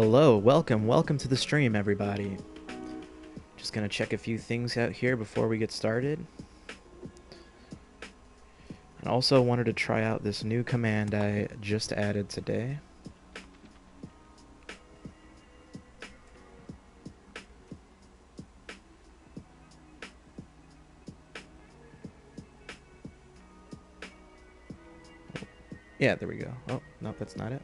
Hello, welcome to the stream, everybody. Just gonna check a few things out here before we get started. And also wanted to try out this new command I just added today. Yeah, there we go. Oh, no, that's not it.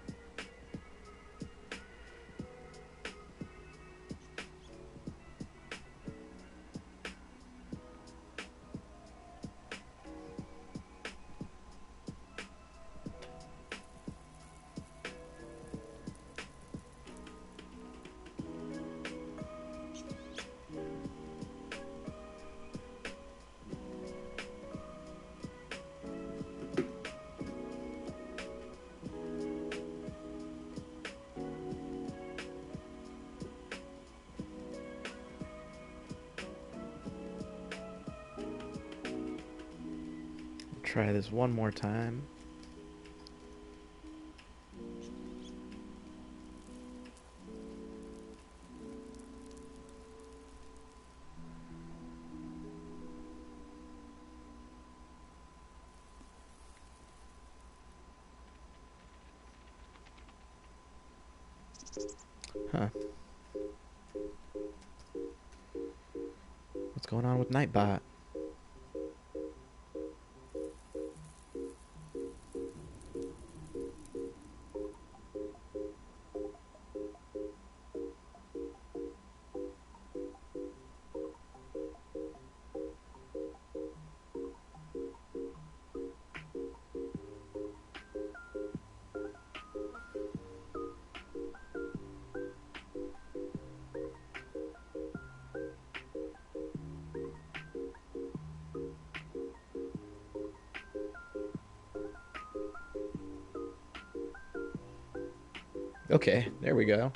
Try this one more time. Huh. What's going on with Nightbot? Okay, there we go.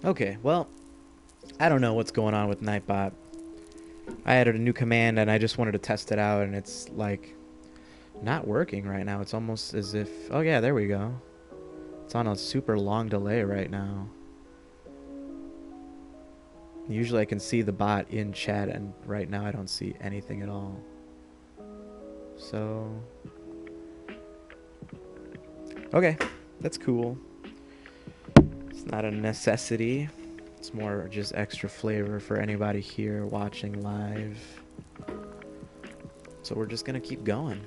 Okay, well, I don't know what's going on with Nightbot. I added a new command and I just wanted to test it out, and it's like not working right now. It's almost as if, oh yeah, there we go. It's on a super long delay right now. Usually I can see the bot in chat, and right now I don't see anything at all. So, okay, that's cool. It's not a necessity. It's more just extra flavor for anybody here watching live. So we're just gonna keep going.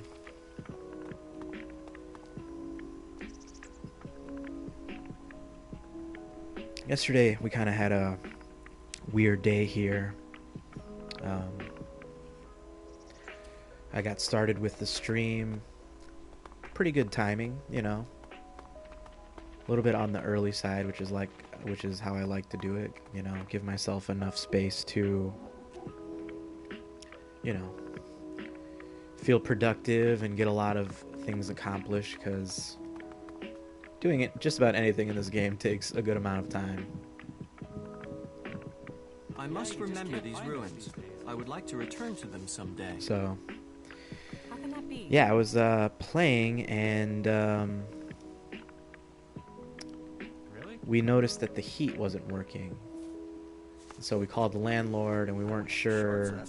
Yesterday we kind of had a weird day here. I got started with the stream. Pretty good timing, you know. A little bit on the early side, which is how I like to do it, you know, give myself enough space to, you know, feel productive and get a lot of things accomplished, because doing it just about anything in this game takes a good amount of time. I must remember these ruins. I would like to return to them someday. So, How can that be? yeah, I was playing, and we noticed that the heat wasn't working. So we called the landlord, and we weren't sure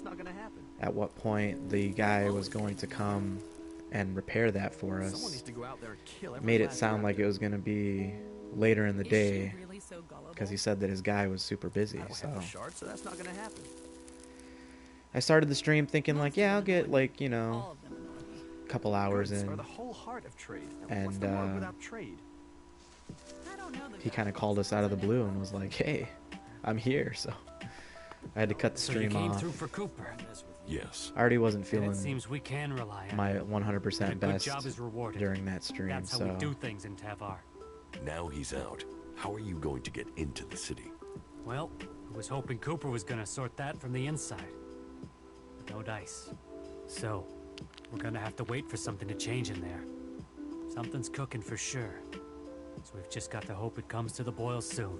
at what point the guy was going to come and repair that for us. Made it sound like it was going to be later in the Is day she really so gullible? because he said that his guy was super busy. I don't So have a shard, so that's not gonna happen. I started the stream thinking like, Most yeah, of I'll them get annoy like, me. you know, All of them annoy me. a couple hours Goods in. are the whole heart of trade. Now, And, what's the world without trade? I don't know the He guy. kind of called us out of the blue and was like, hey, I'm here. So I had to cut the So you stream came off. through for Cooper. Yes. I already wasn't And feeling it seems we can rely on my him. 100% And a good best job is rewarded. during that stream. That's how So we do things in Tavar. Now he's out. How are you going to get into the city? Well, I was hoping Cooper was gonna sort that from the inside. But no dice. So, we're gonna have to wait for something to change in there. Something's cooking for sure. So we've just got to hope it comes to the boil soon.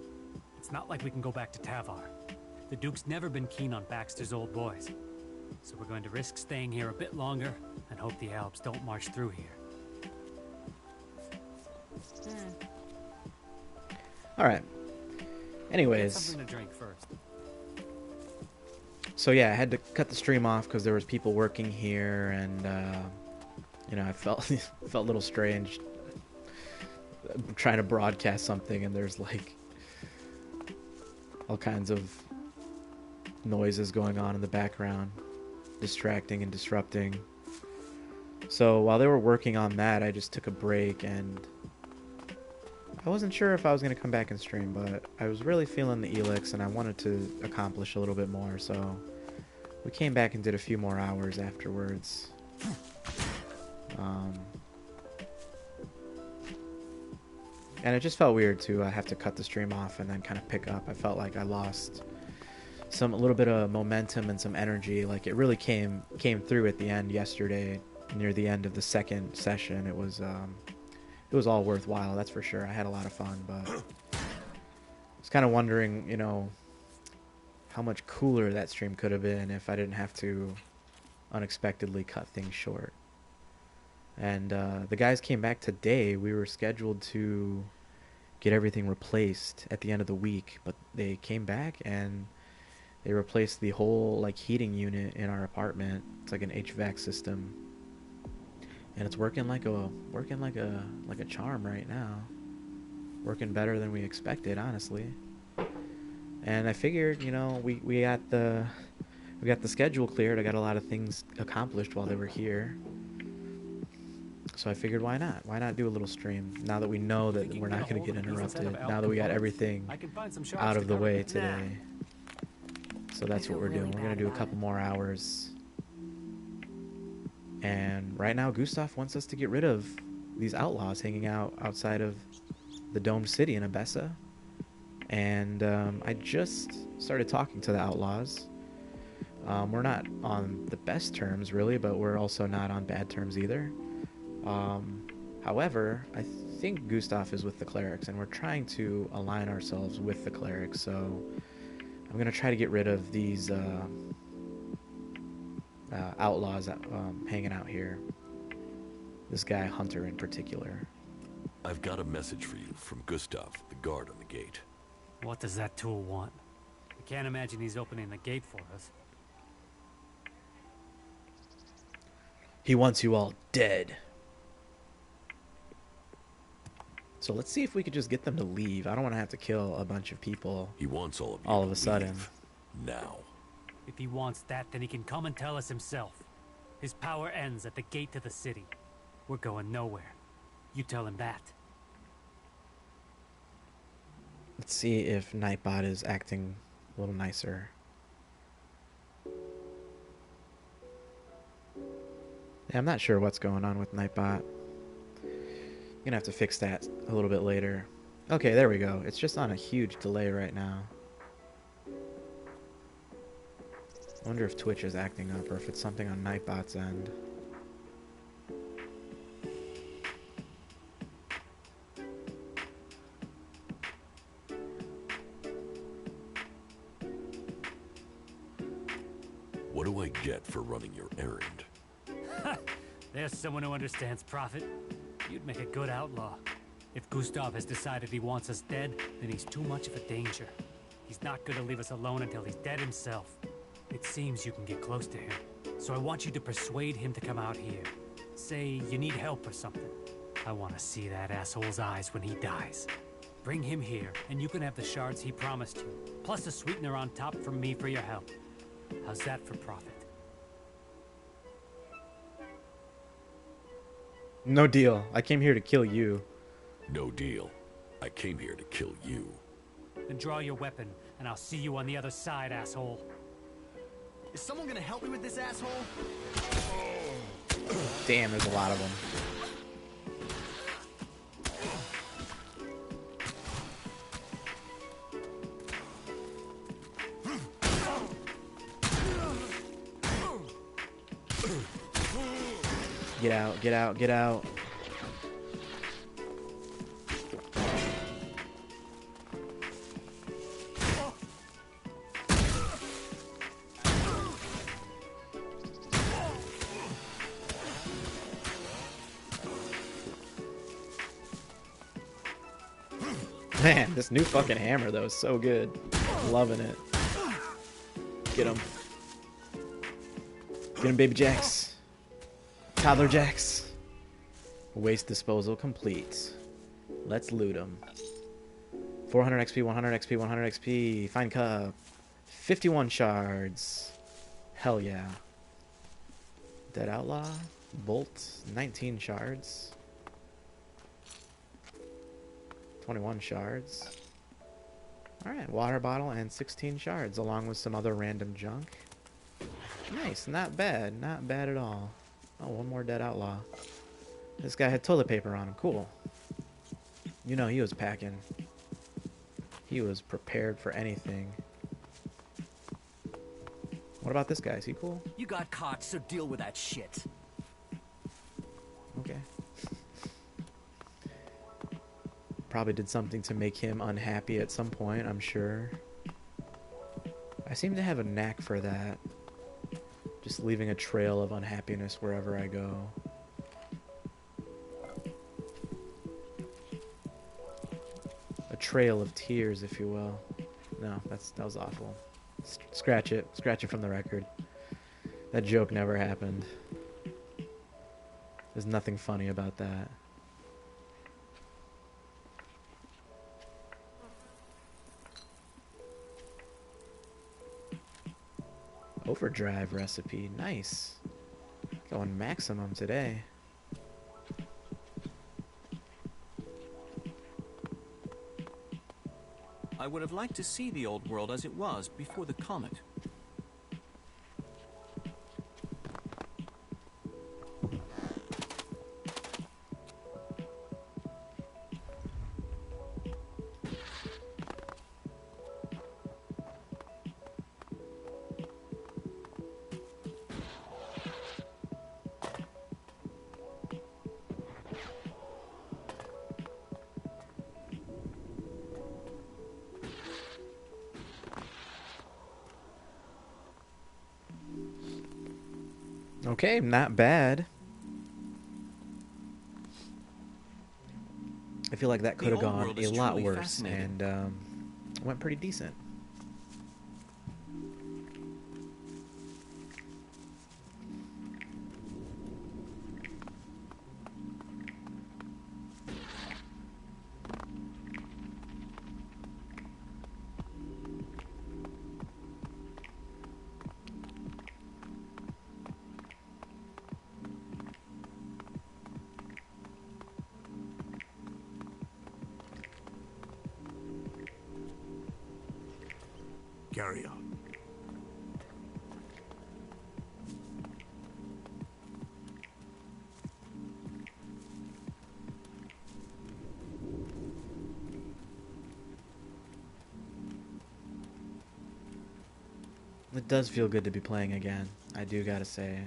It's not like we can go back to Tavar. The Duke's never been keen on Baxter's old boys. So we're going to risk staying here a bit longer and hope the Alps don't march through here. all right. Get Anyways, something to drink first. so yeah, I had to cut the stream off because there was people working here, and you know, I felt felt a little strange trying to broadcast something, and there's like all kinds of noises going on in the background, distracting and disrupting. So while they were working on that, I just took a break, and I wasn't sure if I was going to come back and stream, but I was really feeling the Elix, and I wanted to accomplish a little bit more, so we came back and did a few more hours afterwards. And it just felt weird to have to cut the stream off and then kind of pick up. I felt like I lost a little bit of momentum and some energy. Like it really came through at the end yesterday, near the end of the second session. It was all worthwhile, that's for sure. I had a lot of fun, but I was kind of wondering, you know, how much cooler that stream could have been if I didn't have to unexpectedly cut things short. And the guys came back today. We were scheduled to get everything replaced at the end of the week, but they came back and they replaced the whole like heating unit in our apartment. It's like an HVAC system, and it's working like a charm right now. Working better than we expected, honestly. And I figured, you know, we got the schedule cleared. I got a lot of things accomplished while they were here. So I figured, why not? Why not do a little stream now that we know that we're not going to get interrupted? Now that we got everything out of the way today. So that's what we're doing. We're going to do a couple more hours. And right now, Gustav wants us to get rid of these outlaws hanging out outside of the domed city in Abessa. And I just started talking to the outlaws. We're not on the best terms, really, but we're also not on bad terms either. However, I think Gustav is with the Clerics, and we're trying to align ourselves with the Clerics, so I'm going to try to get rid of these outlaws hanging out here. This guy, Hunter, in particular. I've got a message for you from Gustav, the guard on the gate. What does that tool want? I can't imagine he's opening the gate for us. He wants you all dead. So let's see if we could just get them to leave. I don't want to have to kill a bunch of people He wants all of you all to of a sudden. leave. Now. If he wants that, then he can come and tell us himself. His power ends at the gate to the city. We're going nowhere. You tell him that. Let's see if Nightbot is acting a little nicer. Yeah, I'm not sure what's going on with Nightbot. Gonna have to fix that a little bit later. Okay, there we go. It's just on a huge delay right now. I wonder if Twitch is acting up or if it's something on Nightbot's end. What do I get for running your errand? There's someone who understands profit. You'd make a good outlaw. If Gustav has decided he wants us dead, then he's too much of a danger. He's not gonna leave us alone until he's dead himself. It seems you can get close to him. So I want you to persuade him to come out here. Say you need help or something. I want to see that asshole's eyes when he dies. Bring him here, and you can have the shards he promised you, plus a sweetener on top from me for your help. How's that for profit? No deal. I came here to kill you. No deal. I came here to kill you. Then draw your weapon, and I'll see you on the other side, asshole. Is someone gonna help me with this asshole? Damn, there's a lot of them. Get out, get out, get out. Man, this new fucking hammer though is so good. Loving it. Get him. Get him, baby Jacks. Toddler Jacks. Waste disposal complete. Let's loot them. 400 XP, 100 XP, 100 XP. Find cup. 51 shards. Hell yeah. Dead Outlaw. Bolt. 19 shards. 21 shards. Alright, water bottle and 16 shards, along with some other random junk. Nice, not bad. Not bad at all. Oh, one more dead outlaw. This guy had toilet paper on him. Cool. You know, he was packing. He was prepared for anything. What about this guy? Is he cool? You got caught, so deal with that shit. Okay. Probably did something to make him unhappy at some point, I'm sure. I seem to have a knack for that. Just leaving a trail of unhappiness wherever I go. A trail of tears, if you will. No, that was awful. Scratch it. Scratch it from the record. That joke never happened. There's nothing funny about that. Overdrive recipe. Nice. Going maximum today. I would have liked to see the old world as it was before the comet. Okay, not bad. I feel like that could have The old gone world a is lot truly worse, fascinating. and went pretty decent. Carry on. It does feel good to be playing again. I do gotta say.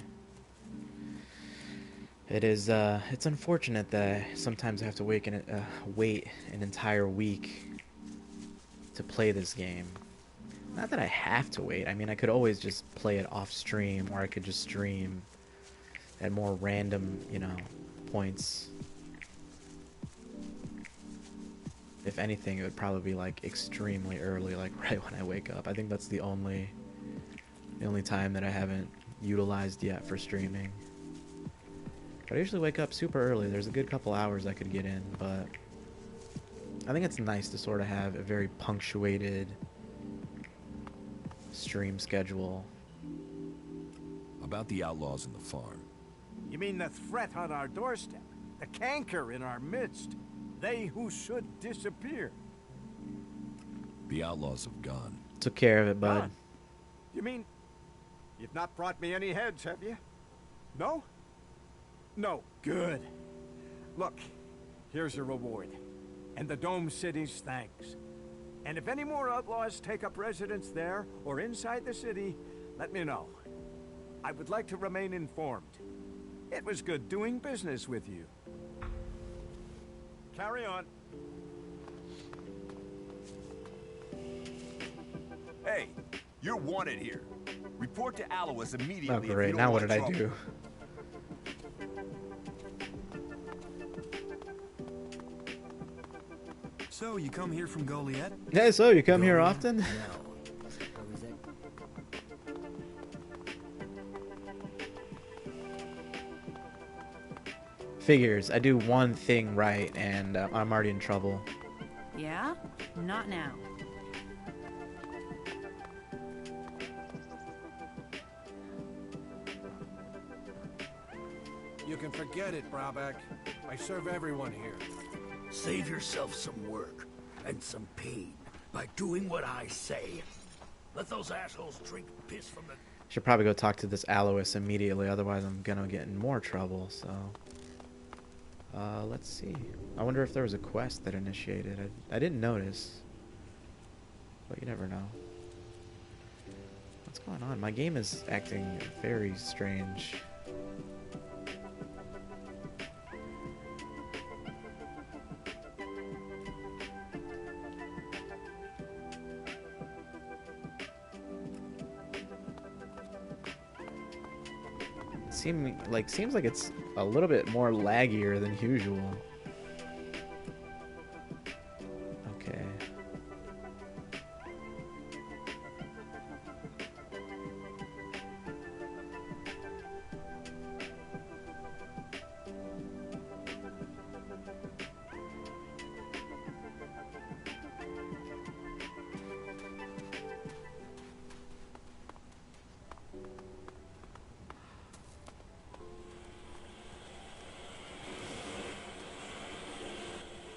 It is, it's unfortunate that sometimes I have to wait an entire week to play this game. Not that I have to wait. I mean, I could always just play it off stream, or I could just stream at more random, you know, points. If anything, it would probably be like extremely early, like right when I wake up. I think that's the only time that I haven't utilized yet for streaming. But I usually wake up super early. There's a good couple hours I could get in, but I think it's nice to sort of have a very punctuated stream schedule. About the outlaws in the farm. You mean the threat on our doorstep? The canker in our midst? They who should disappear? The outlaws have gone. Took care of it, bud. Gone? You mean you've not brought me any heads, have you? No? No. Good. Look, here's your reward. And the Dome City's thanks. And if any more outlaws take up residence there or inside the city, let me know. I would like to remain informed. It was good doing business with you. Carry on. Hey, you're wanted here. Report to Alois immediately. Oh, if you great. don't Now what want did I trouble. do? So, you come here from Goliath? Hey, so you come here often? Figures. I do one thing right, and I'm already in trouble. Yeah? Not now. You can forget it, Brabeck. I serve everyone here. Save yourself some work and some pain by doing what I say. Let those assholes drink piss from the... Should probably go talk to this Alois immediately, otherwise I'm gonna get in more trouble, so... let's see. I wonder if there was a quest that initiated. I didn't notice. But you never know. What's going on? My game is acting very strange. Seems like it's a little bit more laggier than usual. Okay.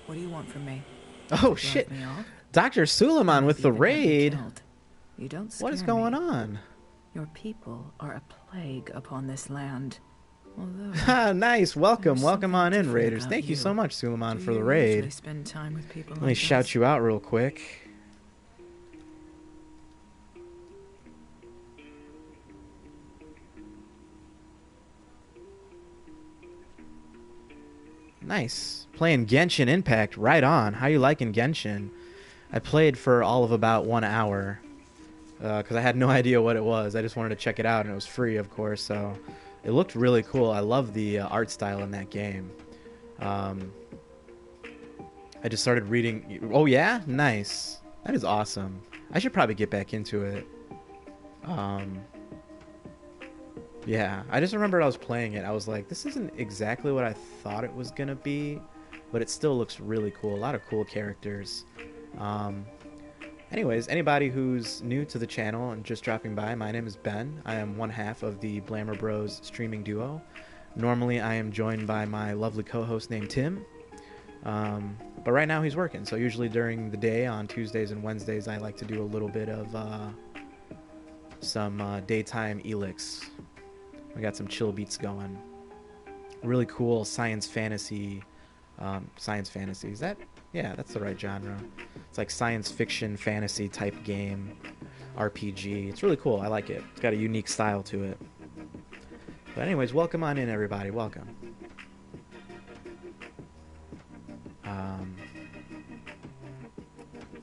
What do you want from me? Oh shit! Me off? Dr. Suleiman with the Even have me raid. killed. You don't What is scare going me. on? Your people are a plague upon this land. Although, Ah, nice. Welcome, there's welcome on something in, different Raiders. about Thank you so you. much, Suleiman, do for the you raid. usually spend time with people Let me like shout us? you out real quick. Nice. Playing Genshin Impact. Right on. How you liking Genshin? I played for all of about 1 hour. Because I had no idea what it was. I just wanted to check it out, and it was free, of course. So it looked really cool. I love the art style in that game. I just started reading. Oh yeah, nice. That is awesome. I should probably get back into it. Yeah, I just remembered I was playing it. I was like, this isn't exactly what I thought it was gonna be, but it still looks really cool. A lot of cool characters. Anyways, anybody who's new to the channel and just dropping by, my name is Ben. I am one half of the Blammer Bros streaming duo. Normally, I am joined by my lovely co-host named Tim. But right now he's working, so usually during the day on Tuesdays and Wednesdays I like to do a little bit of some daytime elix. We got some chill beats going. Really cool science fantasy. Is that? Yeah, that's the right genre. It's like science fiction fantasy type game, RPG. It's really cool. I like it. It's got a unique style to it. But anyways, welcome on in, everybody. Welcome.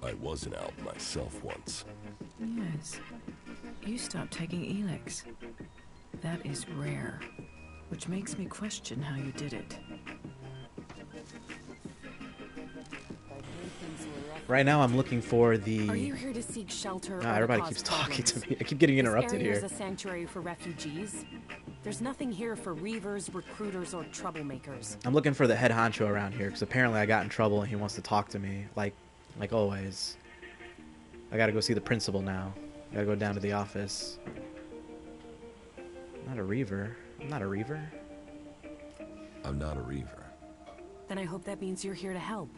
I was an alp myself once. Yes. You stopped taking Elix. That is rare, which makes me question how you did it. Right now I'm looking for the... Are you here to seek shelter? Nah, or everybody cause keeps talking problems? to me. I keep getting interrupted This area here. is a sanctuary for refugees. There's nothing here for reavers, recruiters, or troublemakers. I'm looking for the head honcho around here, because apparently I got in trouble and he wants to talk to me, like always. I gotta go see the principal now. I gotta go down to the office. Not a reaver. I'm not a reaver. I'm not a reaver. Then I hope that means you're here to help.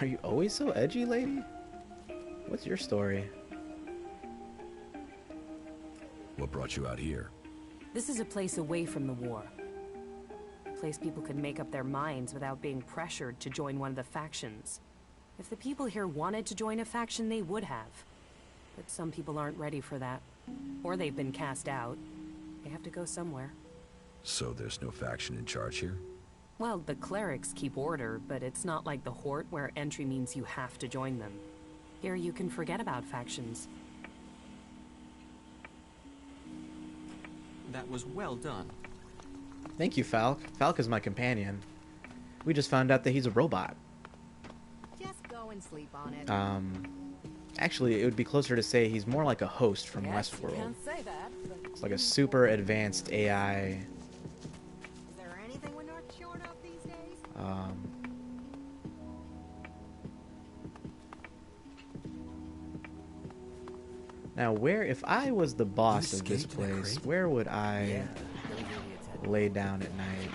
Are you always so edgy, lady? What's your story? What brought you out here? This is a place away from the war. A place people could make up their minds without being pressured to join one of the factions. If the people here wanted to join a faction, they would have. But some people aren't ready for that. Or they've been cast out. They have to go somewhere. So there's no faction in charge here? Well, the Clerics keep order, but it's not like the Horde where entry means you have to join them. Here you can forget about factions. That was well done. Thank you, Falk. Falk is my companion. We just found out that he's a robot. Just go and sleep on it. Actually, it would be closer to say he's more like a host from Westworld. Can't say that, but It's like a super advanced AI. is there anything we're not short of these days? Now, if I was the boss of this place, where would I lay down at night?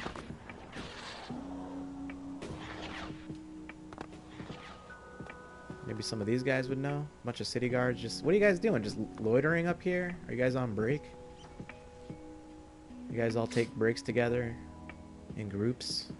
Maybe some of these guys would know. A bunch of city guards. Just what are you guys doing? Just loitering up here? Are you guys on break? You guys all take breaks together in groups?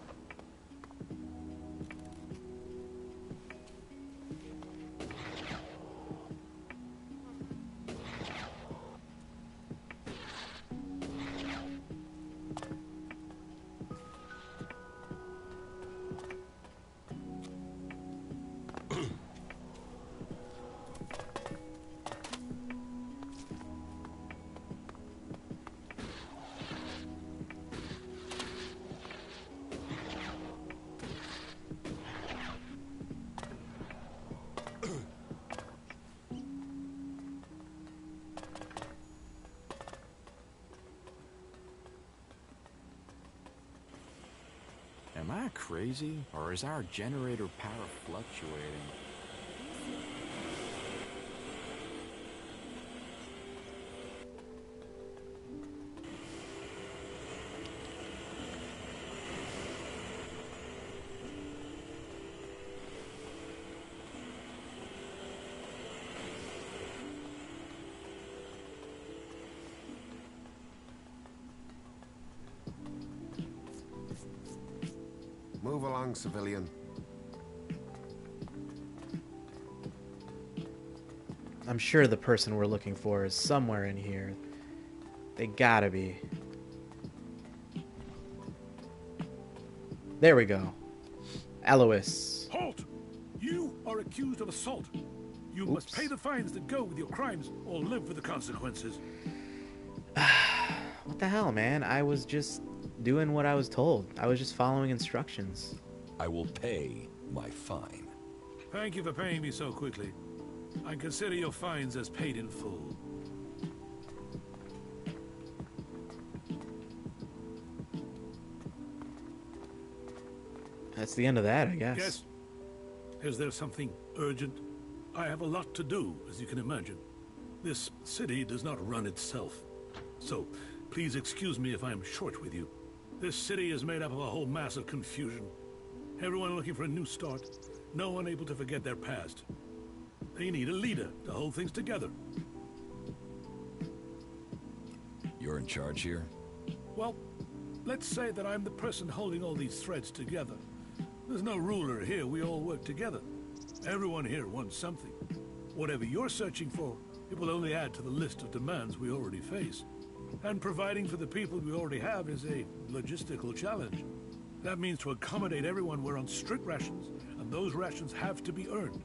Am I crazy, or is our generator power fluctuating? Move along, civilian. I'm sure the person we're looking for is somewhere in here. They gotta be. There we go. Alois. Halt! You are accused of assault. You must pay the fines that go with your crimes or live with the consequences. What the hell, man? I was just doing what I was told. I was just following instructions. I will pay my fine. Thank you for paying me so quickly. I consider your fines as paid in full. That's the end of that, I guess. Yes. Is there something urgent? I have a lot to do, as you can imagine. This city does not run itself. So, please excuse me if I am short with you. This city is made up of a whole mass of confusion. Everyone looking for a new start. No one able to forget their past. They need a leader to hold things together. You're in charge here? Well, let's say that I'm the person holding all these threads together. There's no ruler here, we all work together. Everyone here wants something. Whatever you're searching for, it will only add to the list of demands we already face. And providing for the people we already have is a logistical challenge. That means to accommodate everyone we're on strict rations, and those rations have to be earned.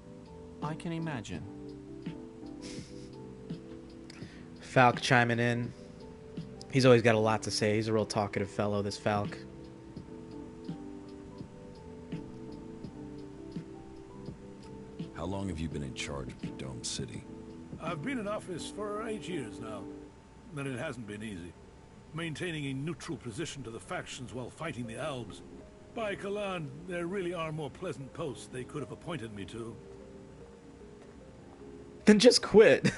I can imagine. Falk chiming in. He's always got a lot to say. He's a real talkative fellow, this Falk. How long have you been in charge of the Dome City? I've been in office for 8 years now. then it hasn't been easy. Maintaining a neutral position to the factions while fighting the Albs. By Kalan, there really are more pleasant posts they could have appointed me to. Then just quit.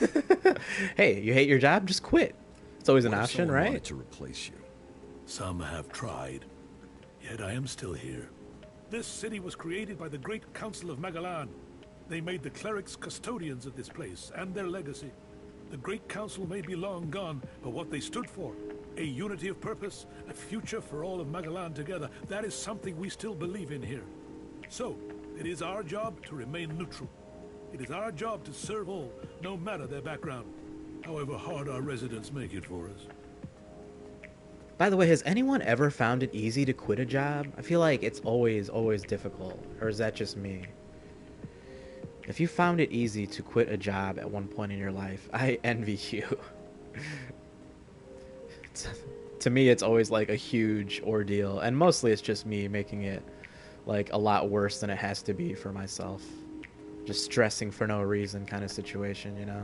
Hey, you hate your job? Just quit. It's always an What if option, someone right? wanted to replace you? Some have tried, yet I am still here. This city was created by the Great Council of Magalan. They made the Clerics custodians of this place and their legacy. The Great Council may be long gone, but what they stood for, a unity of purpose, a future for all of Magalan together, that is something we still believe in here. So, it is our job to remain neutral. It is our job to serve all, no matter their background, however hard our residents make it for us. By the way, has anyone ever found it easy to quit a job? I feel like it's always difficult. Or is that just me? If you found it easy to quit a job at one point in your life, I envy you. To me, it's always like a huge ordeal. And mostly it's just me making it like a lot worse than it has to be for myself. Just stressing for no reason kind of situation, you know?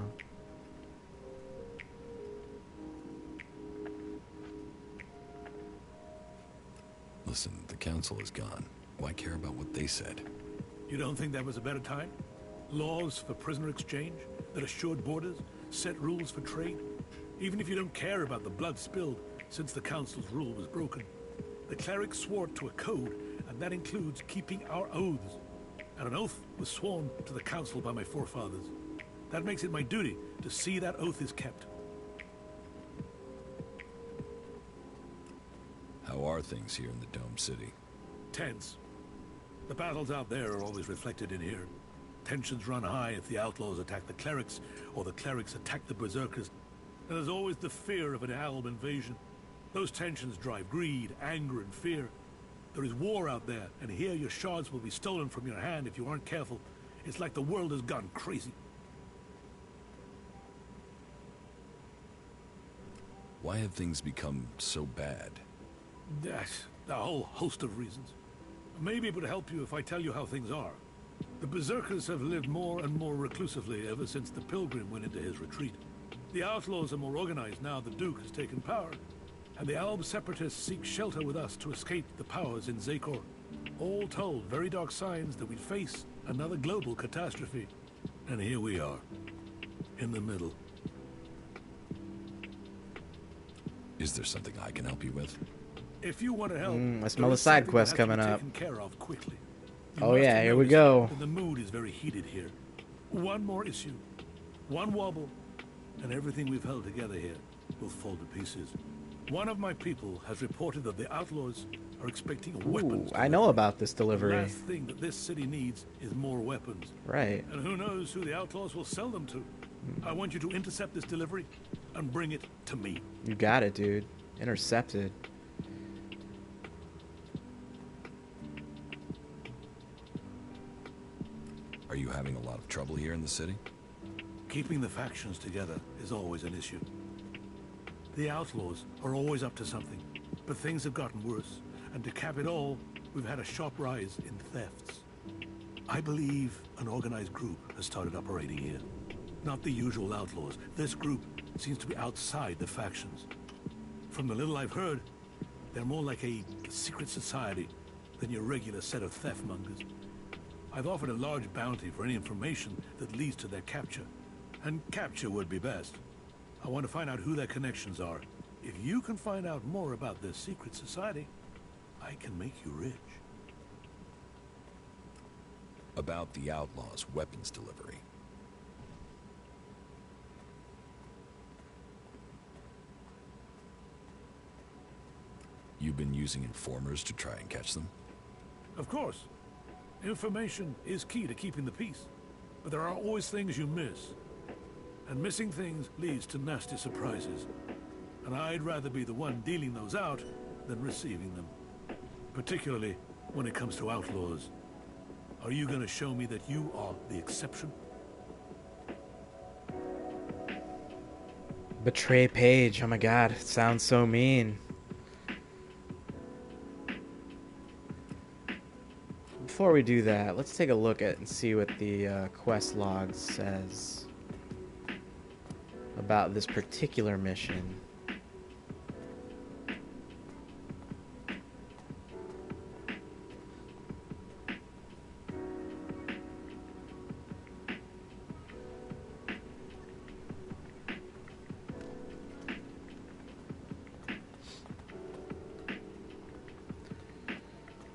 Listen, the council is gone. Why care about what they said? You don't think that was a better time? Laws for prisoner exchange that assured borders, set rules for trade. Even if you don't care about the blood spilled since the council's rule was broken. The clerics swore to a code, and that includes keeping our oaths. And an oath was sworn to the council by my forefathers. That makes it my duty to see that oath is kept. How are things here in the Dome City? Tense. The battles out there are always reflected in here. Tensions run high if the outlaws attack the clerics, or the clerics attack the berserkers. And there's always the fear of an Alb invasion. Those tensions drive greed, anger, and fear. There is war out there, and here your shards will be stolen from your hand if you aren't careful. It's like the world has gone crazy. Why have things become so bad? That's a whole host of reasons. Maybe it would help you if I tell you how things are. The berserkers have lived more and more reclusively ever since the pilgrim went into his retreat. The outlaws are more organized now the Duke has taken power, and the Alb separatists seek shelter with us to escape the powers in Zakor. All told, very dark signs that we'd face another global catastrophe. And here we are, in the middle. Is there something I can help you with? If you want to help, I smell the side quest coming up. taken care of quickly. Oh yeah, here we go. The mood is very heated here. One more issue, one wobble, and everything we've held together here will fall to pieces. One of my people has reported that the outlaws are expecting weapons. I know about this The delivery. last thing that this city needs is more weapons. Right. And who knows who the outlaws will sell them to. I want you to intercept this delivery and bring it to me. You got it, dude. Intercepted. Are you having a lot of trouble here in the city? Keeping the factions together is always an issue. The outlaws are always up to something, but things have gotten worse, and to cap it all, we've had a sharp rise in thefts. I believe an organized group has started operating here. Not the usual outlaws. This group seems to be outside the factions. From the little I've heard, they're more like a secret society than your regular set of theft mongers. I've offered a large bounty for any information that leads to their capture. And capture would be best. I want to find out who their connections are. If you can find out more about this secret society, I can make you rich. About the outlaws' weapons delivery. You've been using informers to try and catch them? Of course. Information is key to keeping the peace. But there are always things you miss. And missing things leads to nasty surprises. And I'd rather be the one dealing those out than receiving them. Particularly when it comes to outlaws. Are you going to show me that you are the exception? Betray Paige. Oh my god, it sounds so mean. Before we do that, let's take a look at and see what the quest log says. about this particular mission.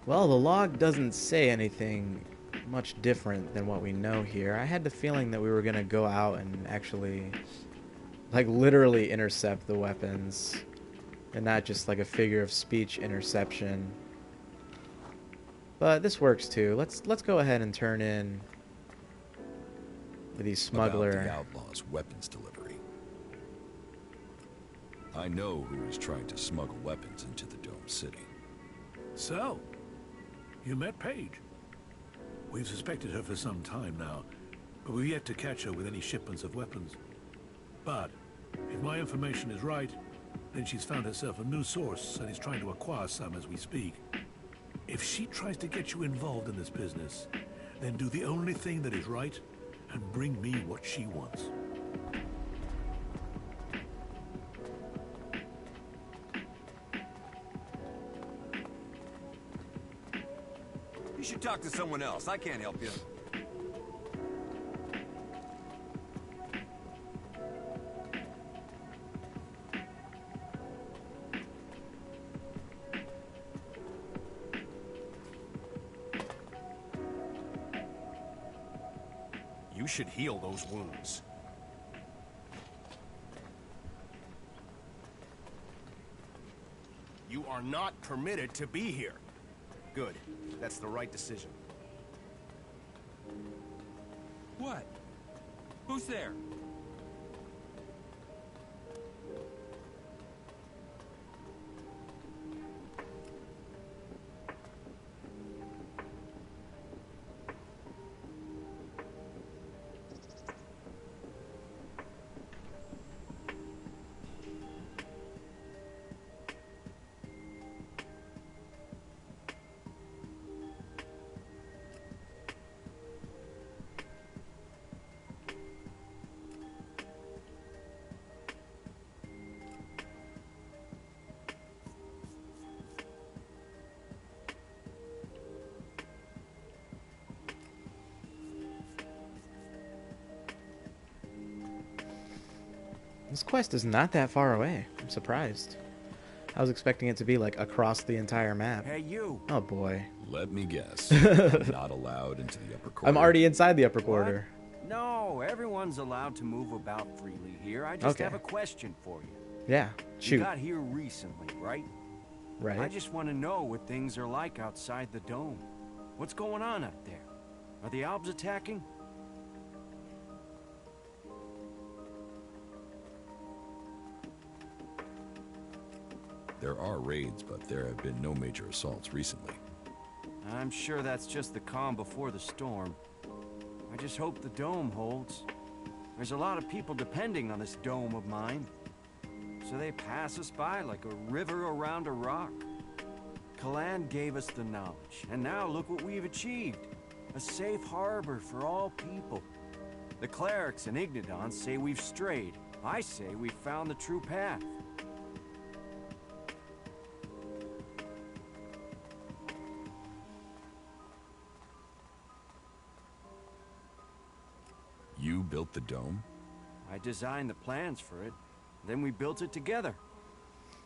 Well, the log doesn't say anything much different than what we know here. I had the feeling that we were going to go out and actually, like, literally intercept the weapons, and not just like a figure of speech interception. But this works too. Let's go ahead and turn in the smuggler. About the outlaw's weapons delivery. I know who is trying to smuggle weapons into the Dome City. So, you met Paige. We've suspected her for some time now, but we've yet to catch her with any shipments of weapons. But, if my information is right, then she's found herself a new source and is trying to acquire some as we speak. If she tries to get you involved in this business, then do the only thing that is right and bring me what she wants. You should talk to someone else. I can't help you. You should heal those wounds. You are not permitted to be here. Good. That's the right decision. What? Who's there? This quest is not that far away. I'm surprised. I was expecting it to be like across the entire map. Hey, you. Oh boy. Let me guess. I'm not allowed into the upper quarter. I'm already inside the upper quarter. No, everyone's allowed to move about freely here. I just have a question for you. Yeah, shoot. You got here recently, right? Right. I just want to know what things are like outside the dome. What's going on out there? Are the Albs attacking? There are raids, but there have been no major assaults recently. I'm sure that's just the calm before the storm. I just hope the dome holds. There's a lot of people depending on this dome of mine. So they pass us by like a river around a rock. Kalan gave us the knowledge, and now look what we've achieved. A safe harbor for all people. The Clerics and Ignidons say we've strayed. I say we've found the true path. You built the dome? I designed the plans for it, then we built it together.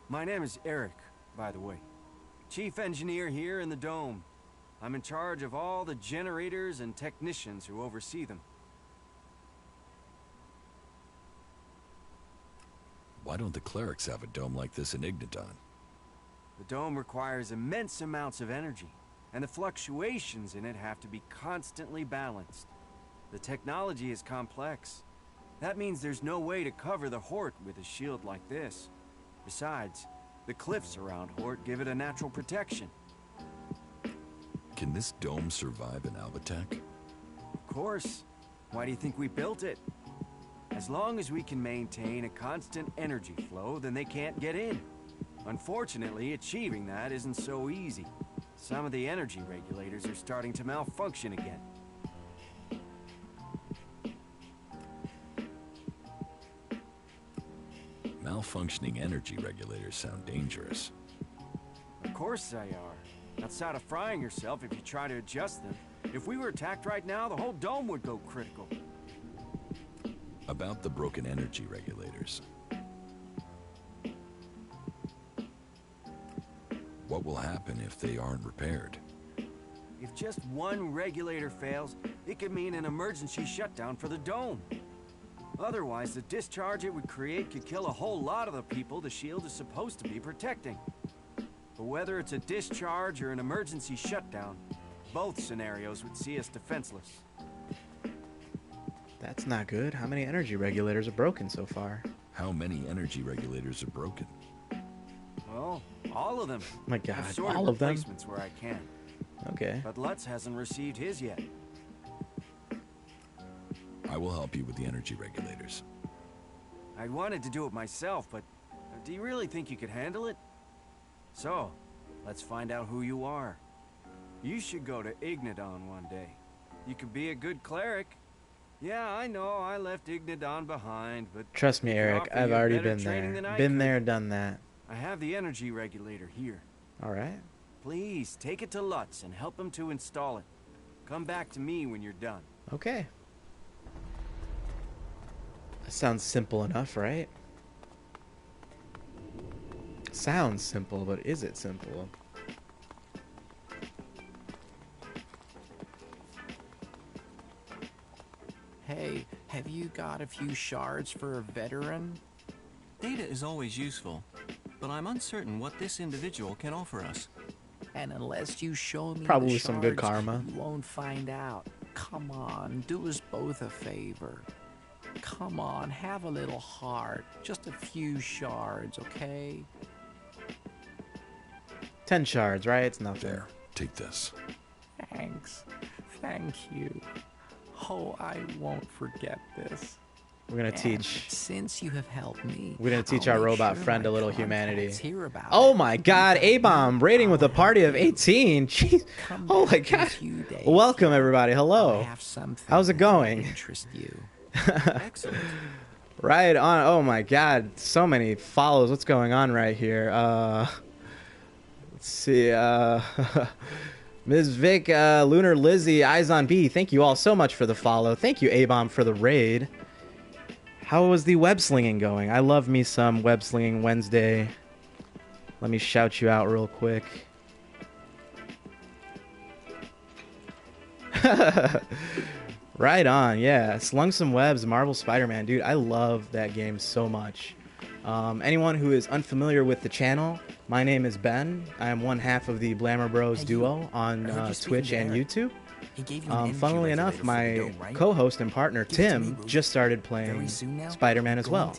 My name is Eric, by the way. Chief engineer here in the dome. I'm in charge of all the generators and technicians who oversee them. Why don't the Clerics have a dome like this in Ignidon? The dome requires immense amounts of energy, and the fluctuations in it have to be constantly balanced. The technology is complex. That means there's no way to cover the Hort with a shield like this. Besides, the cliffs around Hort give it a natural protection. Can this dome survive an Alb attack? Of course. Why do you think we built it? As long as we can maintain a constant energy flow, then they can't get in. Unfortunately, achieving that isn't so easy. Some of the energy regulators are starting to malfunction again. Malfunctioning energy regulators sound dangerous. Of course they are. Outside of frying yourself if you try to adjust them. If we were attacked right now, the whole dome would go critical. About the broken energy regulators. What will happen if they aren't repaired? If just one regulator fails, it could mean an emergency shutdown for the dome. Otherwise, the discharge it would create could kill a whole lot of the people the shield is supposed to be protecting. But whether it's a discharge or an emergency shutdown, both scenarios would see us defenseless. That's not good. How many energy regulators are broken so far? How many energy regulators are broken? Well, all of them. My God, I've sorted all of them? replacements where I can. Okay. But Lutz hasn't received his yet. I will help you with the energy regulators. I wanted to do it myself, but do you really think you could handle it? So, let's find out who you are. You should go to Ignadon one day. You could be a good cleric. Yeah, I know, I left Ignadon behind, but... Trust me, Eric, I've already been there. Been there, done that. I have the energy regulator here. Alright. Please, take it to Lutz and help him to install it. Come back to me when you're done. Okay. That sounds simple enough, right? Sounds simple, but is it simple? Hey, have you got a few shards for a veteran? Data is always useful, but I'm uncertain what this individual can offer us. And unless you show me Probably the some good shards, karma. you won't find out. Come on, do us both a favor. Come on, have a little heart. Just a few shards, okay? 10 shards, right? It's nothing. There, take this. Thanks. Thank you. Oh, I won't forget this. We're gonna And teach. Since you have helped me, We're gonna teach I'll our make robot sure friend my a little contacts humanity. hear about Oh it. my God, A-bomb rating with a party of 18. Jeez. Oh my God. Welcome everybody. Hello. How's it going? Interest you. Excellent. Right on. Oh my God. So many follows. What's going on right here? Let's see. Ms. Vic, Lunar Lizzie, Eyes on B. Thank you all so much for the follow. Thank you, A-bomb, for the raid. How was the web slinging going? I love me some web slinging Wednesday. Let me shout you out real quick. Right on, yeah. Slung some webs, Marvel Spider-Man. Dude, I love that game so much. Anyone who is unfamiliar with the channel, my name is Ben. I am one half of the Blammer Bros duo on Twitch and YouTube. Funnily enough, my co-host and partner Tim just started playing Spider-Man as well,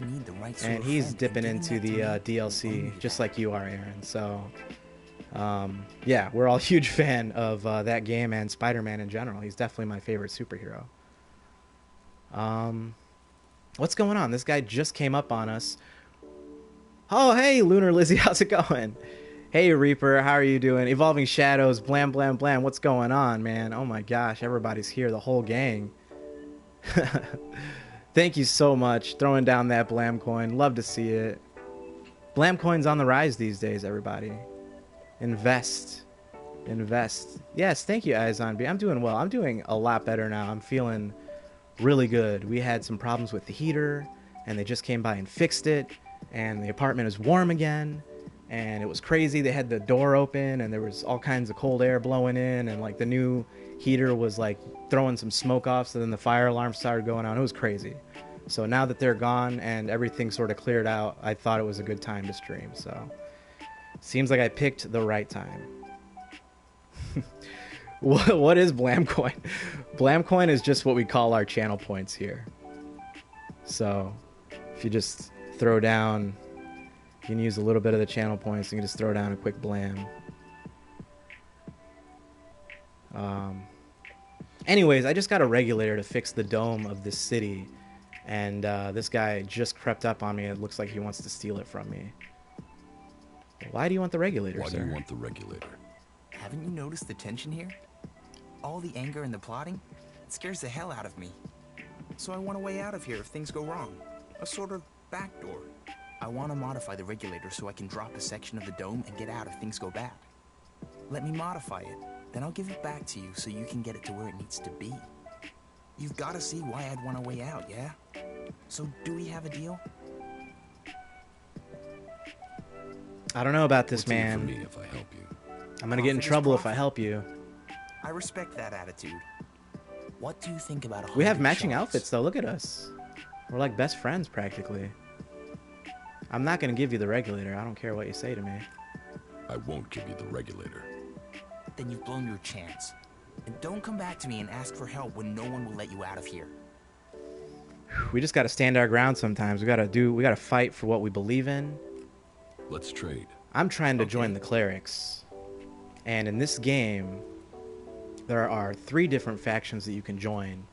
and he's dipping into the DLC just like you are, Aaron. So, yeah, we're all huge fan of that game and Spider-Man in general. He's definitely my favorite superhero. What's going on? This guy just came up on us. Oh, hey, Lunar Lizzie, how's it going? Hey, Reaper, how are you doing? Evolving Shadows, blam, blam, blam. What's going on, man? Oh my gosh, everybody's here, the whole gang. Thank you so much. Throwing down that Blam coin. Love to see it. Blam coin's on the rise these days, everybody. Invest. Invest. Yes, thank you, iZombie. I'm doing well. I'm doing a lot better now. I'm feeling really good. We had some problems with the heater, and they just came by and fixed it. And the apartment is warm again. And it was crazy. They had the door open, and there was all kinds of cold air blowing in, and like the new heater was like throwing some smoke off, so then the fire alarm started going on. It was crazy. So now that they're gone and everything sort of cleared out, I thought it was a good time to stream. So seems like I picked the right time. What is Blamcoin? Blamcoin is just what we call our channel points here. So if you just throw down, you can use a little bit of the channel points. You can just throw down a quick Blam. Anyways, I just got a regulator to fix the dome of this city, and this guy just crept up on me. It looks like he wants to steal it from me. Why do you want the regulator, Why sir? do you want the regulator? Haven't you noticed the tension here? All the anger and the plotting? It scares the hell out of me. So I want a way out of here if things go wrong. A sort of backdoor. I want to modify the regulator so I can drop a section of the dome and get out if things go bad. Let me modify it, then I'll give it back to you so you can get it to where it needs to be. You've got to see why I'd want a way out, yeah? So do we have a deal? I don't know about this, What's in it man. for me if I help you? I'm gonna get in trouble if I help you. I respect that attitude. What do you think about a We have 100 matching shards? outfits, though. Look at us. We're like best friends, practically. I'm not gonna give you the regulator. I don't care what you say to me. I won't give you the regulator. Then you've blown your chance. And don't come back to me and ask for help when no one will let you out of here. We just gotta stand our ground sometimes. We gotta fight for what we believe in. Let's trade. I'm trying to join the Clerics. And in this game, there are 3 different factions that you can join.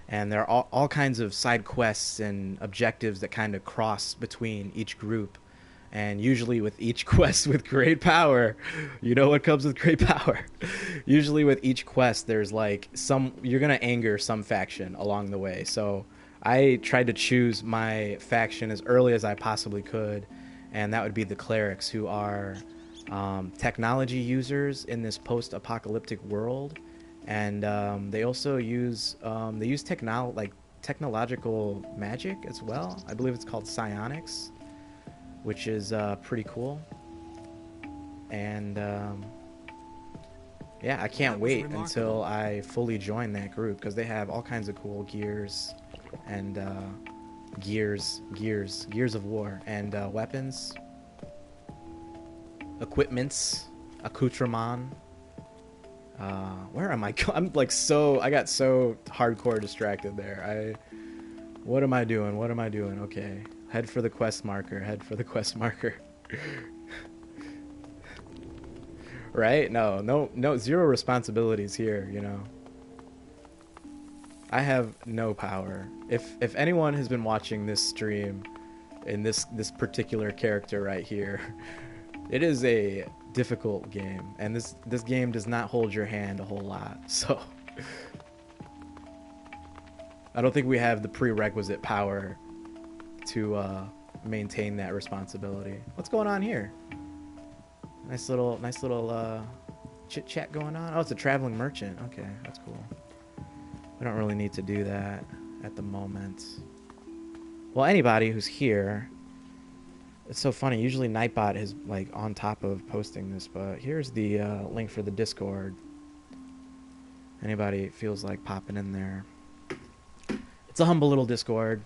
And there are all kinds of side quests and objectives that kind of cross between each group. And usually with each quest with great power, you know what comes with great power. Usually with each quest, there's like you're going to anger some faction along the way. So I tried to choose my faction as early as I possibly could. And that would be the Clerics, who are technology users in this post-apocalyptic world. And they also use technological magic as well. I believe it's called psionics, which is pretty cool. And yeah, I can't wait until I fully join that group, because they have all kinds of cool gears and gears of war and weapons, equipments, accoutrement. Where am I? I'm like I got so hardcore distracted there. What am I doing? Okay, head for the quest marker. Right? No, zero responsibilities here, you know. I have no power. If anyone has been watching this stream in this particular character right here, it is a difficult game, and this game does not hold your hand a whole lot. So I don't think we have the prerequisite power to maintain that responsibility. What's going on here? Nice little chit chat going on. Oh, it's a traveling merchant. Okay, that's cool. We don't really need to do that at the moment. Well, anybody who's here, it's so funny. Usually Nightbot is like on top of posting this, but here's the link for the Discord. Anybody feels like popping in there. It's a humble little Discord,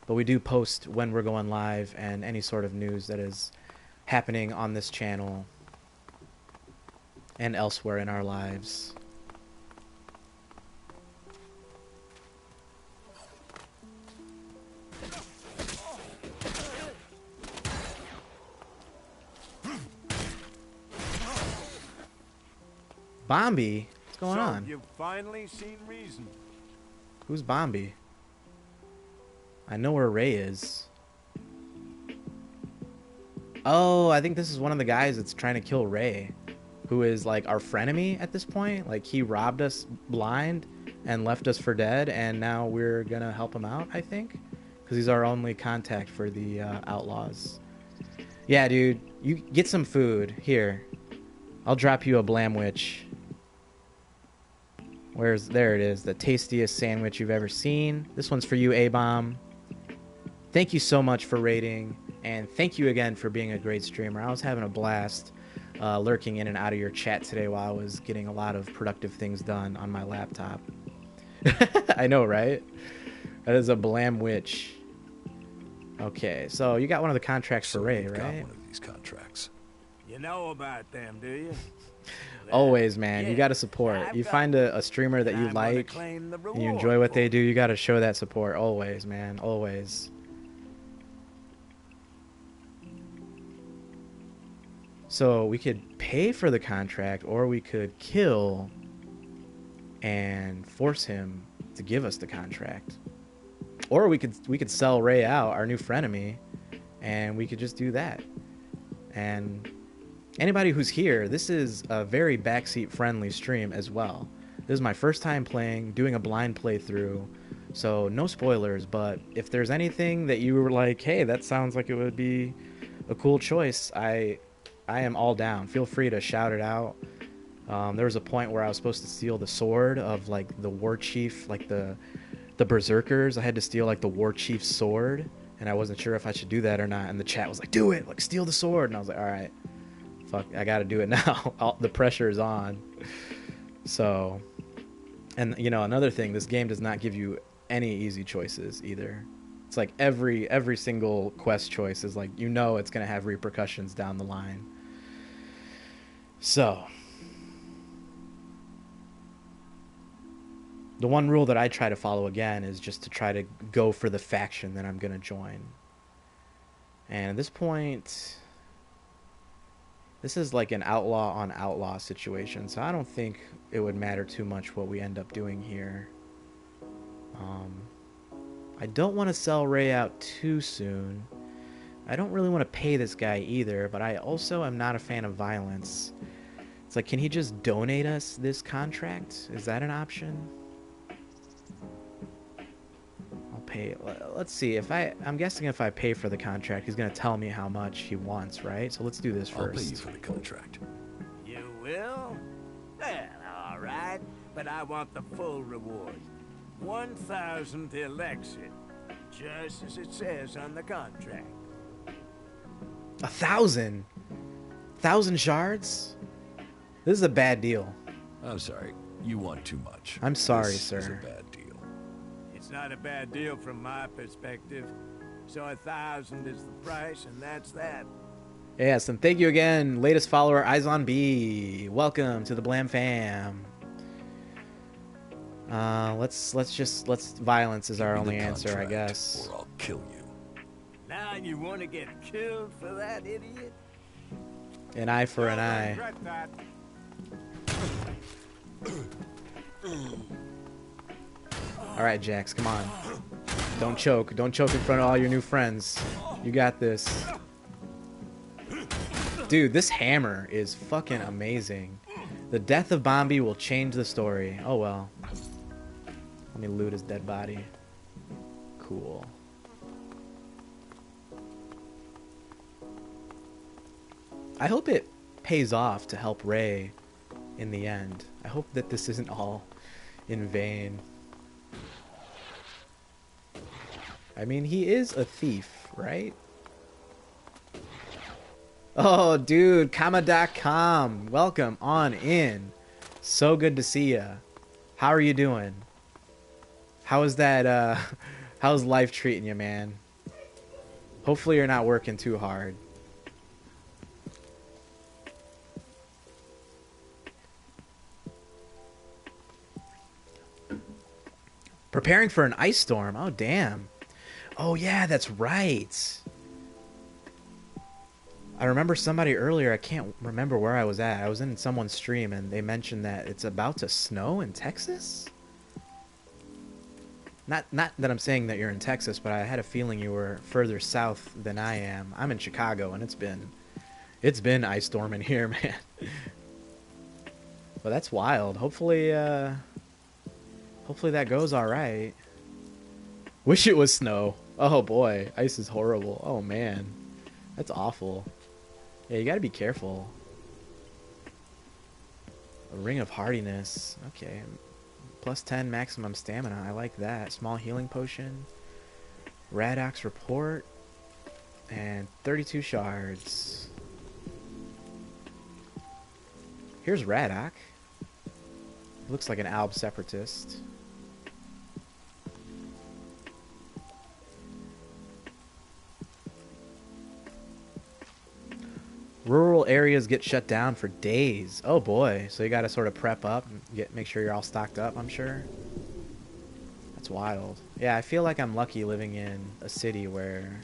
but we do post when we're going live and any sort of news that is happening on this channel and elsewhere in our lives. Bombi? What's going on? You've finally seen reason. Who's Bombi? I know where Ray is. Oh, I think this is one of the guys that's trying to kill Ray, who is like our frenemy at this point. Like, he robbed us blind and left us for dead, and now we're gonna help him out, I think, because he's our only contact for the outlaws. Yeah, dude, you get some food. Here, I'll drop you a Blamwich. There it is, the tastiest sandwich you've ever seen. This one's for you, A-Bomb. Thank you so much for rating, and thank you again for being a great streamer. I was having a blast lurking in and out of your chat today while I was getting a lot of productive things done on my laptop. I know, right? That is a Blamwich. Okay, so you got one of the contracts for Ray, right? Got one of these contracts. You know about them, do you? Always, man. You got to support. You find a streamer that you like and you enjoy what they do, you got to show that support. Always, man. Always. So we could pay for the contract, or we could kill and force him to give us the contract. Or we could sell Ray out, our new frenemy, and we could just do that. And anybody who's here, this is a very backseat friendly stream as well. This is my first time doing a blind playthrough, So no spoilers, but if there's anything that you were like, hey, that sounds like it would be a cool choice, I am all down. Feel free to shout it out. There was a point where I was supposed to steal the sword of like the war chief, like the berserkers. I had to steal like the war chief's sword, and I wasn't sure if I should do that or not. And the chat was like, do it, like steal the sword. And I was like, all right, fuck, I gotta do it now. The pressure is on. So, and you know, another thing, this game does not give you any easy choices either. It's like every single quest choice is like, you know, it's gonna have repercussions down the line. So the one rule that I try to follow again is just to try to go for the faction that I'm gonna join. And at this point, this is like an outlaw on outlaw situation, so I don't think it would matter too much what we end up doing here. I don't want to sell Ray out too soon. I don't really want to pay this guy either, but I also am not a fan of violence. It's like, can he just donate us this contract? Is that an option? I'll pay. Let's see. I'm guessing if I pay for the contract, he's going to tell me how much he wants, right? So let's do this first. I'll pay you for the contract. You will? Well, all right. But I want the full reward. 1,000 elixir. Just as it says on the contract. 1,000? 1,000 shards? This is a bad deal. I'm sorry. You want too much. I'm sorry, this sir. Is a bad deal. It's not a bad deal from my perspective. So 1,000 is the price, and that's that. Yes, and thank you again, latest follower, Eyes on B. Welcome to the Blam fam. Violence is our only answer, I guess. Or I'll kill you. Now you want to get killed for that, idiot? An eye for an eye. Regret that. All right, Jax, come on. Don't choke. Don't choke in front of all your new friends. You got this. Dude, this hammer is fucking amazing. The death of Bombi will change the story. Oh well. Let me loot his dead body. Cool. I hope it pays off to help Ray in the end. I hope that this isn't all in vain. I mean, he is a thief, right? Oh, dude, Kama.com. Welcome on in. So good to see ya. How are you doing? How is that, how's life treating you, man? Hopefully you're not working too hard. Preparing for an ice storm. Oh, damn. Oh, yeah, that's right. I remember somebody earlier, I can't remember where I was at. I was in someone's stream, and they mentioned that it's about to snow in Texas? Not that I'm saying that you're in Texas, but I had a feeling you were further south than I am. I'm in Chicago, and it's been ice storming here, man. But that's wild. Hopefully that goes all right. Wish it was snow. Oh boy, ice is horrible. Oh man, that's awful. Yeah, you gotta be careful. A ring of hardiness. Okay. Plus 10 maximum stamina. I like that. Small healing potion. Raddock's report. And 32 shards. Here's Raddock. Looks like an Alb separatist. Rural areas get shut down for days. Oh boy. So you gotta sort of prep up and make sure you're all stocked up, I'm sure. That's wild. Yeah, I feel like I'm lucky living in a city where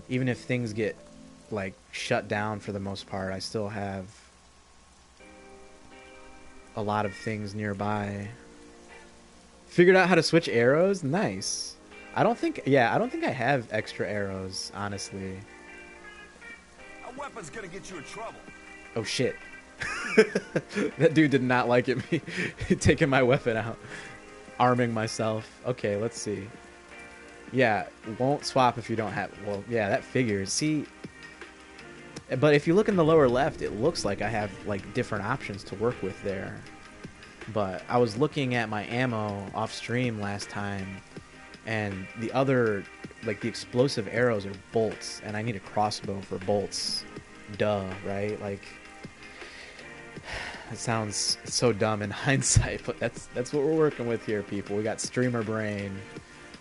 even if things get like shut down for the most part, I still have a lot of things nearby. Figured out how to switch arrows? Nice. I don't think I have extra arrows, honestly. A weapon's gonna get you in trouble. Oh shit. That dude did not like it, me taking my weapon out. arming myself. Okay, let's see. Yeah, won't swap if you don't have... Well, yeah, that figures. See... But if you look in the lower left, it looks like I have, like, different options to work with there. But I was looking at my ammo off stream last time, and the other, like, the explosive arrows are bolts, and I need a crossbow for bolts. Duh, right? Like, it sounds so dumb in hindsight, but that's what we're working with here, people. We got streamer brain.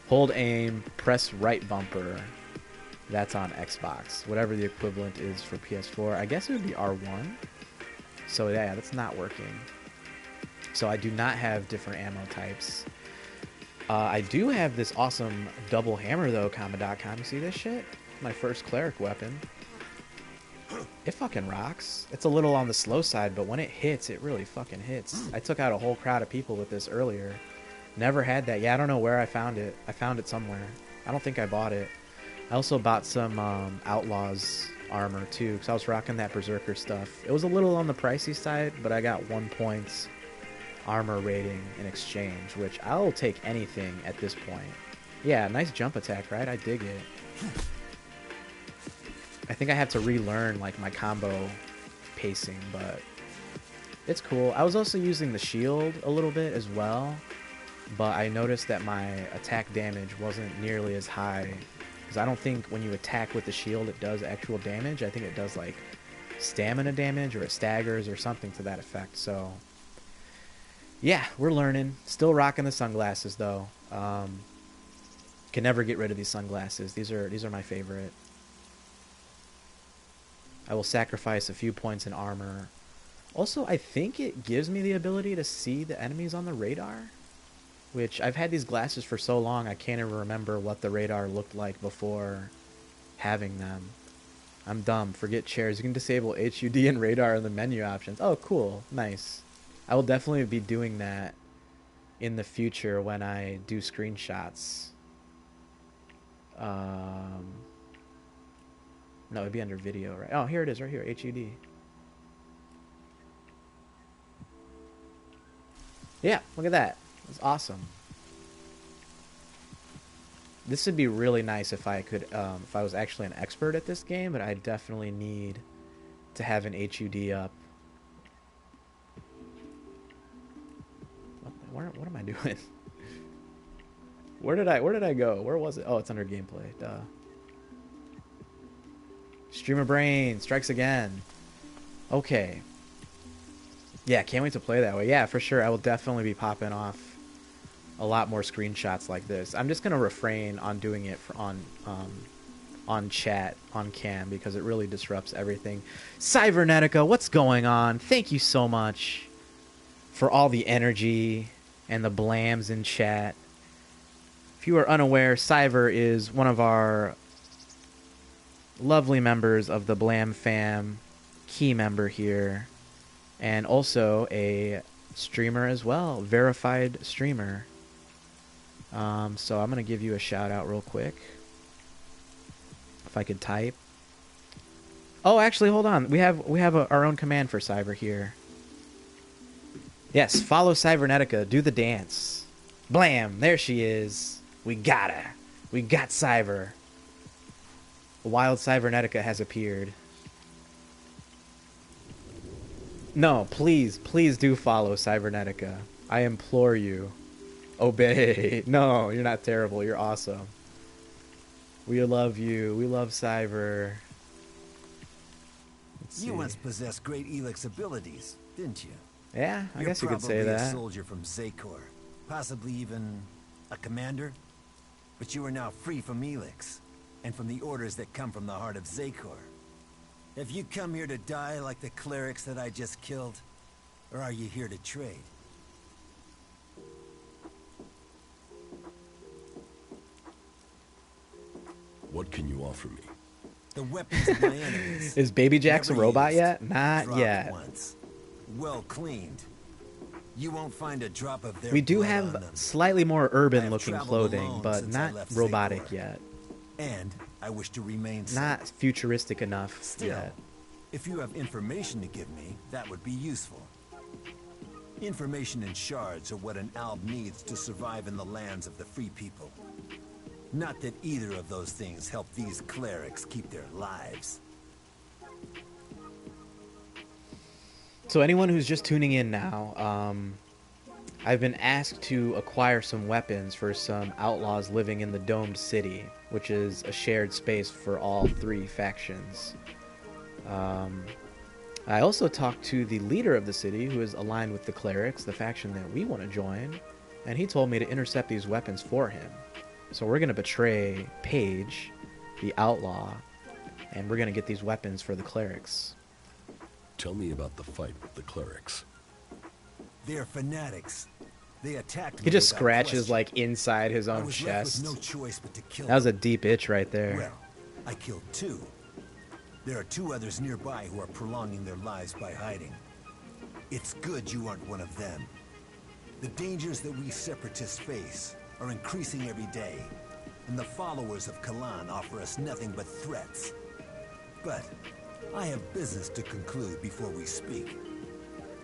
Hold aim, press right bumper. That's on Xbox. Whatever the equivalent is for PS4. I guess it would be R1. So yeah, that's not working. So I do not have different ammo types. I do have this awesome double hammer though, Kama.com. You see this shit? My first cleric weapon. It fucking rocks. It's a little on the slow side, but when it hits, it really fucking hits. I took out a whole crowd of people with this earlier. Never had that. Yeah, I don't know where I found it. I found it somewhere. I don't think I bought it. I also bought some Outlaws armor too, because I was rocking that Berserker stuff. It was a little on the pricey side, but I got 1 point armor rating in exchange, which I'll take anything at this point. Yeah, nice jump attack, right? I dig it. I think I have to relearn like my combo pacing, but it's cool. I was also using the shield a little bit as well, but I noticed that my attack damage wasn't nearly as high, because I don't think when you attack with the shield it does actual damage. I think it does like stamina damage, or it staggers or something to that effect. So yeah, we're learning. Still rocking the sunglasses though. Can never get rid of these sunglasses. These are my favorite. I will sacrifice a few points in armor. Also, I think it gives me the ability to see the enemies on the radar, which I've had these glasses for so long I can't even remember what the radar looked like before having them. I'm dumb. Forget chairs. You can disable HUD and radar in the menu options. Oh, cool. Nice. I will definitely be doing that in the future when I do screenshots. No, it'd be under video, right? Oh, here it is, right here, HUD. Yeah, look at that. That's awesome. This would be really nice if I could, if I was actually an expert at this game, but I definitely need to have an HUD up. What am I doing? Where did I go? Where was it? Oh, it's under gameplay. Duh. Streamer brain strikes again. Okay. Yeah, can't wait to play that way. Yeah, for sure. I will definitely be popping off a lot more screenshots like this. I'm just gonna refrain on doing it on chat, on cam, because it really disrupts everything. Cybernetica, what's going on? Thank you so much for all the energy and the blams in chat. If you are unaware, Cyber is one of our lovely members of the Blam fam, key member here, and also a streamer as well, verified streamer. So I'm gonna give you a shout out real quick, if I could type. Oh, actually, hold on. We have our own command for Cyber here. Yes, follow Cybernetica. Do the dance. Blam! There she is. We got her. We got Cyber. Wild Cybernetica has appeared. No, please do follow Cybernetica. I implore you. Obey. No, you're not terrible. You're awesome. We love you. We love Cyber. You once possessed great Elix abilities, didn't you? Yeah, I guess you could say that. You're probably a soldier from Zakor, possibly even a commander. But you are now free from Elix, and from the orders that come from the heart of Zakor. Have you come here to die like the clerics that I just killed? Or are you here to trade? What can you offer me? The weapons of my enemies. Is Baby Jax a robot yet? Not Dropped yet. Once. Well cleaned. You won't find a drop of their We do blood on have them. slightly more urban looking traveled clothing, alone but since I not left robotic Zakor. yet. And I wish to remain so. Not futuristic enough Still, yet. if you have information to give me, that would be useful. Information and shards are what an alb needs to survive in the lands of the free people. Not that either of those things help these clerics keep their lives. So anyone who's just tuning in now, I've been asked to acquire some weapons for some outlaws living in the Domed City, which is a shared space for all three factions. I also talked to the leader of the city, who is aligned with the Clerics, the faction that we want to join, and he told me to intercept these weapons for him. So we're going to betray Paige, the outlaw, and we're going to get these weapons for the Clerics. Tell me about the fight with the Clerics. They're fanatics. They attacked me. He just without scratches question. like inside his I own was left with chest. no choice but to kill That was a them. deep itch right there. Well, I killed two. There are two others nearby who are prolonging their lives by hiding. It's good you aren't one of them. The dangers that we separatists face are increasing every day, and the followers of Kalan offer us nothing but threats. But I have business to conclude before we speak.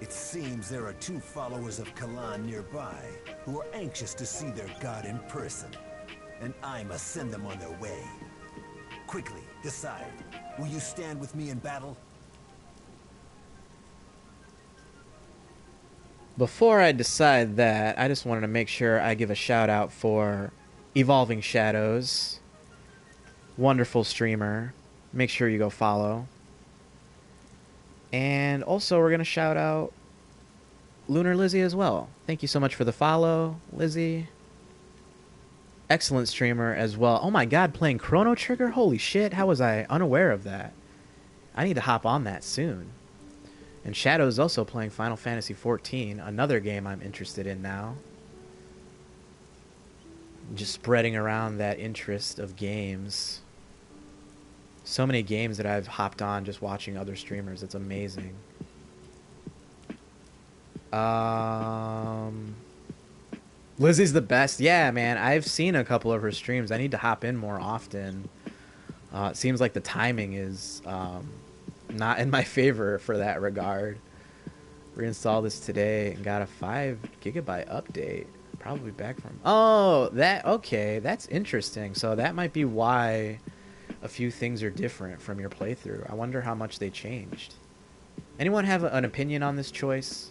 It seems there are two followers of Kalan nearby who are anxious to see their god in person, and I must send them on their way. Quickly, decide. Will you stand with me in battle? Before I decide that, I just wanted to make sure I give a shout out for Evolving Shadows. Wonderful streamer. Make sure you go follow. And also we're going to shout out Lunar Lizzie as well. Thank you so much for the follow, Lizzie. Excellent streamer as well. Oh my god, playing Chrono Trigger? Holy shit, how was I unaware of that? I need to hop on that soon. And Shadow's also playing Final Fantasy XIV, another game I'm interested in now. Just spreading around that interest of games. So many games that I've hopped on just watching other streamers. It's amazing. Lizzie's the best. Yeah, man. I've seen a couple of her streams. I need to hop in more often. It seems like the timing is not in my favor for that regard. Reinstall this today and got a 5 gigabyte update. Probably back from... Oh, that... Okay, that's interesting. So that might be why a few things are different from your playthrough. I wonder how much they changed. Anyone have an opinion on this choice?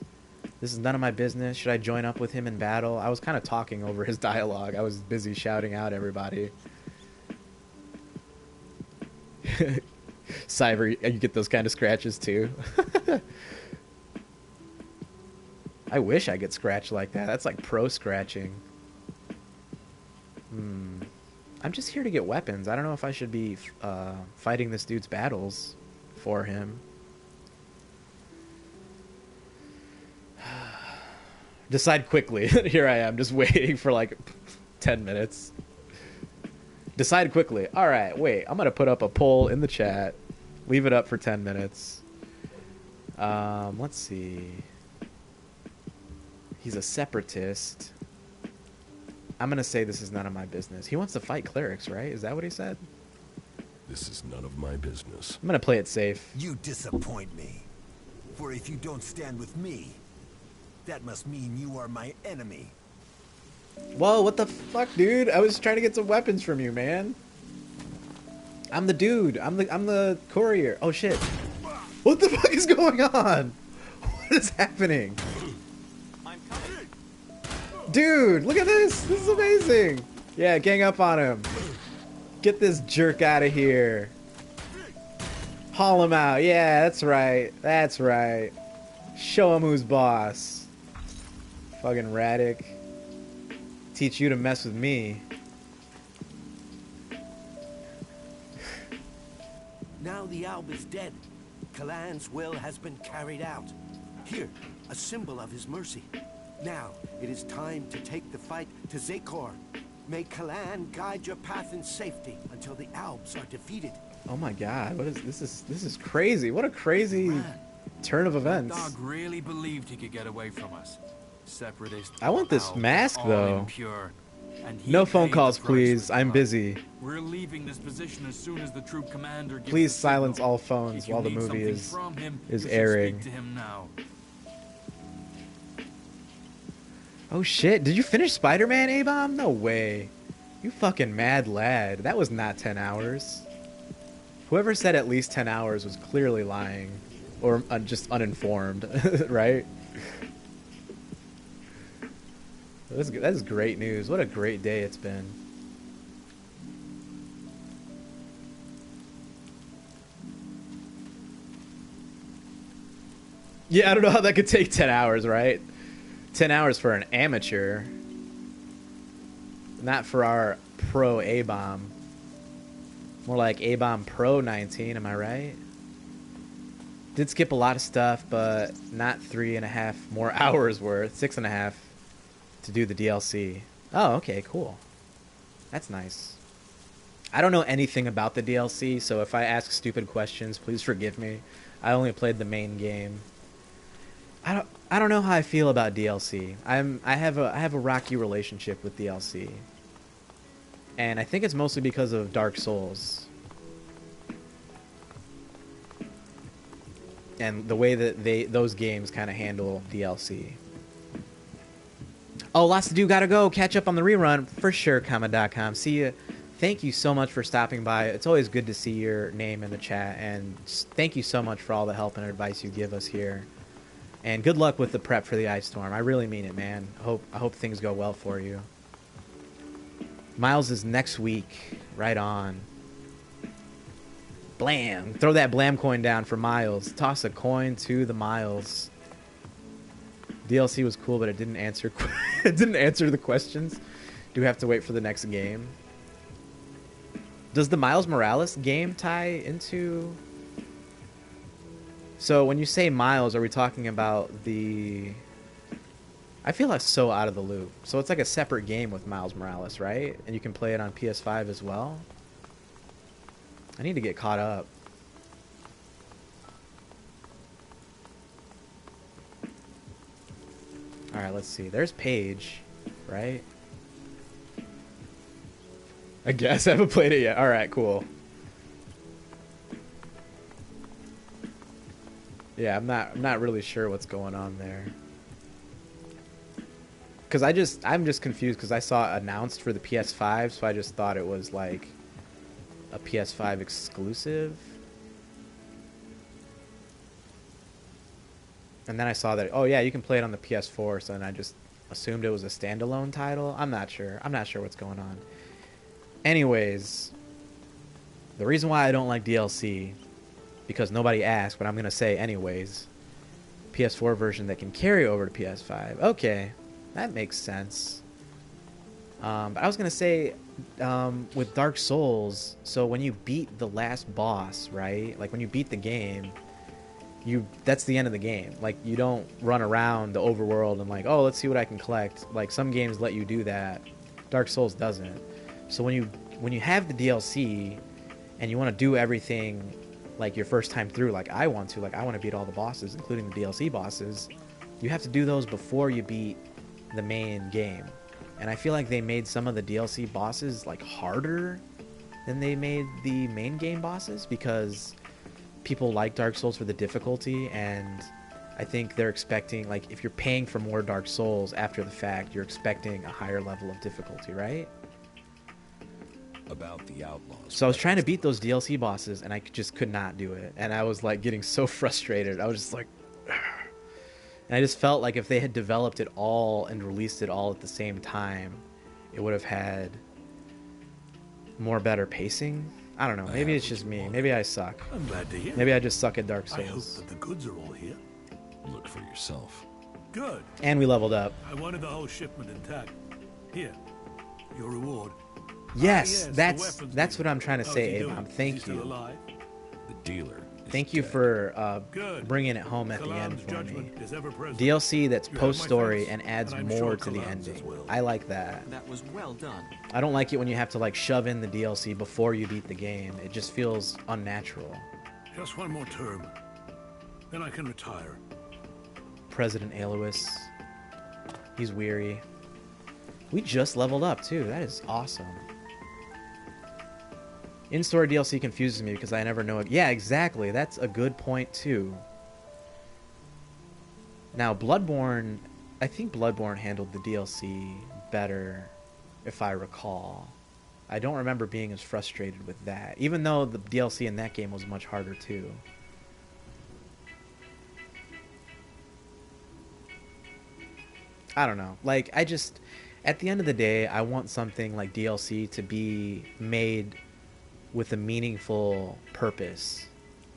This is none of my business. Should I join up with him in battle? I was kind of talking over his dialogue. I was busy shouting out everybody. Cyber, you get those kind of scratches too? I wish I could scratch like that. That's like pro scratching. I'm just here to get weapons. I don't know if I should be fighting this dude's battles for him. Decide quickly. Here I am, just waiting for like 10 minutes. Decide quickly. All right, wait. I'm going to put up a poll in the chat. Leave it up for 10 minutes. Let's see. He's a separatist. I'm going to say this is none of my business. He wants to fight clerics, right? Is that what he said? This is none of my business. I'm going to play it safe. You disappoint me. For if you don't stand with me, that must mean you are my enemy. Whoa, what the fuck, dude? I was trying to get some weapons from you, man. I'm the dude. I'm the courier. Oh shit. What the fuck is going on? What is happening? Dude, look at this. This is amazing. Yeah, gang up on him. Get this jerk out of here. Haul him out. Yeah, that's right. That's right. Show him who's boss. Fucking Radic. Teach you to mess with me. Now the alb is dead. Kalan's will has been carried out. Here, a symbol of his mercy. Now, it is time to take the fight to Zekor. May Kalan guide your path in safety until the albs are defeated. Oh my god, what is this is crazy. What a crazy turn of events. Dog really believed he could get away from us. Separatist. I want this mask all though. impure. And he No phone paid calls, the price please. with I'm blood. busy. We're leaving this position as soon as the troop commander gives Please the silence signal. all phones If you while the need movie something is from him, is you should airing. Speak to him now. Oh shit, did you finish Spider-Man, A-Bomb? No way. You fucking mad lad. That was not 10 hours. Whoever said at least 10 hours was clearly lying. Or just uninformed, right? That's great news. What a great day it's been. Yeah, I don't know how that could take 10 hours, right? 10 hours for an amateur. Not for our pro A-Bomb. More like A-Bomb Pro 19, am I right? Did skip a lot of stuff, but not 3.5 more hours worth. 6.5 to do the DLC. Oh, okay, cool. That's nice. I don't know anything about the DLC, so if I ask stupid questions, please forgive me. I only played the main game. I don't know how I feel about DLC. I have a rocky relationship with DLC. And I think it's mostly because of Dark Souls. And the way that those games kind of handle DLC. Oh, lots to do, gotta go. Catch up on the rerun for sure, comma.com. See ya. Thank you so much for stopping by. It's always good to see your name in the chat, and thank you so much for all the help and advice you give us here. And good luck with the prep for the ice storm. I really mean it, man. I hope things go well for you. Miles is next week. Right on. Blam. Throw that Blam coin down for Miles. Toss a coin to the Miles. DLC was cool, but it didn't answer it didn't answer the questions. Do we have to wait for the next game? Does the Miles Morales game tie into... So when you say Miles, are we talking about the... I feel like so out of the loop. So it's like a separate game with Miles Morales, right? And you can play it on PS5 as well? I need to get caught up. Alright, let's see. There's Paige, right? I guess I haven't played it yet. Alright, cool. Yeah, I'm not really sure what's going on there. Cause I'm just confused because I saw it announced for the PS5, so I just thought it was like a PS5 exclusive. And then I saw that, oh yeah, you can play it on the PS4, so then I just assumed it was a standalone title. I'm not sure. I'm not sure what's going on. Anyways, the reason why I don't like DLC, because nobody asked, but I'm going to say anyways, PS4 version that can carry over to PS5. Okay, that makes sense. But I was going to say, with Dark Souls, so when you beat the last boss, right? Like when you beat the game, that's the end of the game. Like you don't run around the overworld and like, oh, let's see what I can collect. Like some games let you do that. Dark Souls doesn't. So when you have the DLC and you want to do everything like your first time through, like I want to beat all the bosses, including the DLC bosses, you have to do those before you beat the main game. And I feel like they made some of the DLC bosses like harder than they made the main game bosses because people like Dark Souls for the difficulty, and I think they're expecting, like, if you're paying for more Dark Souls after the fact, you're expecting a higher level of difficulty, right? About the Outlaws. So I was trying to beat those DLC bosses, and I just could not do it. And I was, like, getting so frustrated. I was just like... And I just felt like if they had developed it all and released it all at the same time, it would have had more better pacing. I don't know. Maybe it's just me. Maybe I suck. I'm glad to hear. Maybe I just suck at Dark Souls. I hope that the goods are all here. Look for yourself. Good. And we leveled up. I wanted the whole shipment intact. Here, your reward. Yes, yes, that's what I'm trying to say, doing? Avon. Thank Is he you. still alive? The dealer. Thank you for bringing it home at the end Kalam's for me. judgment is ever present. DLC that's You have my post-story thanks, and adds and I'm more sure to the Kalam's as ending. well. I like that. That was well done. I don't like it when you have to like shove in the DLC before you beat the game. It just feels unnatural. Just one more term, then I can retire. President Alois. He's weary. We just leveled up too. That is awesome. In-store DLC confuses me because I never know it. Yeah, exactly. That's a good point too. Now, Bloodborne, I think Bloodborne handled the DLC better, if I recall. I don't remember being as frustrated with that, even though the DLC in that game was much harder too. I don't know. Like, I just, at the end of the day, I want something like DLC to be made with a meaningful purpose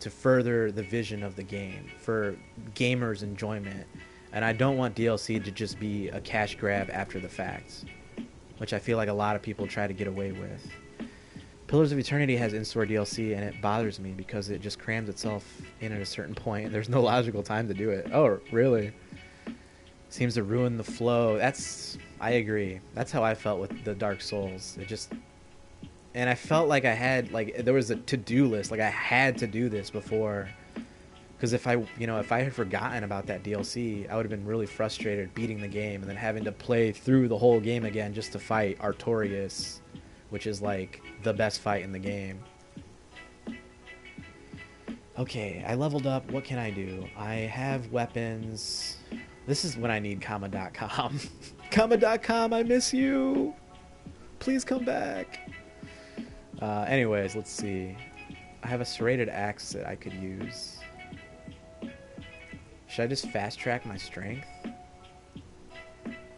to further the vision of the game for gamers' enjoyment. And I don't want DLC to just be a cash grab after the fact, which I feel like a lot of people try to get away with. Pillars of Eternity has in-store DLC, and it bothers me because it just crams itself in at a certain point. There's no logical time to do it. Oh, really? Seems to ruin the flow. I agree. That's how I felt with the Dark Souls. It just, and I felt like I had, like, there was a to-do list. Like, I had to do this before, because if I had forgotten about that DLC, I would have been really frustrated beating the game and then having to play through the whole game again just to fight Artorias, which is like the best fight in the game. Okay, I leveled up. What can I do? I have weapons. This is when I need Kama.com. Kama.com, I miss you. Please come back. Anyways, let's see. I have a serrated axe that I could use. Should I just fast track my strength?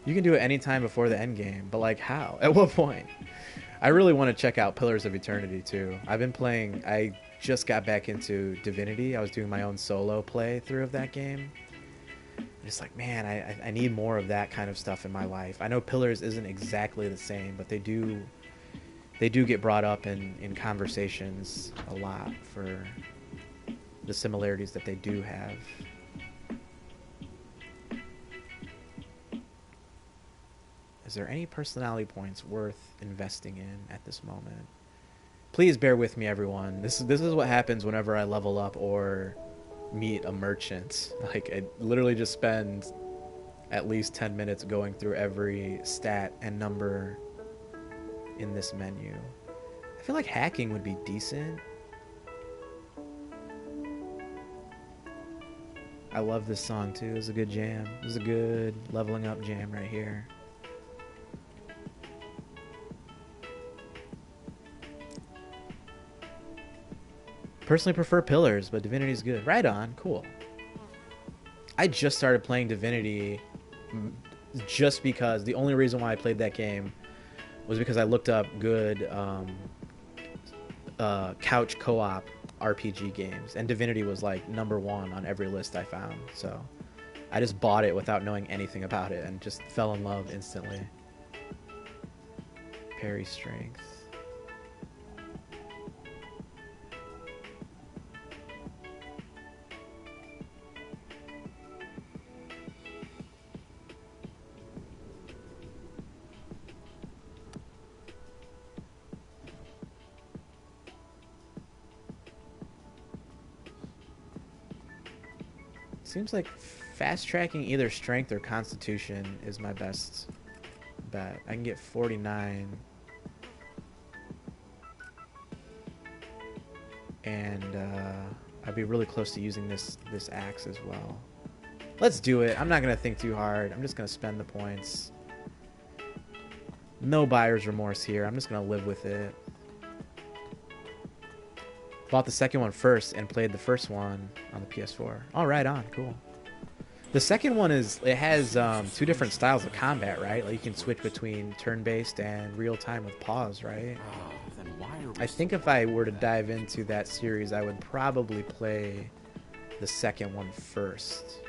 You can do it anytime before the end game, but like how? At what point? I really want to check out Pillars of Eternity too. I've been playing, I just got back into Divinity. I was doing my own solo playthrough of that game. Just like, man, I need more of that kind of stuff in my life. I know Pillars isn't exactly the same, but they do get brought up in conversations a lot for the similarities that they do have. Is there any personality points worth investing in at this moment? Please bear with me, everyone. This is what happens whenever I level up or meet a merchant. Like, I literally just spend at least 10 minutes going through every stat and number in this menu. I feel like hacking would be decent. I love this song too. It's a good jam. This is a good leveling up jam right here. Personally prefer Pillars, but Divinity's good. Right on. Cool. I just started playing Divinity just because the only reason why I played that game was because I looked up good couch co-op RPG games, and Divinity was like #1 on every list I found. So I just bought it without knowing anything about it and just fell in love instantly. Parry strength. Seems like fast tracking either strength or constitution is my best bet. I can get 49. And I'd be really close to using this axe as well. Let's do it. I'm not going to think too hard. I'm just going to spend the points. No buyer's remorse here. I'm just going to live with it. Bought the second one first and played the first one on the PS4. Oh, right on. Cool. The second one it has 2 different styles of combat, right? Like you can switch between turn-based and real-time with pause, right? Then why are we I think if I were to dive into that series, I would probably play the second one first.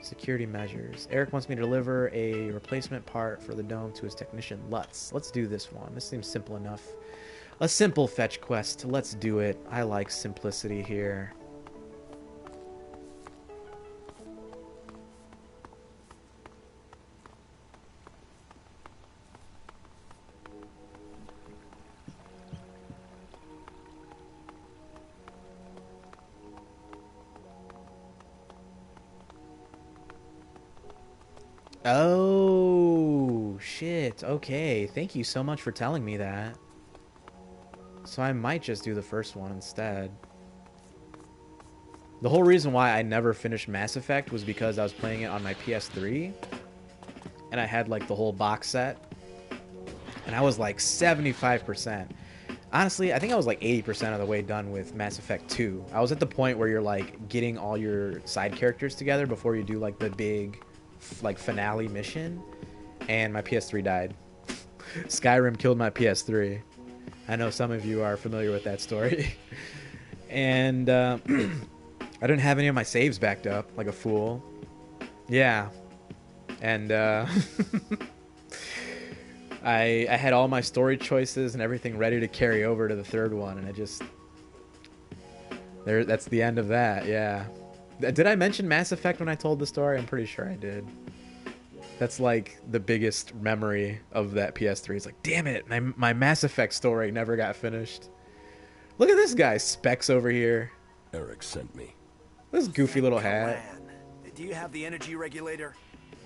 Security measures. Eric wants me to deliver a replacement part for the dome to his technician, Lutz. Let's do this one. This seems simple enough. A simple fetch quest. Let's do it. I like simplicity here. Oh, shit. Okay. Thank you so much for telling me that. So I might just do the first one instead. The whole reason why I never finished Mass Effect was because I was playing it on my PS3, and I had like the whole box set, and I was like 75%. Honestly, I think I was like 80% of the way done with Mass Effect 2. I was at the point where you're like getting all your side characters together before you do like the big like finale mission, and my PS3 died. Skyrim killed my PS3. I know some of you are familiar with that story. And I didn't have any of my saves backed up like a fool. Yeah. And I had all my story choices and everything ready to carry over to the third one, and that's the end of that. Yeah. Did I mention Mass Effect when I told the story? I'm pretty sure I did. That's like the biggest memory of that PS3. It's like, damn it, my Mass Effect story never got finished. Look at this guy, Specs over here. Eric sent me. This goofy little hat. Do you have the energy regulator?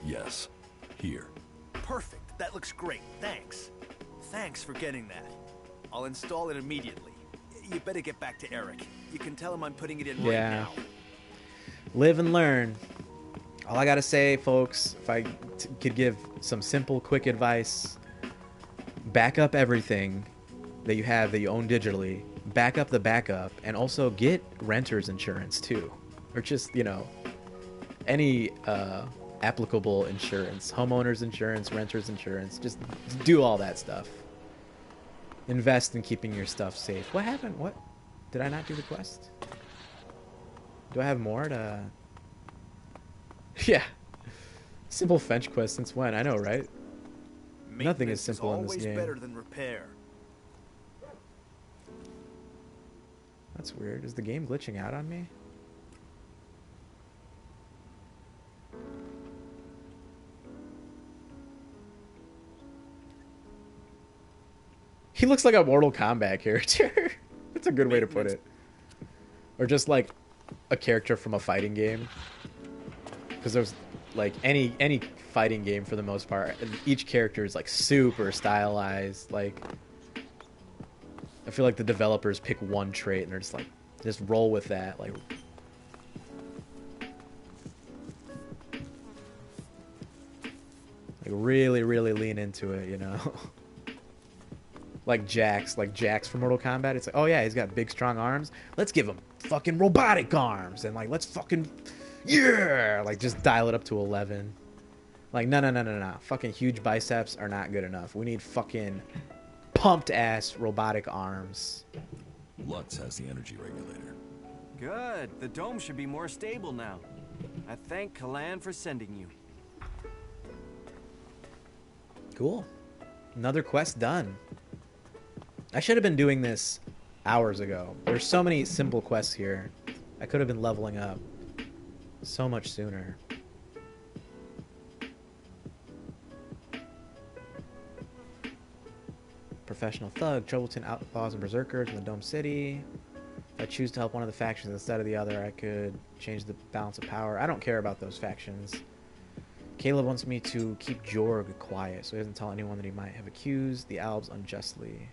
Yes. Here. Perfect. That looks great. Thanks. Thanks for getting that. I'll install it immediately. You better get back to Eric. You can tell him I'm putting it in right now. Live and learn. All I gotta say, folks, if I could give some simple, quick advice, back up everything that you have that you own digitally, back up the backup, and also get renter's insurance too. Or just, you know, any applicable insurance. Homeowner's insurance, renter's insurance. Just do all that stuff. Invest in keeping your stuff safe. What happened? What? Did I not do the quest? Do I have more to... Yeah. Simple fetch quest since when? I know, right? Nothing is simple in this game. Better than repair. That's weird. Is the game glitching out on me? He looks like a Mortal Kombat character. That's a good way to put it. Or just like a character from a fighting game. Because there's like any fighting game for the most part, each character is like super stylized. Like, I feel like the developers pick one trait and they're just like, just roll with that. Like, really lean into it, you know. like Jax from Mortal Kombat. It's like, oh yeah, he's got big strong arms, let's give him fucking robotic arms, and like, let's fucking, yeah, like just dial it up to 11. Like, no. Fucking huge biceps are not good enough. We need fucking pumped ass robotic arms. Lutz has the energy regulator. Good. The dome should be more stable now. I thank Kalan for sending you. Cool. Another quest done. I should have been doing this hours ago. There's so many simple quests here. I could have been leveling up so much sooner. Professional thug, troublesome outlaws and berserkers in the Dome City. If I choose to help one of the factions instead of the other, I could change the balance of power. I don't care about those factions. Caleb wants me to keep Jorg quiet, so he doesn't tell anyone that he might have accused the Albs unjustly.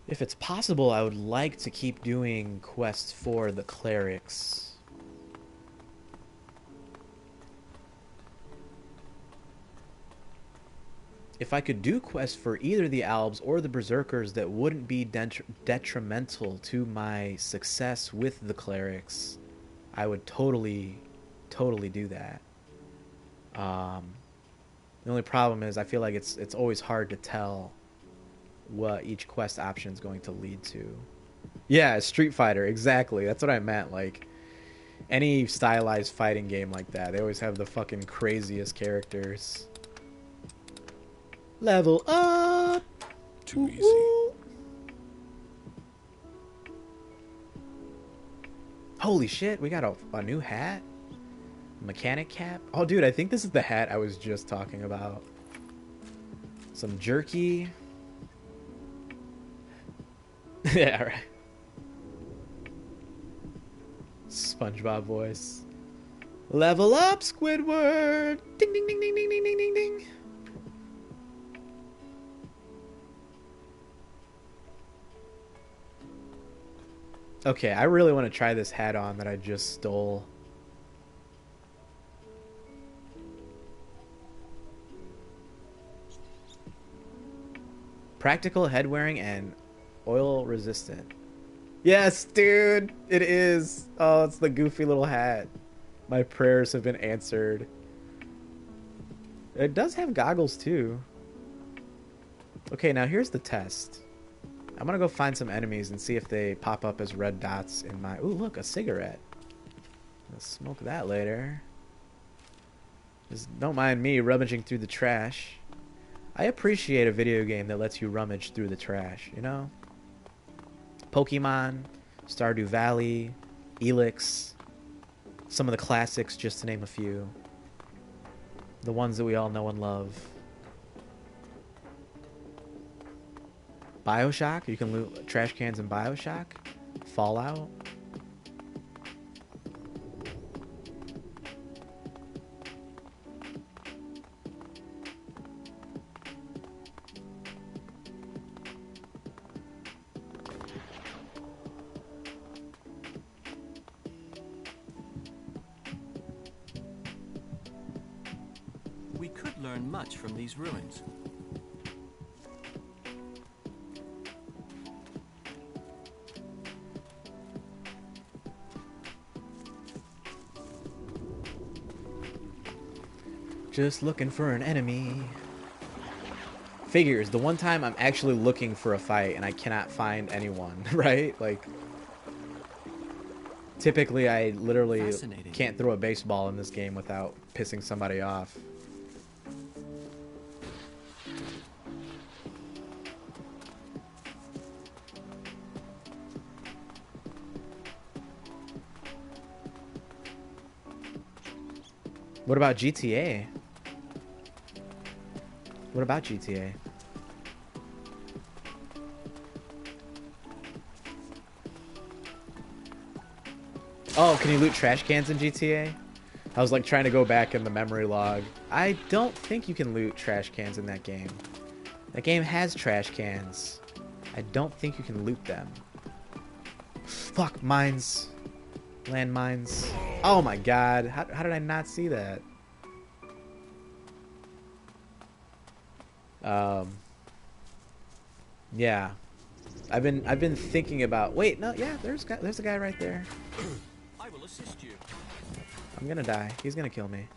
If it's possible, I would like to keep doing quests for the Clerics. If I could do quests for either the Albs or the Berserkers that wouldn't be detrimental to my success with the Clerics, I would totally do that. The only problem is I feel like it's always hard to tell what each quest option is going to lead to. Yeah, Street Fighter, exactly. That's what I meant. Like, any stylized fighting game like that, they always have the fucking craziest characters. Level up! Too easy. Holy shit, we got a new hat? Mechanic cap? Oh, dude, I think this is the hat I was just talking about. Some jerky. Yeah, right. SpongeBob voice. Level up, Squidward! Ding, ding, ding, ding, ding, ding, ding, ding, ding. Okay, I really want to try this hat on that I just stole. Practical head wearing and oil resistant. Yes, dude, it is. Oh, it's the goofy little hat. My prayers have been answered. It does have goggles too. Okay, now here's the test. I'm gonna go find some enemies and see if they pop up as red dots in my... Ooh, look, a cigarette. Let's smoke that later. Just don't mind me rummaging through the trash. I appreciate a video game that lets you rummage through the trash, you know? Pokemon, Stardew Valley, Elix, some of the classics, just to name a few. The ones that we all know and love. BioShock, you can loot trash cans in BioShock. Fallout. We could learn much from these ruins. Just looking for an enemy. Figures, the one time I'm actually looking for a fight and I cannot find anyone, right? Like, typically I literally can't throw a baseball in this game without pissing somebody off. What about GTA? What about GTA? Oh, can you loot trash cans in GTA? I was like trying to go back in the memory log. I don't think you can loot trash cans in that game. That game has trash cans. I don't think you can loot them. Fuck, mines. Landmines. Oh my god. How did I not see that? Yeah. I've been thinking about... Wait, no, yeah, there's a guy right there. I will assist you. I'm gonna die. He's gonna kill me.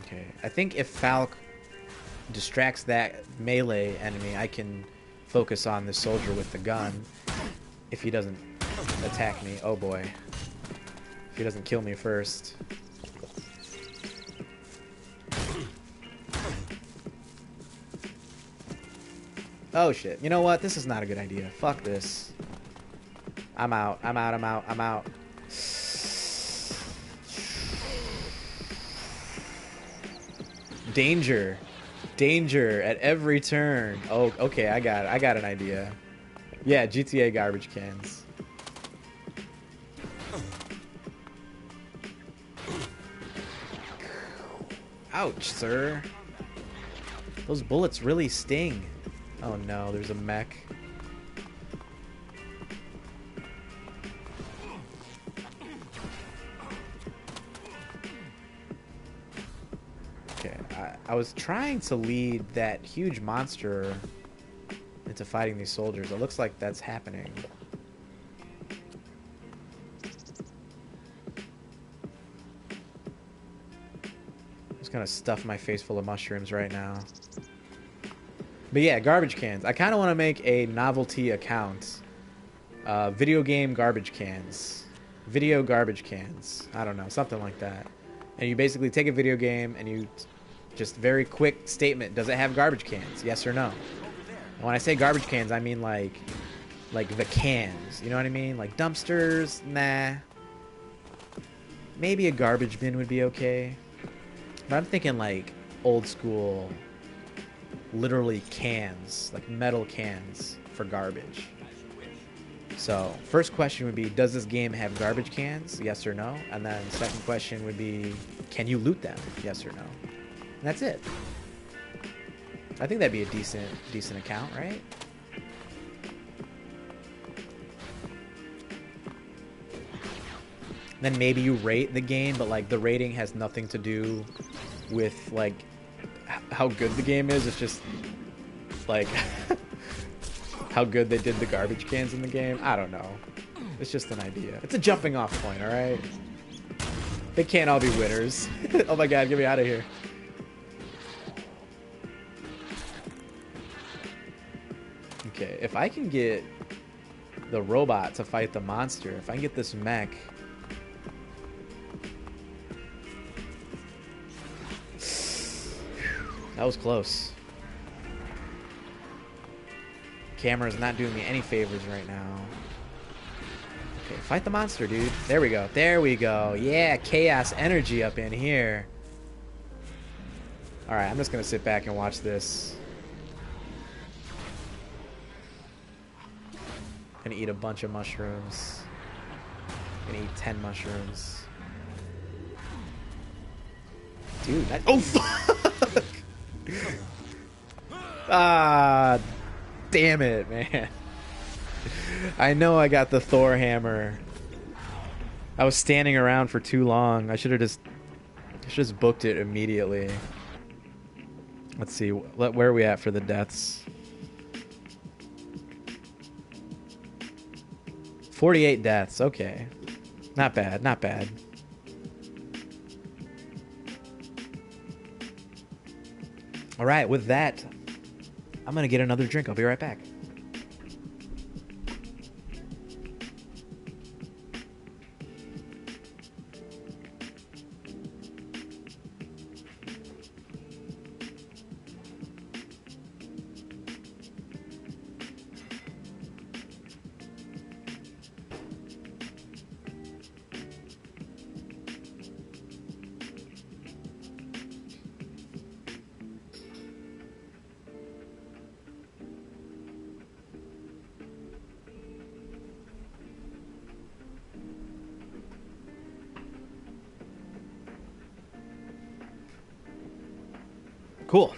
Okay, I think if Falk distracts that melee enemy, I can focus on the soldier with the gun. If he doesn't attack me. Oh boy. If he doesn't kill me first. Oh shit. You know what? This is not a good idea. Fuck this. I'm out. I'm out. I'm out. I'm out. Danger. Danger at every turn. Oh, okay. I got it. I got an idea. Yeah, GTA garbage cans. Ouch, sir. Those bullets really sting. Oh no, there's a mech. Okay, I was trying to lead that huge monster into fighting these soldiers. It looks like that's happening. I'm just gonna stuff my face full of mushrooms right now. But yeah, garbage cans. I kind of want to make a novelty account. Video game garbage cans. Video garbage cans. I don't know, something like that. And you basically take a video game and you just very quick statement. Does it have garbage cans? Yes or no? And when I say garbage cans, I mean like the cans. You know what I mean? Like dumpsters? Nah. Maybe a garbage bin would be okay. But I'm thinking like old school, literally cans, like metal cans. for garbage. So, first question would be, does this game have garbage cans? Yes or no? And then second question would be, can you loot them? Yes or no? And that's it. I think that'd be a decent account, right? Then maybe you rate the game, but like the rating has nothing to do with like how good the game is. It's just like how good they did the garbage cans in the game. I don't know. It's just an idea. It's a jumping off point, all right? They can't all be winners. Oh my god, get me out of here. Okay, if I can get the robot to fight the monster, if I can get this mech... That was close. Camera's not doing me any favors right now. Okay, fight the monster, dude. There we go. There we go. Yeah, chaos energy up in here. Alright, I'm just gonna sit back and watch this. Gonna eat a bunch of mushrooms. Gonna eat 10 mushrooms. Dude, that... Oh, fuck! Ah, damn it, man. I know I got the Thor hammer. I was standing around for too long. I should have just booked it immediately. Let's see, where are we at for the deaths? 48 deaths, okay. Not bad, not bad. Alright, with that, I'm gonna get another drink. I'll be right back. Cool.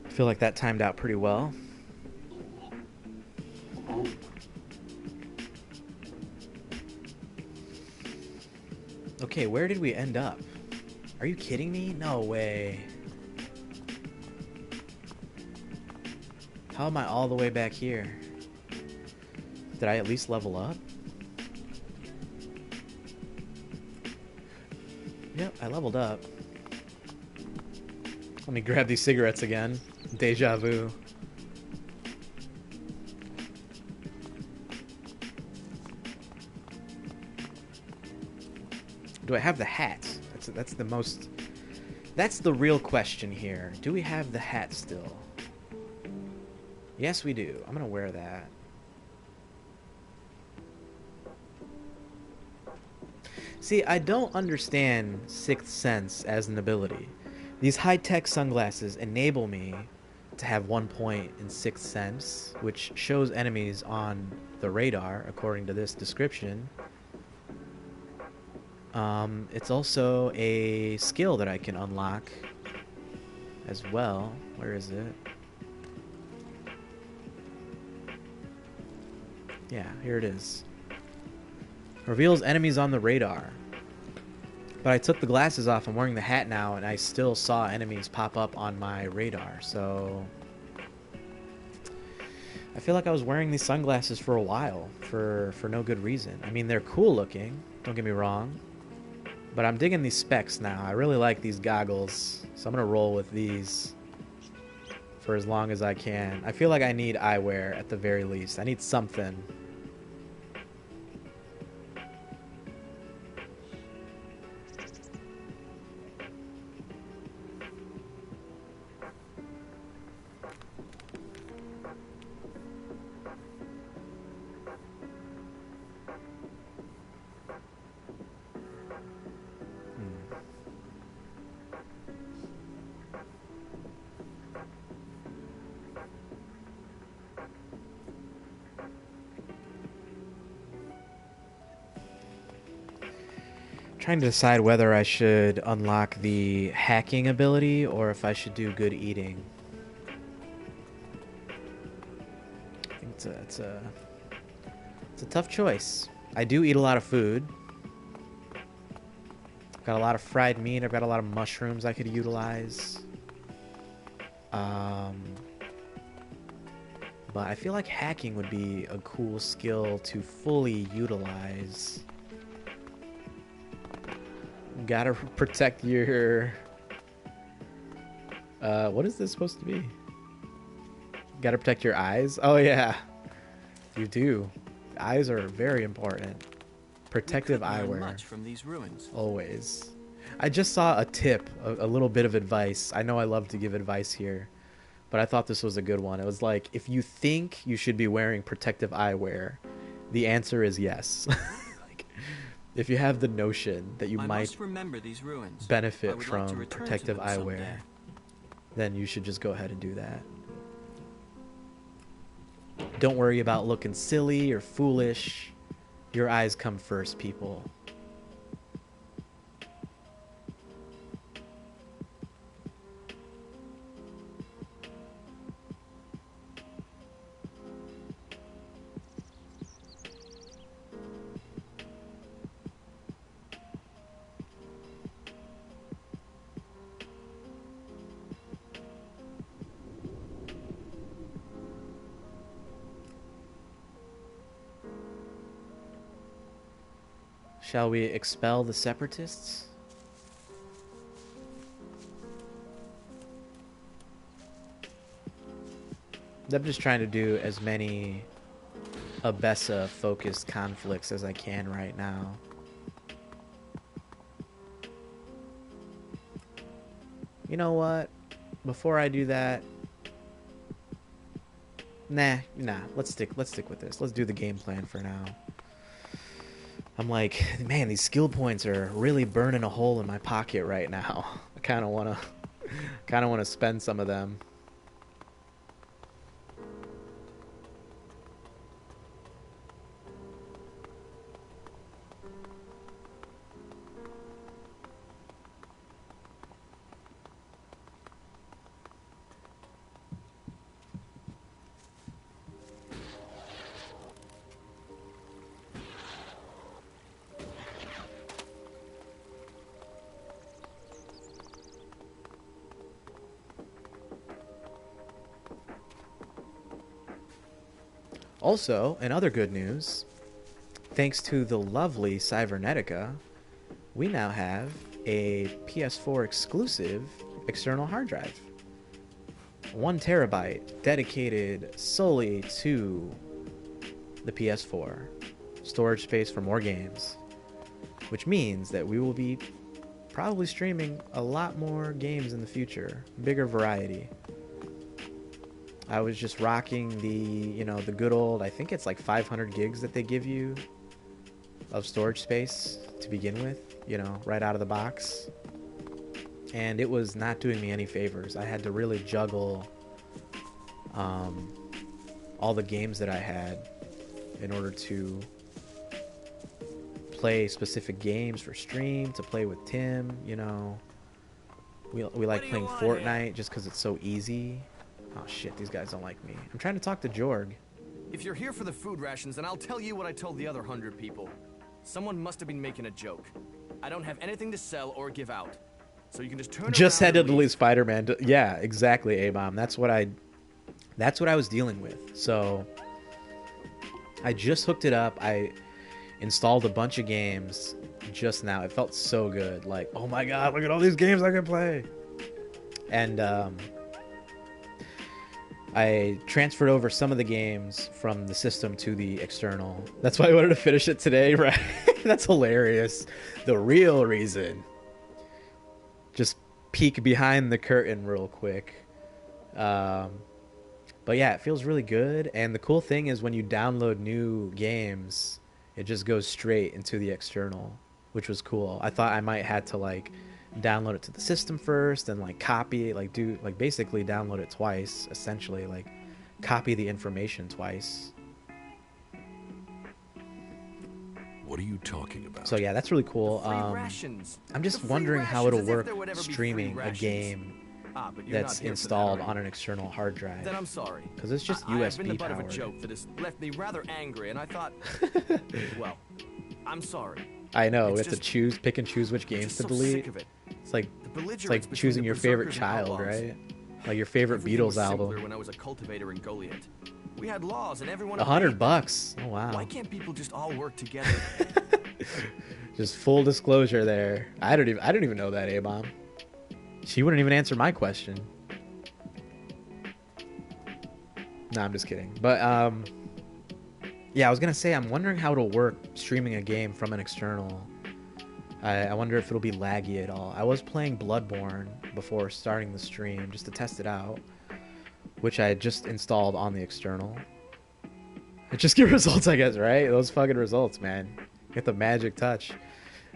I feel like that timed out pretty well. Okay, where did we end up? Are you kidding me? No way. How am I all the way back here? Did I at least level up? Yep, I leveled up. Let me grab these cigarettes again. Deja vu. Do I have the hat? That's the most... That's the real question here. Do we have the hat still? Yes, we do. I'm gonna wear that. See, I don't understand Sixth Sense as an ability. These high-tech sunglasses enable me to have 1 point in Sixth Sense, which shows enemies on the radar, according to this description. It's also a skill that I can unlock as well. Where is it? Yeah, here it is. Reveals enemies on the radar. But I took the glasses off. I'm wearing the hat now, and I still saw enemies pop up on my radar. So I feel like I was wearing these sunglasses for a while for no good reason. I mean, they're cool looking. Don't get me wrong. But I'm digging these specs now. I really like these goggles. So I'm going to roll with these for as long as I can. I feel like I need eyewear at the very least. I need something. Trying to decide whether I should unlock the hacking ability or if I should do good eating. I think it's a tough choice. I do eat a lot of food. I've got a lot of fried meat. I've got a lot of mushrooms I could utilize. But I feel like hacking would be a cool skill to fully utilize. Gotta protect your... what is this supposed to be? Gotta protect your eyes? Oh yeah, you do. Eyes are very important. Protective eyewear. Much from these ruins. Always. I just saw a tip, a little bit of advice. I know I love to give advice here, but I thought this was a good one. It was like, if you think you should be wearing protective eyewear, the answer is yes. Like, if you have the notion that you might remember these ruins. benefit from protective eyewear, then you should just go ahead and do that. Don't worry about looking silly or foolish. Your eyes come first, people. Shall we expel the separatists? I'm just trying to do as many Abessa-focused conflicts as I can right now. You know what? Before I do that... Nah. Let's stick with this. Let's do the game plan for now. I'm like, man, these skill points are really burning a hole in my pocket right now. I kind of want to spend some of them. Also, in other good news, thanks to the lovely Cybernetica, we now have a PS4 exclusive external hard drive. 1 terabyte dedicated solely to the PS4. Storage space for more games. Which means that we will be probably streaming a lot more games in the future. Bigger variety. I was just rocking the good old, I think it's like 500 gigs that they give you of storage space to begin with, right out of the box. And it was not doing me any favors. I had to really juggle all the games that I had in order to play specific games for stream, to play with Tim, We like playing Fortnite just because it's so easy. Oh shit, these guys don't like me. I'm trying to talk to Jorg. If you're here for the food rations, then I'll tell you what I told the other 100 people. Someone must have been making a joke. I don't have anything to sell or give out. So you can just turn just around had to delete Spider-Man. Yeah, exactly, A-Bomb. That's what I was dealing with. So I just hooked it up. I installed a bunch of games just now. It felt so good. Like, oh my god, look at all these games I can play. And I transferred over some of the games from the system to the external. That's why I wanted to finish it today, right? That's hilarious. The real reason. Just peek behind the curtain real quick. But yeah, it feels really good. And the cool thing is when you download new games, it just goes straight into the external, which was cool. I thought I might have to download it to the system first and copy it, basically download it twice, essentially, copy the information twice. What are you talking about? So yeah, that's really cool. Free rations. I'm just The free wondering how rations, it'll as if work there would ever be free streaming a rations. game But you're that's not here for that, installed are you? on an external hard drive. Then I'm sorry. Because it's just I've been the USB butt of a powered. joke that has left me rather angry, and I thought, well, I'm sorry. I know, we It's have to just- pick and choose which I'm games just to so delete. sick of it. It's like The belligerence between choosing the your favorite berserkers and child, outlaws. right? Like your favorite Everything Beatles was simpler album. when I was a cultivator in Goliath. We had laws and everyone $100. Oh wow. Why can't people just all work together? Just full disclosure there. I don't even know that, A-Bomb. She wouldn't even answer my question. No, I'm just kidding. But yeah, I was gonna say I'm wondering how it'll work streaming a game from an external. I wonder if it'll be laggy at all. I was playing Bloodborne before starting the stream just to test it out, which I had just installed on the external. It just get results, I guess, right? Those fucking results, man. Get the magic touch.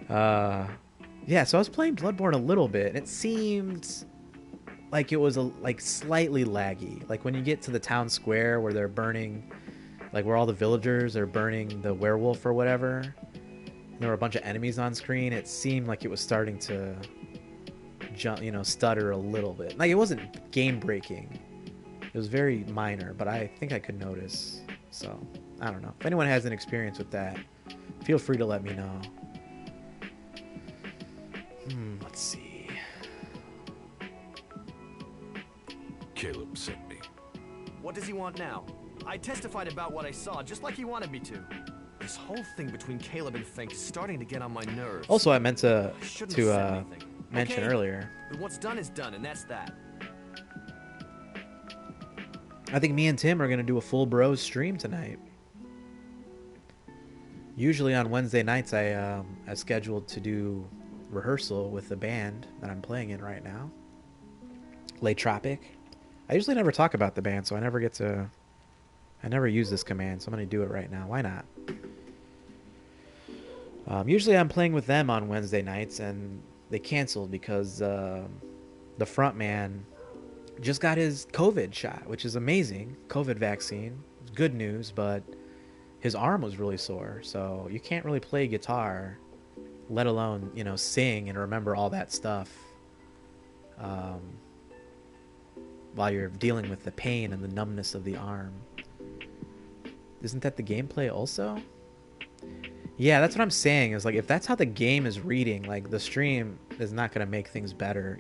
Yeah, so I was playing Bloodborne a little bit, and it seemed like it was like slightly laggy. Like when you get to the town square where they're burning, like where all the villagers are burning the werewolf or whatever, and there were a bunch of enemies on screen, it seemed like it was starting to stutter a little bit. Like it wasn't game breaking. It was very minor, but I think I could notice. So, I don't know. If anyone has an experience with that, feel free to let me know. Let's see. Caleb sent me. What does he want now? I testified about what I saw, just like he wanted me to. This whole thing between Caleb and Fink is starting to get on my nerves. Also, I meant to shouldn't have said anything. mention Okay? earlier. But what's done is done, and that's that. I think me and Tim are going to do a full bros stream tonight. Usually on Wednesday nights, I scheduled to do rehearsal with the band that I'm playing in right now, Lay Tropic. I usually never talk about the band, so I never use this command, so I'm going to do it right now. Why not? Usually I'm playing with them on Wednesday nights, and they canceled because the front man just got his COVID shot, which is amazing. COVID vaccine. It's good news, but his arm was really sore, so you can't really play guitar, let alone, sing and remember all that stuff while you're dealing with the pain and the numbness of the arm. Isn't that the gameplay also? Yeah, that's what I'm saying, is like if that's how the game is reading, like the stream is not going to make things better,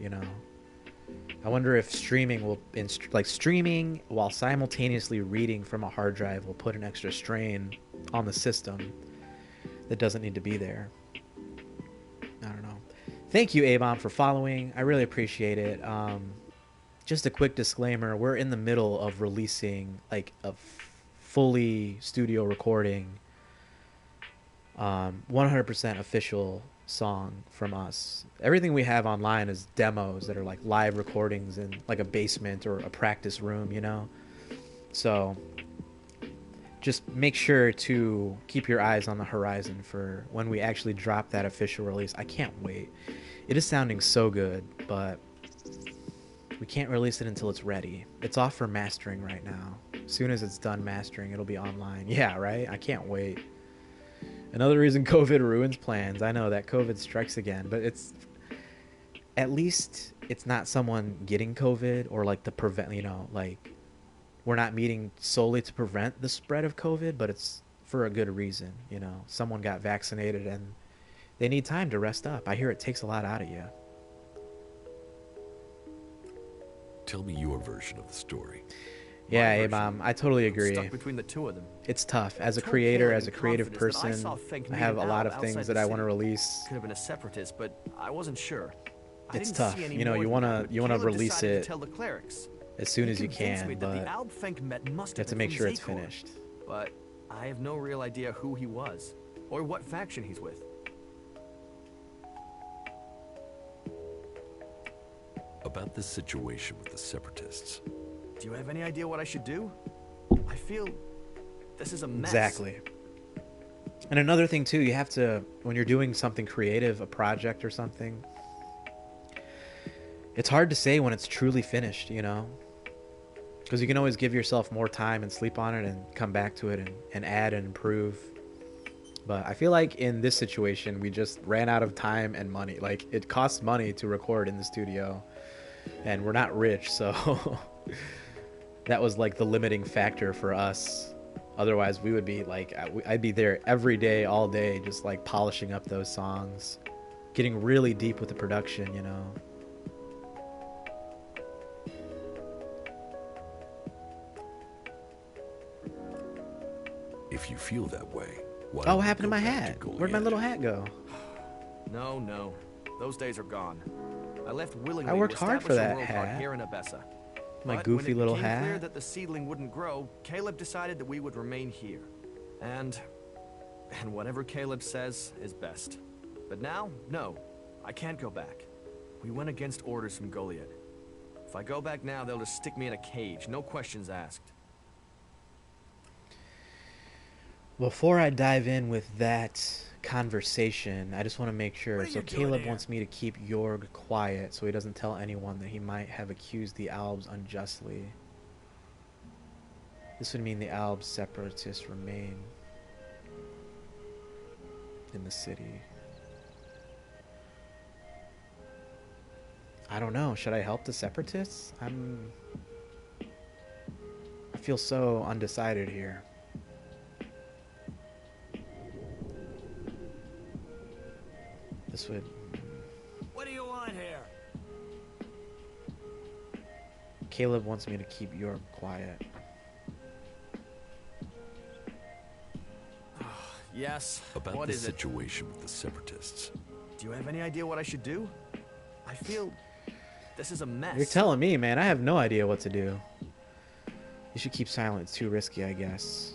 I wonder if streaming streaming while simultaneously reading from a hard drive will put an extra strain on the system that doesn't need to be there. I don't know. Thank you, A-Bomb, for following. I really appreciate it. Just a quick disclaimer, we're in the middle of releasing like a fully studio recording 100% official song from us. Everything we have online is demos that are like live recordings in like a basement or a practice room, so just make sure to keep your eyes on the horizon for when we actually drop that official release. I can't wait. It is sounding so good, but we can't release it until it's ready. It's off for mastering right now. As soon as it's done mastering, it'll be online. Yeah, right? I can't wait. Another reason COVID ruins plans. I know that COVID strikes again, but it's at least it's not someone getting COVID or like to prevent, like we're not meeting solely to prevent the spread of COVID, but it's for a good reason. Someone got vaccinated and they need time to rest up. I hear it takes a lot out of you. Tell me your version of the story. Yeah, A-Bomb, I totally agree. Stuck between the two of them. It's tough. As a I told creator, Caleb as a in creative confidence that I person, saw Fink I have a meeting lot Al of things outside that I the want to city. release. Could have been a separatist, but I wasn't sure. I It's didn't tough. see any You more want than that, but to Caleb release decided it to tell the Clerics. as soon He as you convinced can, me that but the Al Fink met must you have to been make from sure it's Zakor. finished. But I have no real idea who he was or what faction he's with. About this situation with the Separatists. Do you have any idea what I should do? I feel this is a mess. Exactly. And another thing too, you have to, when you're doing something creative, a project or something, it's hard to say when it's truly finished, because you can always give yourself more time and sleep on it and come back to it and add and improve. But I feel like in this situation, we just ran out of time and money. Like, it costs money to record in the studio, and we're not rich, so that was like the limiting factor for us. Otherwise, we would be like, I'd be there every day, all day, just like polishing up those songs, getting really deep with the production, you know. If you feel that way, why Oh, don't what you happened to go my back hat? to Where'd my little hat go? No. Those days are gone. I left willingly I worked to hard for establish a that world out hat. here in Abessa. My But goofy little when it became clear hat. that the seedling wouldn't grow, Caleb decided that we would remain here. And whatever Caleb says is best. But now, no, I can't go back. We went against orders from Goliath. If I go back now, they'll just stick me in a cage, no questions asked. Before I dive in with that conversation, I just want to make sure. So Caleb wants me to keep Jorg quiet so he doesn't tell anyone that he might have accused the Albs unjustly. This would mean the Albs separatists remain in the city. I don't know. Should I help the separatists? I feel so undecided here. This would... What do you want here? Caleb wants me to keep Jorg quiet. Yes, About what the is it? situation with the separatists. Do you have any idea what I should do? I feel this is a mess. You're telling me, man. I have no idea what to do. You should keep silent. It's too risky, I guess.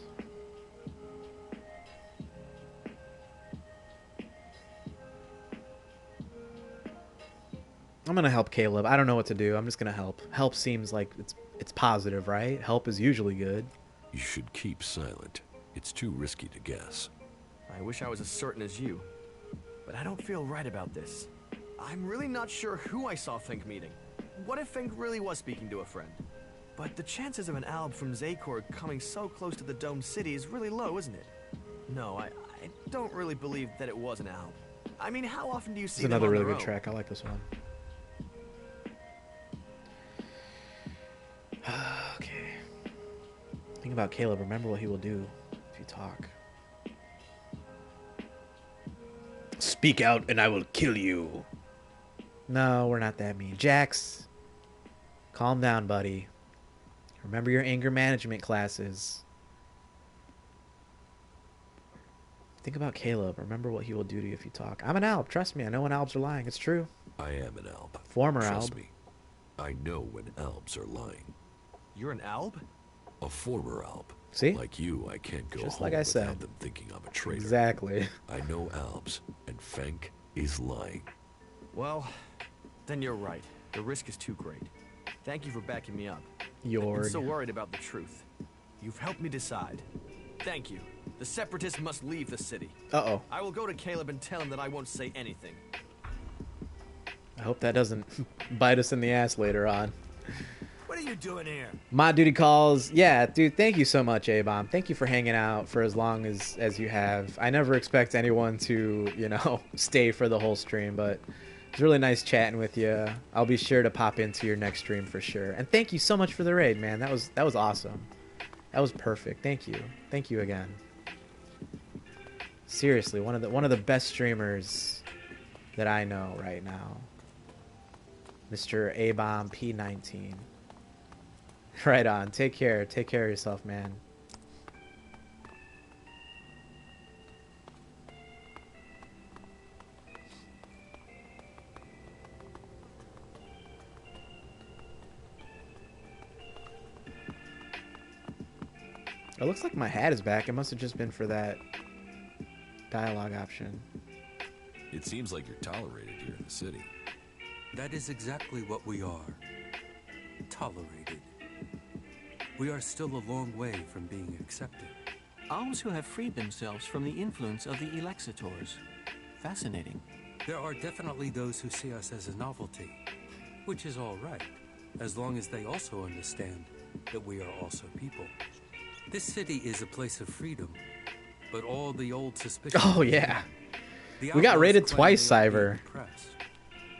I'm gonna help Caleb. I don't know what to do. I'm just gonna help. Help seems like it's positive, right? Help is usually good. You should keep silent. It's too risky to guess. I wish I was as certain as you, but I don't feel right about this. I'm really not sure who I saw Fink meeting. What if Fink really was speaking to a friend? But the chances of an Alb from Zakor coming so close to the Dome City is really low, isn't it? No, I don't really believe that it was an Alb. I mean, how often do you see It's them another on really their good own? track. I like this one. Okay. Think about Caleb. Remember what he will do if you talk. Speak out and I will kill you. No, we're not that mean. Jax, calm down, buddy. Remember your anger management classes. Think about Caleb. Remember what he will do to you if you talk. I'm an Alb. Trust me. I know when Albs are lying. It's true. I am an Alb. Former Trust Alb. me. I know when Albs are lying. You're an Alb? A former Alb. See? Like you, I can't go Just home like I without said. them thinking I'm a traitor. Exactly. I know Albs, and Fank is lying. Well, then you're right. The risk is too great. Thank you for backing me up. I've Jorg. been so worried about the truth. You've helped me decide. Thank you. The Separatists must leave the city. Uh-oh. I will go to Caleb and tell him that I won't say anything. I hope that doesn't bite us in the ass later on. What are you doing here? My duty calls. Yeah, dude, thank you so much, A-Bomb. Thank you for hanging out for as long as you have. I never expect anyone to, you know, stay for the whole stream, but it's really nice chatting with you. I'll be sure to pop into your next stream for sure. And thank you so much for the raid, man. That was awesome. That was perfect. Thank you. Thank you again. Seriously, one of the best streamers that I know right now. Mr. A-Bomb P19. Right on. Take care. Take care of yourself, man. It looks like my hat is back. It must have just been for that dialogue option. It seems like you're tolerated here in the city. That is exactly what we are. Tolerated. We are still a long way from being accepted. Alms who have freed themselves from the influence of the Elexitors. Fascinating. There are definitely those who see us as a novelty, which is all right, as long as they also understand that we are also people. This city is a place of freedom, but all the old suspicions. Oh yeah. The We got outlaws rated claim twice, they are being Cyber. oppressed.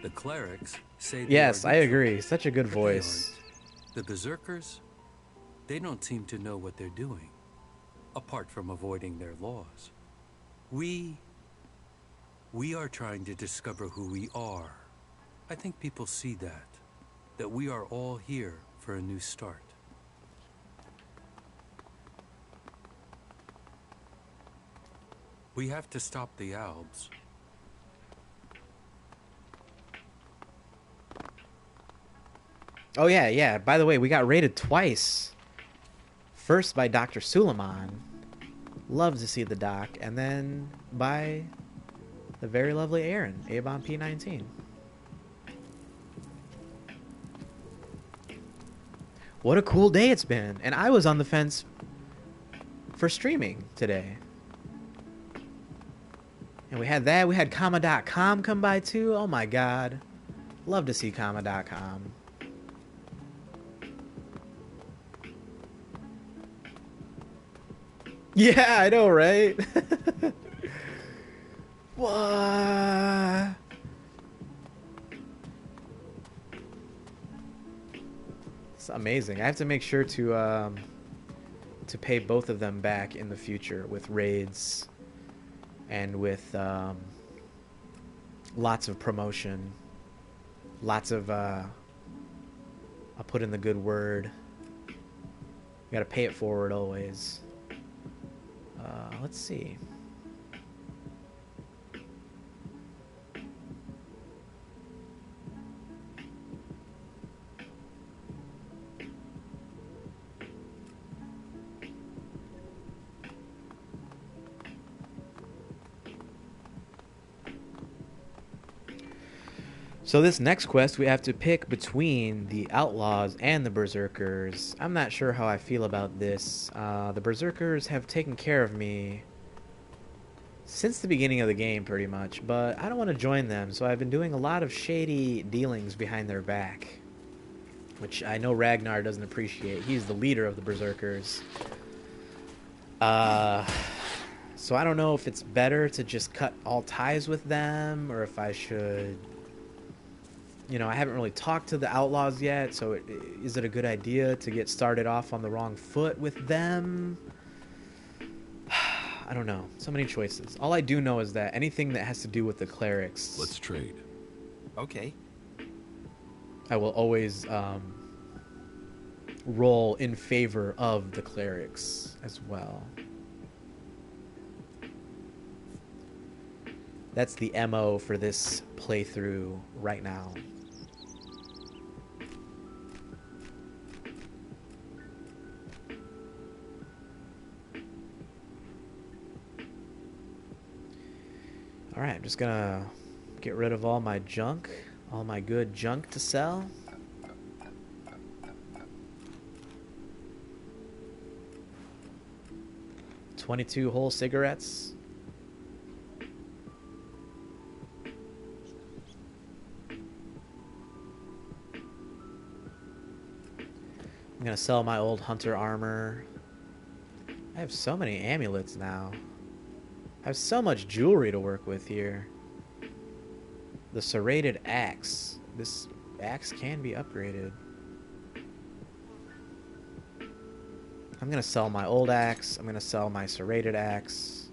The clerics say they Yes, are I neutral, agree. Such a good but they voice. aren't. The berserkers, they don't seem to know what they're doing, apart from avoiding their laws. We are trying to discover who we are. I think people see that we are all here for a new start. We have to stop the Albs. Oh yeah, yeah. By the way, we got rated twice. First by Dr. Suleiman. Love to see the doc. And then by the very lovely Aaron, Abon P19. What a cool day it's been. And I was on the fence for streaming today. And we had that. We had Comma.com come by too. Oh my god. Love to see Comma.com. Yeah, I know, right? What? It's amazing. I have to make sure to pay both of them back in the future with raids and with lots of promotion, lots of I'll put in the good word. You gotta pay it forward always. Let's see. So this next quest, we have to pick between the Outlaws and the Berserkers. I'm not sure how I feel about this. The Berserkers have taken care of me since the beginning of the game, pretty much, but I don't want to join them, so I've been doing a lot of shady dealings behind their back, which I know Ragnar doesn't appreciate. He's the leader of the Berserkers. So I don't know if it's better to just cut all ties with them, or if I should... You know, I haven't really talked to the Outlaws yet, so is it a good idea to get started off on the wrong foot with them? I don't know. So many choices. All I do know is that anything that has to do with the Clerics... Let's trade. Okay. I will always roll in favor of the Clerics as well. That's the MO for this playthrough right now. Alright, I'm just gonna get rid of all my junk, all my good junk to sell. $22 whole cigarettes. I'm gonna sell my old hunter armor. I have so many amulets now. I have so much jewelry to work with here. The serrated axe. This axe can be upgraded. I'm gonna sell my old axe. I'm gonna sell my serrated axe.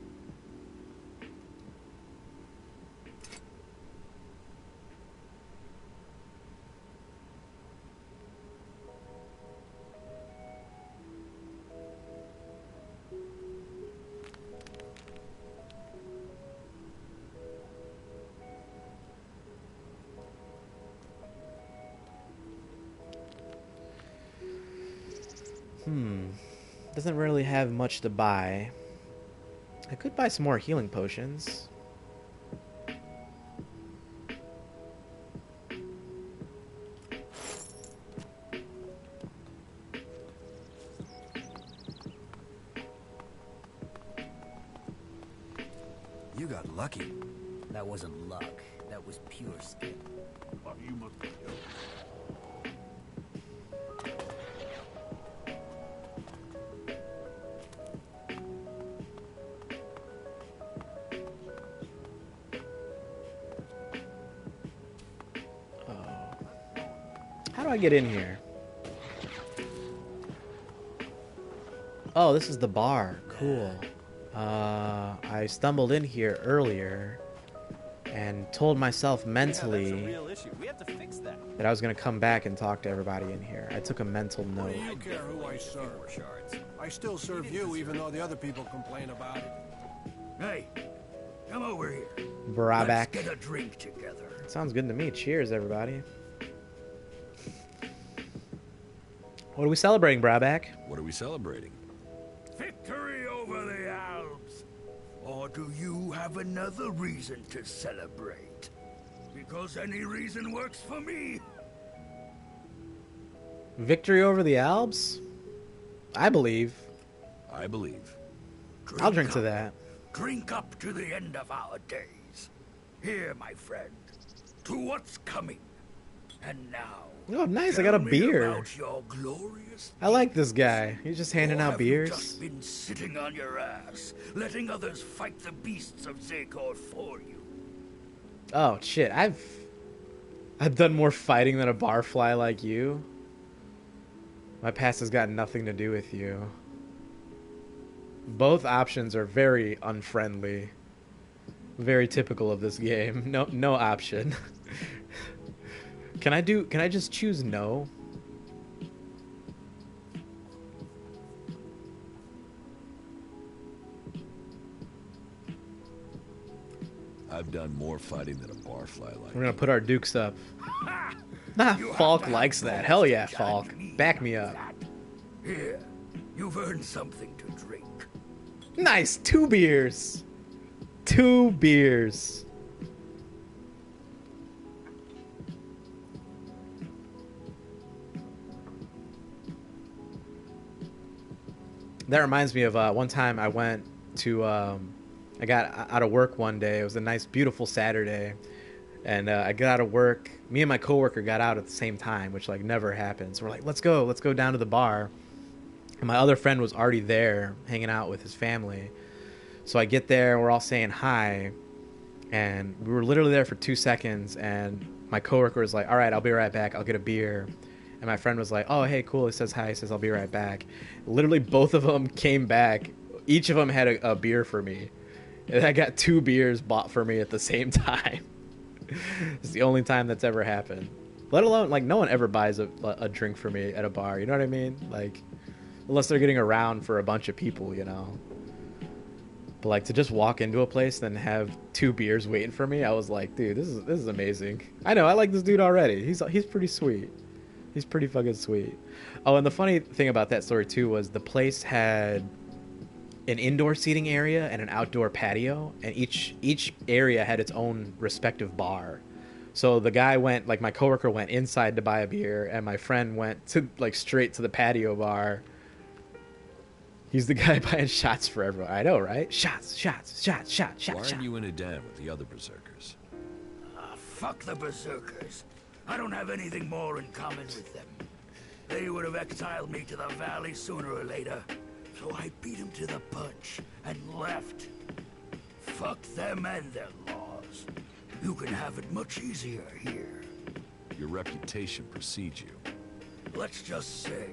Doesn't really have much to buy. I could buy some more healing potions. You got lucky. That wasn't luck. That was pure skill. do I get in here? Oh, this is the bar. Cool. I stumbled in here earlier and told myself mentally that I was going to come back and talk to everybody in here. I took a mental note. What do you care who I serve? I still serve you even though the other people complain about it. Hey, come over here. Braback. Let's get a drink together. Sounds good to me. Cheers, everybody. What are we celebrating, Braback? What are we celebrating? Victory over the Alps. Or do you have another reason to celebrate? Because any reason works for me. Victory over the Alps? I believe. I believe. I'll drink to that. Drink up to the end of our days. Here, my friend, to what's coming. And now. Oh, nice! I got a beer. About your glorious I like this guy. He's just handing out have beers. You just been sitting on your ass, letting others fight the beasts of Zakor for you. Oh shit! I've done more fighting than a barfly like you. My past has got nothing to do with you. Both options are very unfriendly. Very typical of this game. No option. Can I just choose no? I've done more fighting than a barfly like. We're gonna put our dukes up. Nah, Falk likes that. Hell yeah, Falk. Back me up. Here, you've earned something to drink. Nice, 2 beers. 2 beers. That reminds me of one time I went to, I got out of work one day. It was a nice, beautiful Saturday. And I got out of work. Me and my coworker got out at the same time, which like never happens. We're like, let's go down to the bar. And my other friend was already there hanging out with his family. So I get there and we're all saying hi. And we were literally there for 2 seconds. And my coworker was like, all right, I'll be right back. I'll get a beer. And my friend was like, oh, hey, cool. He says hi. He says, I'll be right back. Literally, both of them came back. Each of them had a beer for me. And I got 2 beers bought for me at the same time. It's the only time that's ever happened. Let alone, like, no one ever buys a drink for me at a bar. You know what I mean? Like, unless they're getting around for a bunch of people, you know. But, like, to just walk into a place and have 2 beers waiting for me, I was like, dude, this is amazing. I know, I like this dude already. He's pretty sweet. He's pretty fucking sweet. Oh, and the funny thing about that story, too, was the place had an indoor seating area and an outdoor patio, and each area had its own respective bar. So the guy went, like, my coworker went inside to buy a beer, and my friend went to, like, straight to the patio bar. He's the guy buying shots for everyone. I know, right? Shots. Why aren't you in a den with the other berserkers? Fuck the berserkers. I don't have anything more in common with them. They would have exiled me to the valley sooner or later, so I beat them to the punch and left. Fuck them and their laws. You can have it much easier here. Your reputation precedes you. Let's just say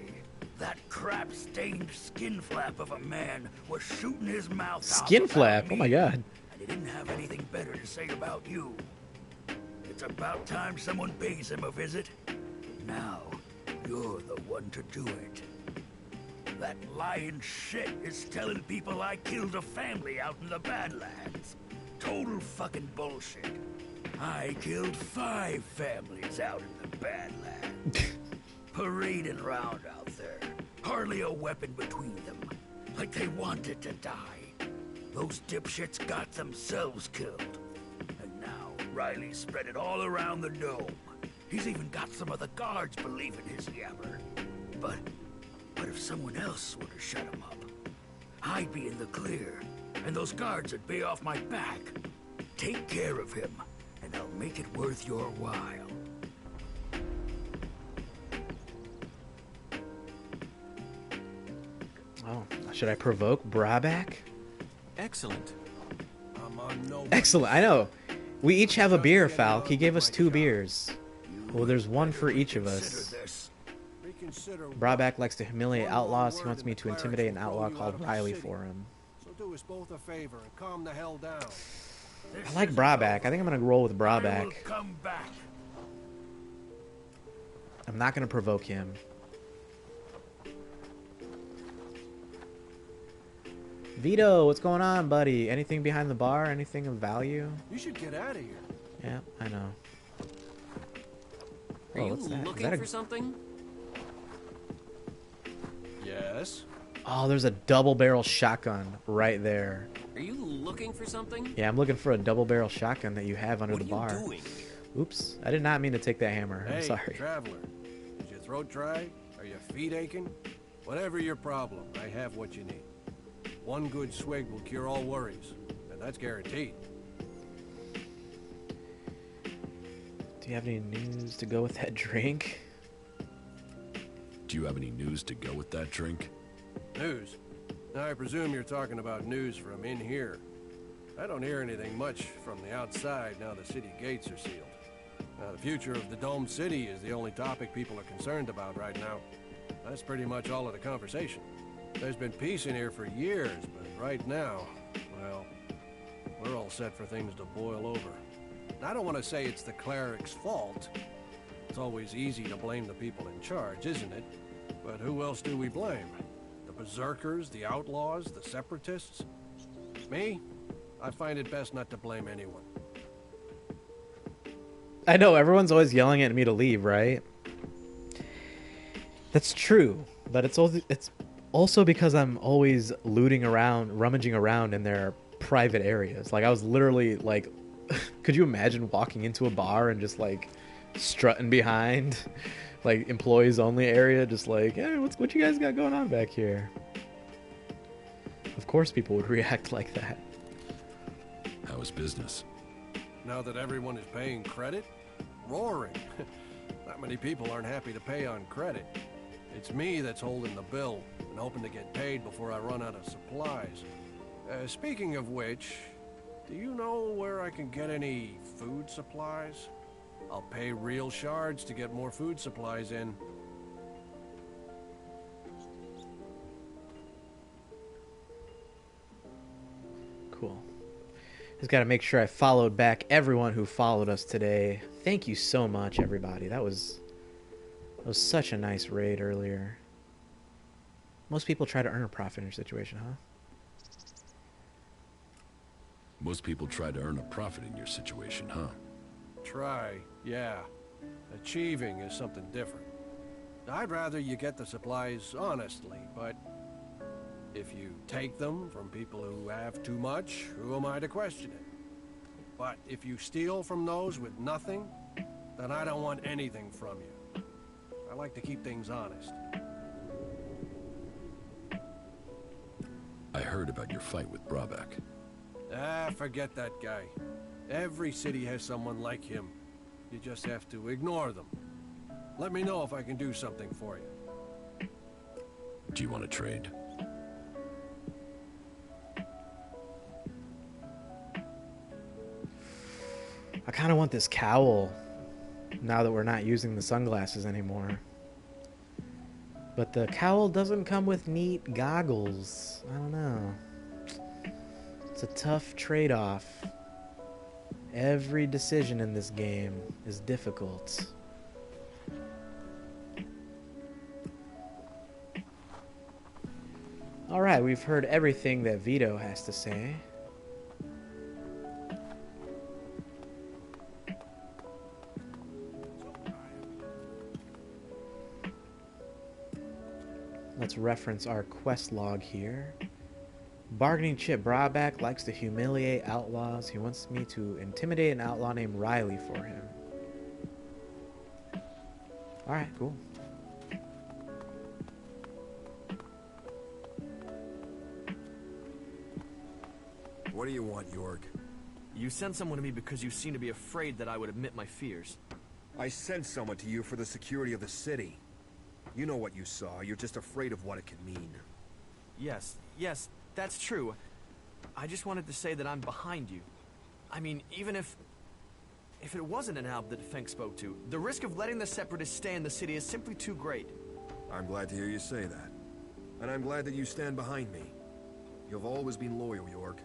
that crap-stained skin flap of a man was shooting his mouth out Skin about flap? me, Oh my god. and he didn't have anything better to say about you. It's about time someone pays him a visit. Now, you're the one to do it. That lying shit is telling people I killed a family out in the Badlands. Total fucking bullshit. I killed 5 families out in the Badlands. Parading around out there. Hardly a weapon between them. Like they wanted to die. Those dipshits got themselves killed. And now Riley spread it all around the dome. He's even got some of the guards believing his yammer. But if someone else were to shut him up, I'd be in the clear, and those guards would be off my back. Take care of him, and I'll make it worth your while. Oh, should I provoke Braback? Excellent. Excellent, I know. We each have a beer, Falk. He gave us 2 beers. Well, there's one for each of us. Brabeck likes to humiliate outlaws. He wants me to intimidate an outlaw called Riley for him. So do us both a favor and calm the hell down. I like Brabeck. I think I'm going to roll with Brabeck. Come back. I'm not going to provoke him. Vito, what's going on, buddy? Anything behind the bar? Anything of value? You should get out of here. Yeah, I know. Are you looking for something? Yes. Oh, there's a double barrel shotgun right there. Are you looking for something? Yeah, I'm looking for a double barrel shotgun that you have under the bar. What are you doing? Oops, I did not mean to take that hammer. I'm sorry. Traveler. Is your throat dry? Are your feet aching? Whatever your problem, I have what you need. One good swig will cure all worries, and that's guaranteed. Do you have any news to go with that drink? Do you have any news to go with that drink? News? Now, I presume you're talking about news from in here. I don't hear anything much from the outside now the city gates are sealed. Now, the future of the Dome City is the only topic people are concerned about right now. That's pretty much all of the conversation. There's been peace in here for years, but right now, well, we're all set for things to boil over. I don't want to say it's the Clerics' fault. It's always easy to blame the people in charge, isn't it? But who else do we blame? The Berserkers, the Outlaws, the Separatists? Me? I find it best not to blame anyone. I know, everyone's always yelling at me to leave, right? That's true, but it's also because I'm always looting around, rummaging around in their private areas. Like, I was literally, like, could you imagine walking into a bar and just, like, strutting behind, like, employees only area, just like, hey, what you guys got going on back here? Of course people would react like that. How is business? Now that everyone is paying credit? Roaring. Not many people aren't happy to pay on credit. It's me that's holding the bill and hoping to get paid before I run out of supplies. Speaking of which, do you know where I can get any food supplies? I'll pay real shards to get more food supplies in. Cool. Just got to make sure I followed back everyone who followed us today. Thank you so much, everybody. That was such a nice raid earlier. Most people try to earn a profit in your situation, huh? Most people try to earn a profit in your situation, huh? Try, yeah. Achieving is something different. I'd rather you get the supplies honestly, but if you take them from people who have too much, who am I to question it? But if you steal from those with nothing, then I don't want anything from you. I like to keep things honest. I heard about your fight with Brabeck. Ah, forget that guy. Every city has someone like him. You just have to ignore them. Let me know if I can do something for you. Do you want to trade? I kind of want this cowl now that we're not using the sunglasses anymore. But the cowl doesn't come with neat goggles. I don't know. It's a tough trade-off. Every decision in this game is difficult. Alright, we've heard everything that Vito has to say. Let's reference our quest log here. Bargaining chip Brabeck likes to humiliate outlaws. He wants me to intimidate an outlaw named Riley for him. Alright, cool. What do you want, York? You sent someone to me because you seem to be afraid that I would admit my fears. I sent someone to you for the security of the city. You know what you saw. You're just afraid of what it could mean. Yes, that's true. I just wanted to say that I'm behind you. I mean, even if If it wasn't an alb that Fink spoke to, the risk of letting the Separatists stay in the city is simply too great. I'm glad to hear you say that. And I'm glad that you stand behind me. You've always been loyal, York.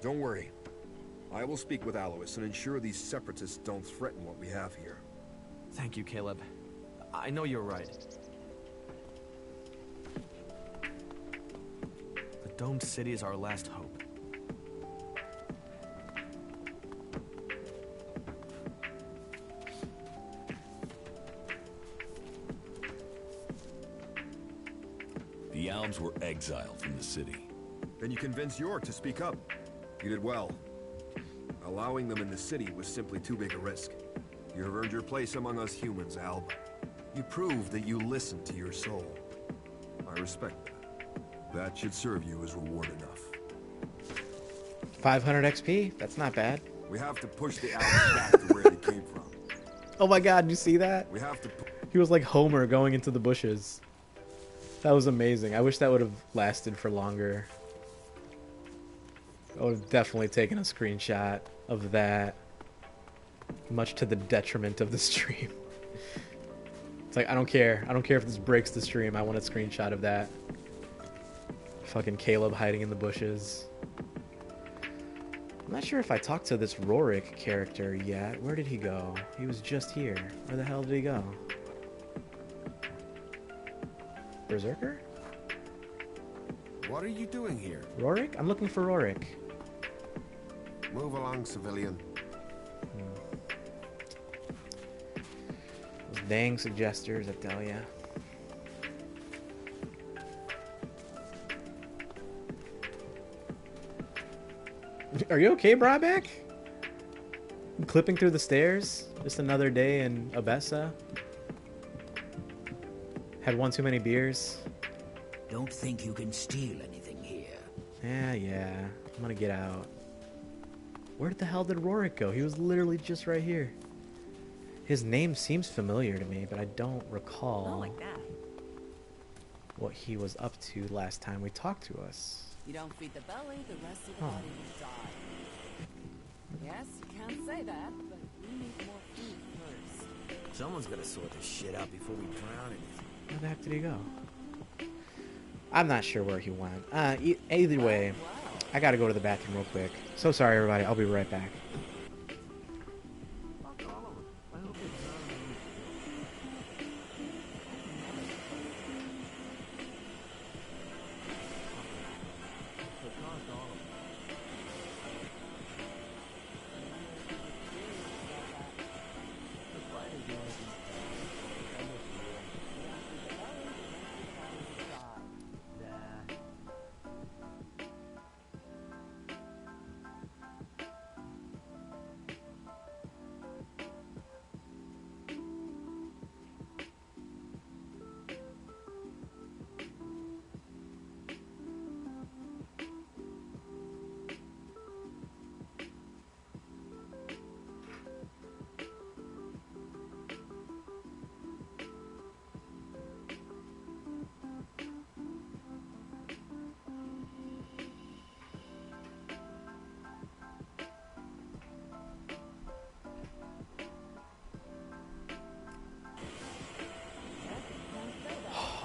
Don't worry. I will speak with Alois and ensure these Separatists don't threaten what we have here. Thank you, Caleb. I know you're right. The domed city is our last hope. The Albs were exiled from the city. Then you convinced York to speak up. You did well. Allowing them in the city was simply too big a risk. You have earned your place among us humans, Alb. You proved that you listened to your soul. I respect that. That should serve you as reward enough. 500 XP? That's not bad. We have to push the Albs back to where they came from. Oh my god, you see that? We have to... He was like Homer going into the bushes. That was amazing. I wish that would have lasted for longer. I would have definitely taken a screenshot of that. Much to the detriment of the stream. It's like, I don't care. I don't care if this breaks the stream. I want a screenshot of that. Fucking Caleb hiding in the bushes. I'm not sure if I talked to this Rorik character yet. Where did he go? He was just here. Where the hell did he go? Berserker? What are you doing here? Rorik? I'm looking for Rorik. Move along, civilian. Those dang suggesters, I tell ya. Are you okay, Brabeck? Clipping through the stairs? Just another day in Abessa? Had one too many beers? Don't think you can steal anything here. Yeah. I'm gonna get out. Where the hell did Rorik go? He was literally just right here. His name seems familiar to me, but I don't recall Not like that. what he was up to last time we talked to us. You don't feed the belly, the rest of the body will die. Yes, you can say that, but we need more food first. Someone's gotta sort this shit out before we drown in it. Where the heck did he go? I'm not sure where he went. Either way, I gotta go to the bathroom real quick. So sorry, everybody. I'll be right back.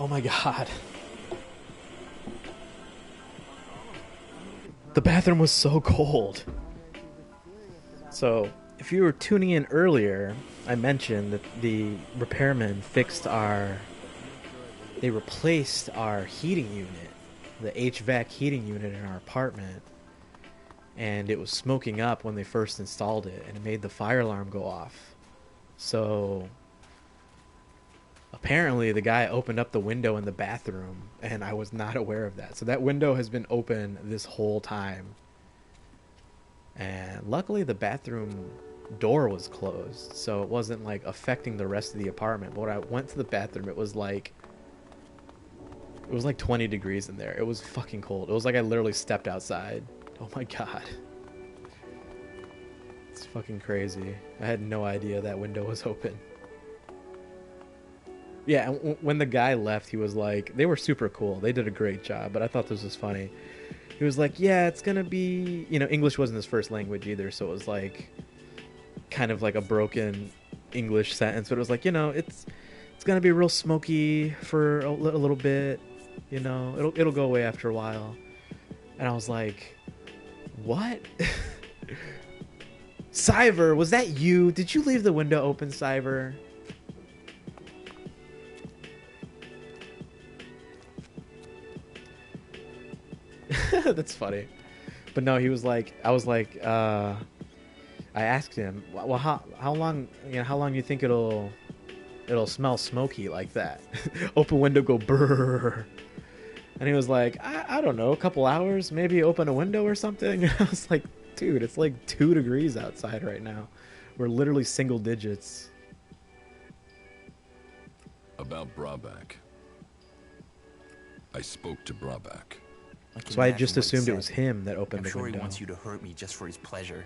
Oh my god. The bathroom was so cold. So, if you were tuning in earlier, I mentioned that the repairmen they replaced our heating unit, the HVAC heating unit in our apartment, and it was smoking up when they first installed it, and it made the fire alarm go off. So, apparently the guy opened up the window in the bathroom, and I was not aware of that. So that window has been open this whole time. And luckily the bathroom door was closed, so it wasn't like affecting the rest of the apartment. But when I went to the bathroom, it was like 20 degrees in there. It was fucking cold. It was like I literally stepped outside. Oh my god. It's fucking crazy. I had no idea that window was open. Yeah, and when the guy left, he was like, they were super cool. They did a great job, but I thought this was funny. He was like, yeah, it's gonna be, English wasn't his first language either, so it was like, kind of like a broken English sentence, but it was like, you know, it's gonna be real smoky for a little bit, you know, it'll go away after a while. And I was like, what? Cyver, was that you? Did you leave the window open, Cyver? That's funny. But no, he was like, I was like, I asked him, well, how long, you know, how long do you think it'll smell smoky like that? Open window, go brrr. And he was like, I don't know, a couple hours, maybe open a window or something. And I was like, dude, it's like 2 degrees outside right now. We're literally single digits. About Brabak. I spoke to Brabak. So I just assumed it was him that opened the window. I'm sure he wants you to hurt me just for his pleasure.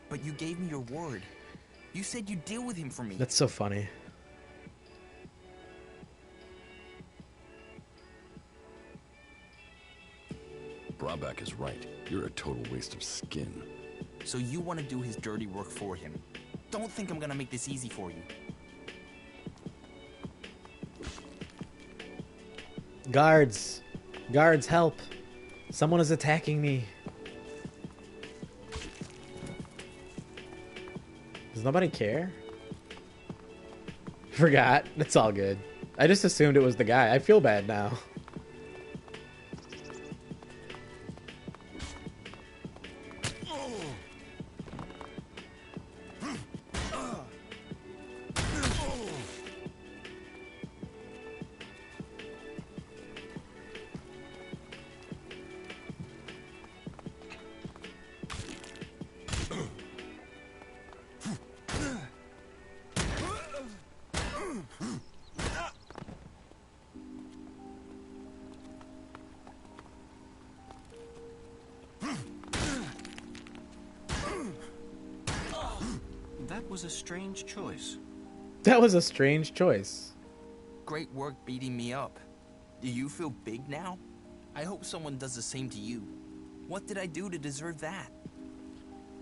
But you gave me your word. You said you'd deal with him for me. That's so funny. Brabak is right. You're a total waste of skin. So you want to do his dirty work for him. Don't think I'm gonna make this easy for you. Guards! Guards, help! Someone is attacking me. Does nobody care? Forgot. It's all good. I just assumed it was the guy. I feel bad now. That was a strange choice. That was a strange choice. Great work beating me up. Do you feel big now? I hope someone does the same to you. What did I do to deserve that?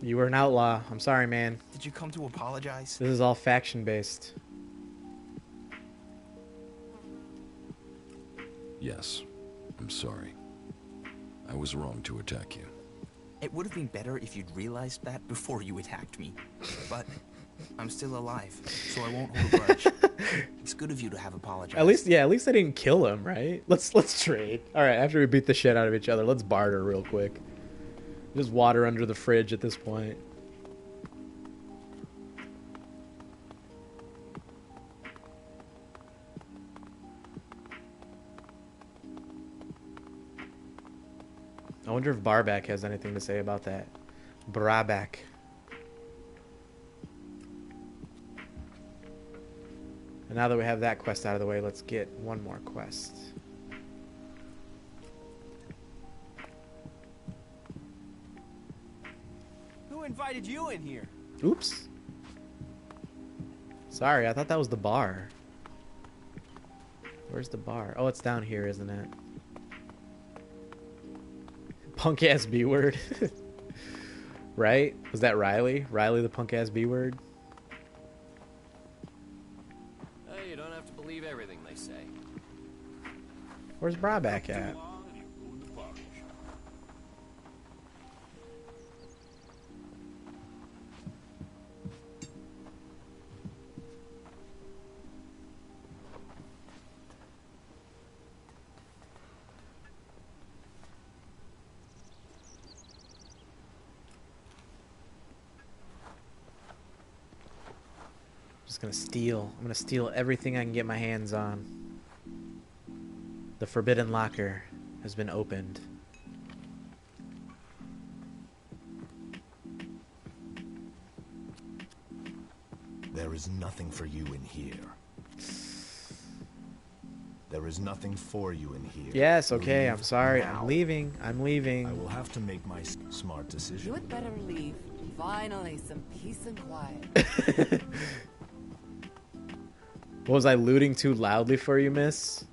You were an outlaw. I'm sorry, man. Did you come to apologize? This is all faction-based. Yes, I'm sorry. I was wrong to attack you. It would have been better if you'd realized that before you attacked me. But I'm still alive, so I won't hold a grudge. It's good of you to have apologized. At least I didn't kill him, right? Let's trade. All right, after we beat the shit out of each other, let's barter real quick. Just water under the fridge at this point. I wonder if Barback has anything to say about that. Brabak. And now that we have that quest out of the way, let's get one more quest. Who invited you in here? Oops. Sorry, I thought that was the bar. Where's the bar? Oh, it's down here, isn't it? Punk ass B word. Right? Was that Riley? Riley the punk ass B word? Hey, you don't have to believe everything they say. Where's Brabak at? Just gonna steal. I'm gonna steal everything I can get my hands on. The forbidden locker has been opened. There is nothing for you in here. There is nothing for you in here. Yes, okay, Leave I'm sorry. now. I'm leaving. I'm leaving. I will have to make my smart decision. You had better leave. Finally, some peace and quiet. What was I looting too loudly for you, miss?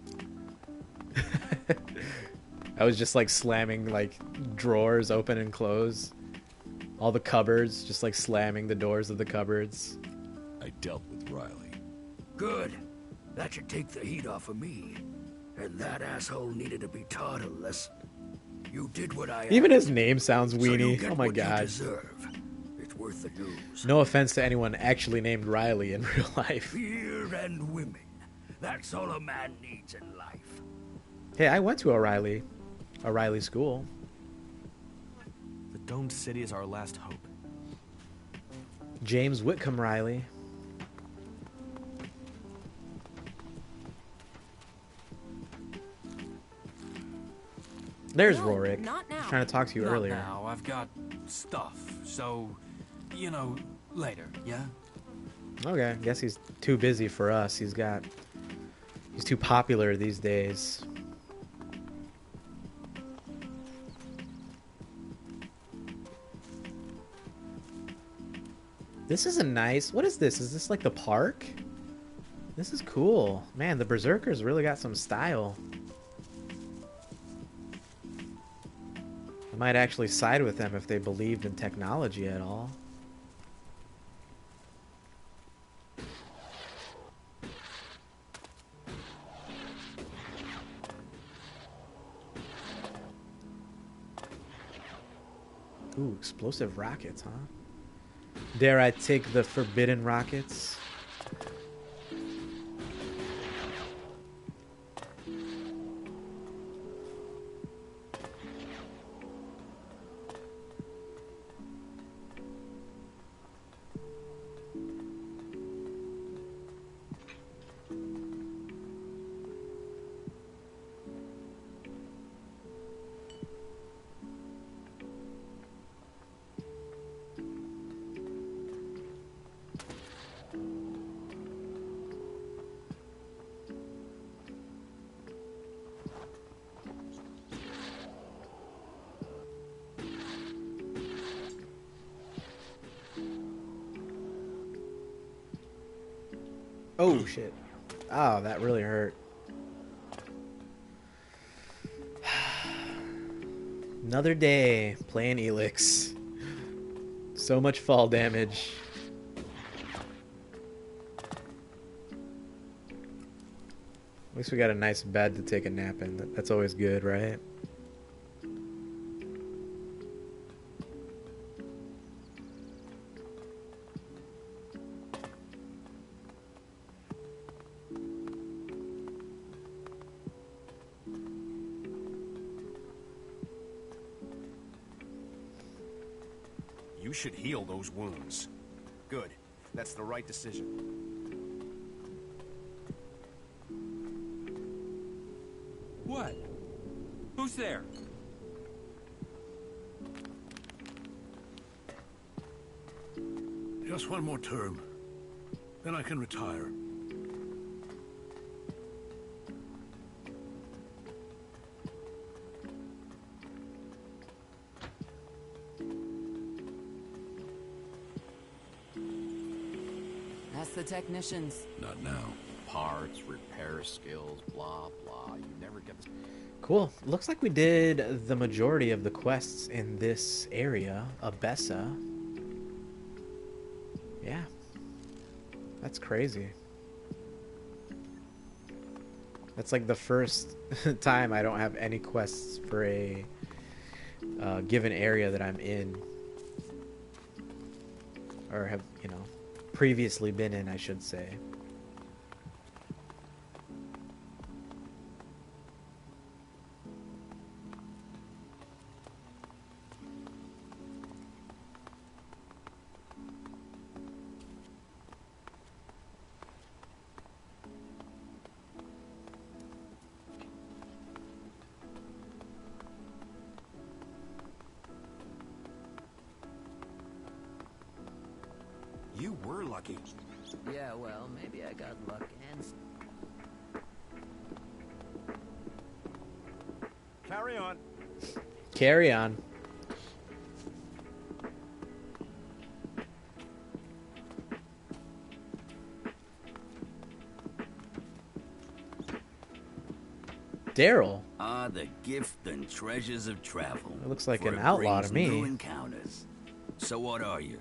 I was just like slamming like drawers open and close. All the cupboards, just like slamming the doors of the cupboards. I dealt with Riley. Good. That should take the heat off of me. And that asshole needed to be taught a lesson. You did what I Even asked, his name sounds so you weenie. get Oh my what you god. deserve. It's worth the news. No offense to anyone actually named Riley in real life. Fear and women. That's all a man needs in life. Hey, I went to a Riley school. The domed city is our last hope. James Whitcomb Riley. There's Rorik. Not now. Trying to talk to you Not earlier. now. I've got stuff. So, you know, later, yeah? Okay, guess he's too busy for us. He's too popular these days. This is a nice... What is this? Is this like the park? This is cool. Man, the Berserkers really got some style. I might actually side with them if they believed in technology at all. Ooh, explosive rockets, huh? Dare I take the forbidden rockets? Oh shit. Oh, that really hurt. Another day playing Elix. So much fall damage. At least we got a nice bed to take a nap in. That's always good, right? You should heal those wounds. Good. That's the right decision. What? Who's there? Just one more term. Then I can retire. That's the technicians. Not now. Parts, repair skills, blah, blah. You never get this. Cool. Looks like we did the majority of the quests in this area, Abessa. Yeah. That's crazy. That's like the first time I don't have any quests for a given area that I'm in. Or have, you know, previously been in, I should say. You were lucky. Yeah, well, maybe I got luck and... Carry on. Carry on. Daryl. Ah, the gift and treasures of travel. It looks like for an it outlaw brings to me. New encounters. So what are you?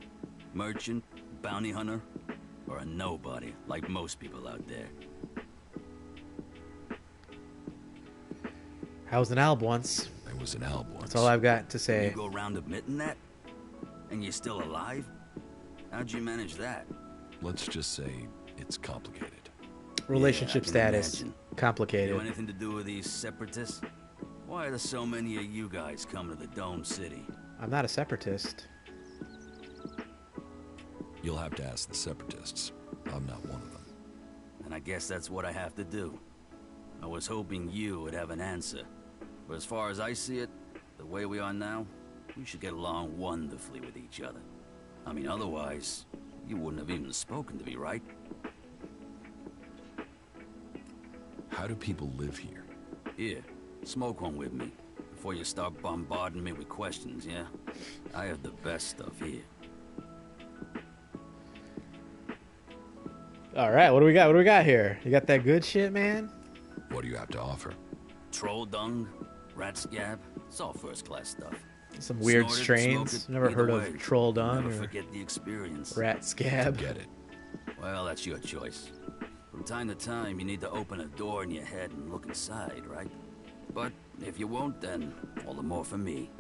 Merchant? Bounty hunter? Or a nobody, like most people out there? I was an alb once. I was an alb once. That's all I've got to say. You go around admitting that? And you're still alive? How'd you manage that? Let's just say it's complicated. Relationship status. Imagine. Complicated. You anything to do with these separatists? Why are there so many of you guys coming to the Dome City? I'm not a separatist. You'll have to ask the separatists. I'm not one of them. And I guess that's what I have to do. I was hoping you would have an answer. But as far as I see it, the way we are now, we should get along wonderfully with each other. I mean, otherwise, you wouldn't have even spoken to me, right? How do people live here? Here, smoke one with me. Before you start bombarding me with questions, yeah? I have the best stuff here. Alright, what do we got? What do we got here? You got that good shit, man? What do you have to offer? Troll dung, rat scab, it's all first-class stuff. Some weird Snort it, strains. smoke it, Never either heard way, of troll dung never or forget the experience. rat scab. Get it. Well, that's your choice. From time to time, you need to open a door in your head and look inside, right? But if you won't, then all the more for me.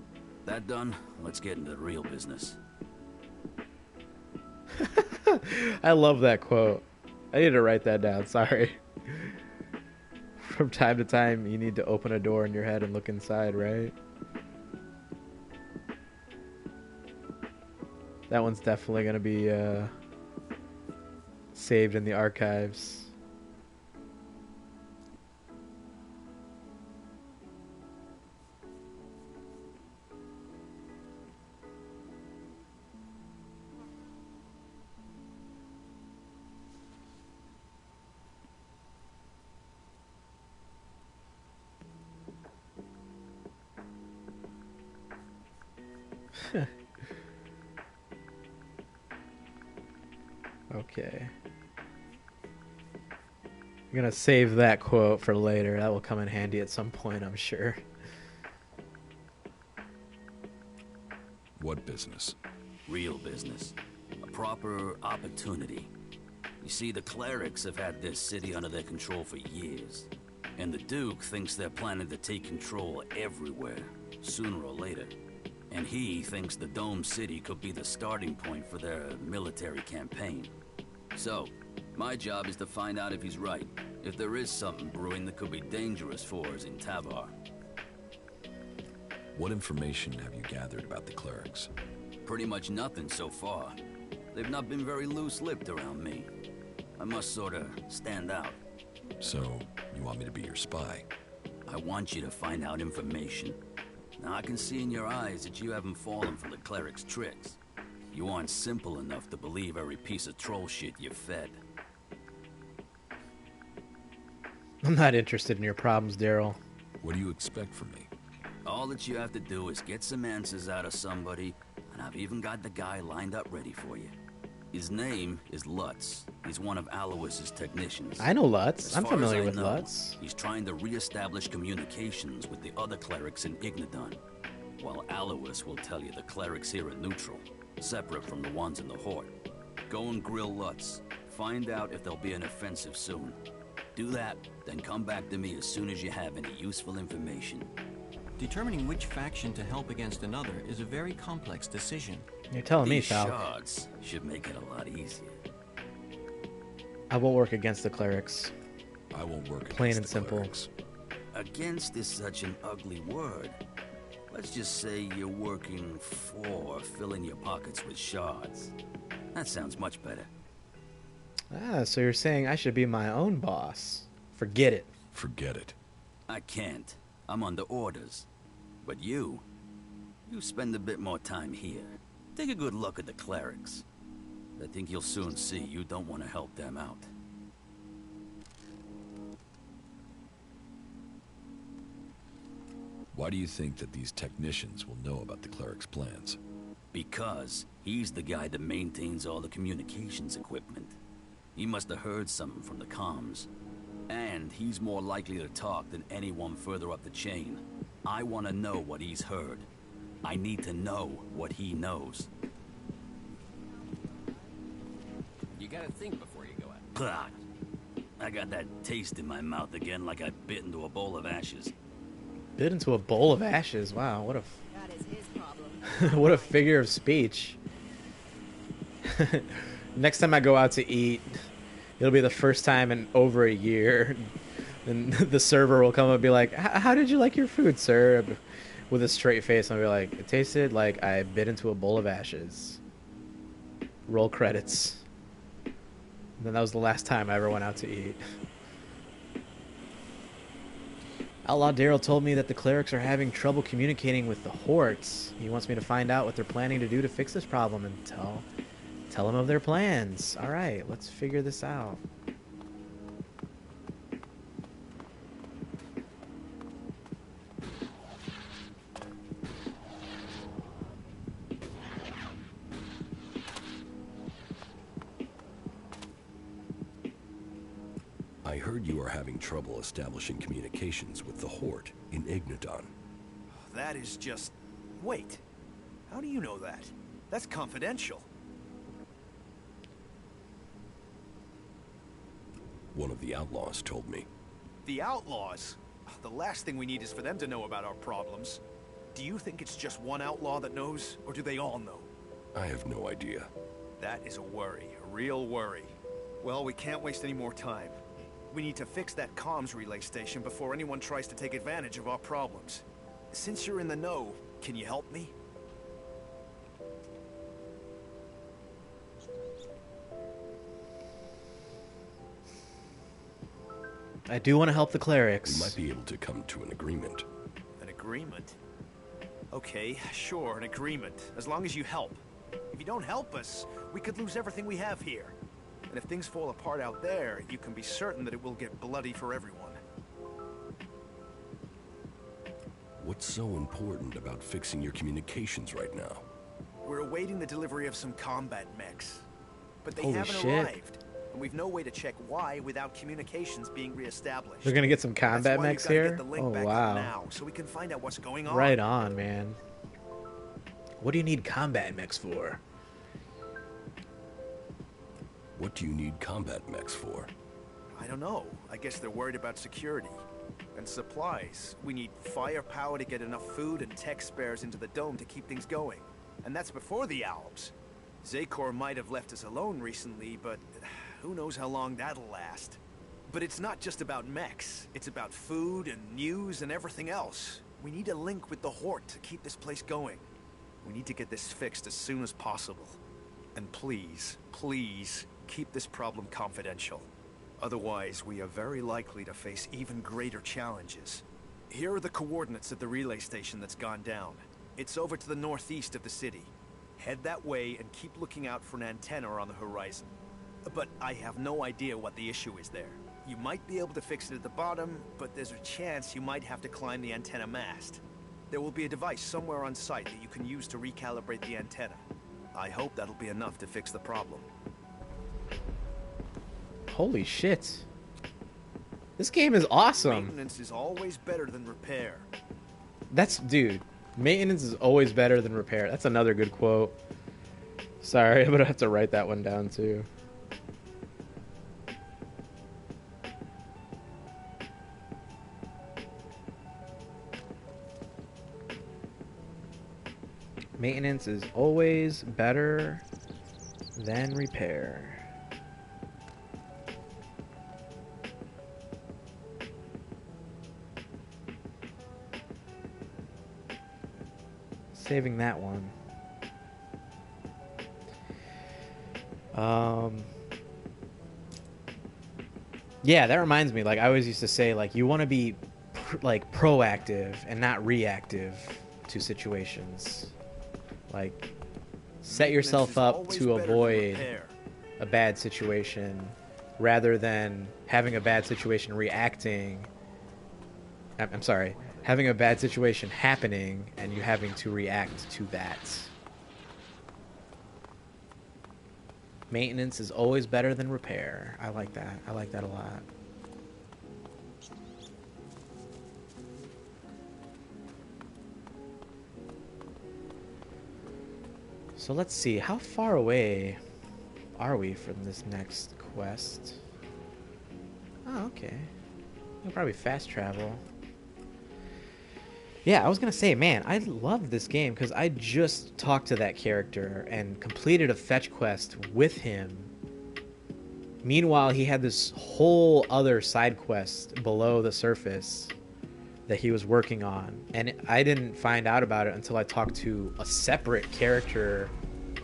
That done, let's get into the real business. I love that quote. I need to write that down, sorry. From time to time, you need to open a door in your head and look inside, right? That one's definitely going to be saved in the archives. Okay. I'm gonna save that quote for later. That will come in handy at some point, I'm sure. What business? Real business. A proper opportunity. You see, the Clerics have had this city under their control for years. And the Duke thinks they're planning to take control everywhere, sooner or later. And he thinks the Dome City could be the starting point for their military campaign. So, my job is to find out if he's right. If there is something brewing that could be dangerous for us in Tavar. What information have you gathered about the Clerics? Pretty much nothing so far. They've not been very loose-lipped around me. I must sorta stand out. So, you want me to be your spy? I want you to find out information. Now, I can see in your eyes that you haven't fallen for the Clerics' tricks. You aren't simple enough to believe every piece of troll shit you're fed. I'm not interested in your problems, Daryl. What do you expect from me? All that you have to do is get some answers out of somebody, and I've even got the guy lined up ready for you. His name is Lutz. He's one of Alois's technicians. I know Lutz. As I'm far as familiar I with know, Lutz. He's trying to re-establish communications with the other clerics in Ignadon, while Alois will tell you the clerics here are neutral, separate from the ones in the Horde. Go and grill Lutz. Find out if there'll be an offensive soon. Do that, then come back to me as soon as you have any useful information. Determining which faction to help against another is a very complex decision. You're telling me, These Falk. shards should make it a lot easier. I won't work against the Clerics. I won't work Plain against and the simple. Clerics. Against is such an ugly word. Let's just say you're working for filling your pockets with shards. That sounds much better. Ah, so you're saying I should be my own boss. Forget it. Forget it. I can't. I'm under orders. But you spend a bit more time here. Take a good look at the Clerics. I think you'll soon see you don't want to help them out. Why do you think that these technicians will know about the Clerics' plans? Because he's the guy that maintains all the communications equipment. He must have heard something from the comms. And he's more likely to talk than anyone further up the chain. I want to know what he's heard. I need to know what he knows. You gotta think before you go out. Blah. I got that taste in my mouth again like I bit into a bowl of ashes. Bit into a bowl of ashes. Wow, what a That is his problem. what a figure of speech. Next time I go out to eat, it'll be the first time in over a year, and the server will come and be like, "How did you like your food, sir?" With a straight face, and I'll be like, "It tasted like I bit into a bowl of ashes." Roll credits. And then that was the last time I ever went out to eat. Outlaw Daryl told me that the clerics are having trouble communicating with the Horts. He wants me to find out what they're planning to do to fix this problem and tell him of their plans. Alright, let's figure this out. I heard you are having trouble establishing communications with the Horde in Ignodon. That is just... Wait. How do you know that? That's confidential. One of the outlaws told me. The outlaws? The last thing we need is for them to know about our problems. Do you think it's just one outlaw that knows, or do they all know? I have no idea. That is a worry, a real worry. Well, we can't waste any more time. We need to fix that comms relay station before anyone tries to take advantage of our problems. Since you're in the know, can you help me? I do want to help the clerics. We might be able to come to an agreement. An agreement? Okay, sure, an agreement. As long as you help. If you don't help us, we could lose everything we have here. And if things fall apart out there, you can be certain that it will get bloody for everyone. What's so important about fixing your communications right now? We're awaiting the delivery of some combat mechs. But they Holy haven't shit. arrived. And we've no way to check why without communications being reestablished. We're gonna get some combat That's why mechs we've gotta here? get the link Oh, back up wow. now, so we can find out what's going on. Right on, man. What do you need combat mechs for? What do you need combat mechs for? I don't know. I guess they're worried about security. And supplies. We need firepower to get enough food and tech spares into the dome to keep things going. And that's before the Alps. Zakor might have left us alone recently, but who knows how long that'll last. But it's not just about mechs. It's about food and news and everything else. We need a link with the Horde to keep this place going. We need to get this fixed as soon as possible. And please, please, keep this problem confidential. Otherwise, we are very likely to face even greater challenges. Here are the coordinates of the relay station that's gone down. It's over to the northeast of the city. Head that way and keep looking out for an antenna on the horizon. But I have no idea what the issue is there. You might be able to fix it at the bottom, but there's a chance you might have to climb the antenna mast. There will be a device somewhere on site that you can use to recalibrate the antenna. I hope that'll be enough to fix the problem. Holy shit. This game is awesome. Maintenance is always better than repair. Dude, maintenance is always better than repair. That's another good quote. Sorry, I'm gonna have to write that one down too. Maintenance is always better than repair. Saving that one. Yeah, that reminds me. Like I always used to say, like you want to be proactive and not reactive to situations. Like set yourself up to avoid a bad situation rather than having a bad situation reacting. I'm sorry, having a bad situation happening and you having to react to that. Maintenance is always better than repair. I like that. I like that a lot. So let's see, how far away are we from this next quest? Oh, okay. We'll probably fast travel. Yeah, I was gonna say, man, I love this game because I just talked to that character and completed a fetch quest with him. Meanwhile, he had this whole other side quest below the surface that he was working on, and I didn't find out about it until I talked to a separate character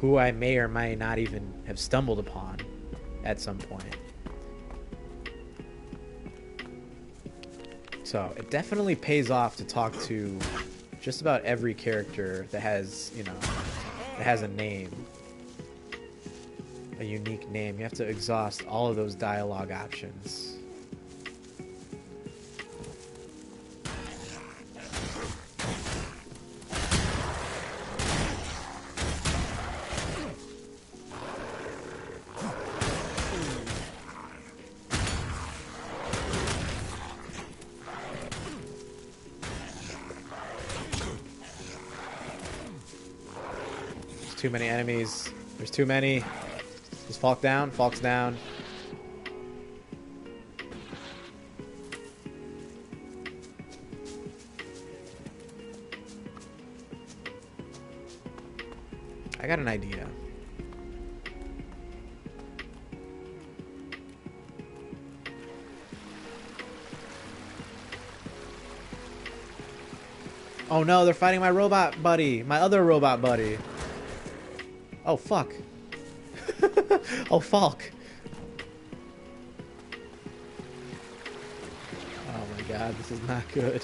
who I may or may not even have stumbled upon at some point. So it definitely pays off to talk to just about every character that has, you know, that has a name, a unique name. You have to exhaust all of those dialogue options. Too many enemies. There's too many. Is Falk down? Falk's down. I got an idea. Oh no, they're fighting my robot buddy. My other robot buddy. Oh, fuck. Oh, Falk. Oh my god, this is not good.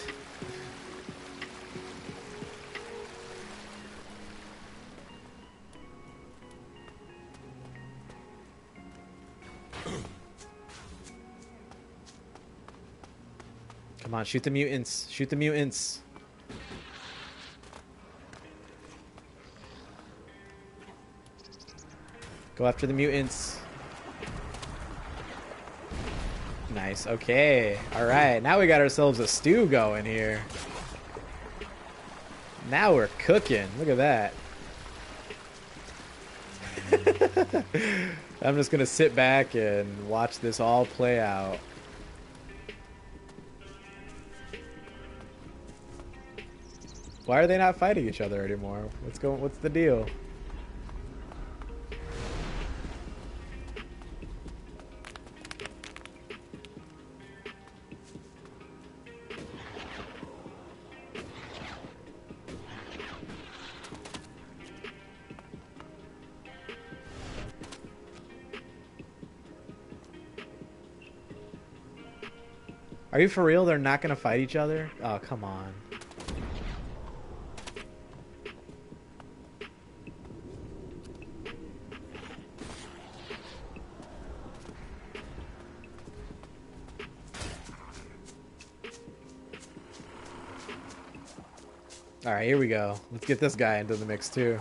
Come on, shoot the mutants. Shoot the mutants. Go after the mutants. Nice. Okay. All right. Now we got ourselves a stew going here. Now we're cooking. Look at that. I'm just going to sit back and watch this all play out. Why are they not fighting each other anymore? What's the deal? Are you for real? They're not gonna fight each other? Oh, come on. Alright, here we go. Let's get this guy into the mix too.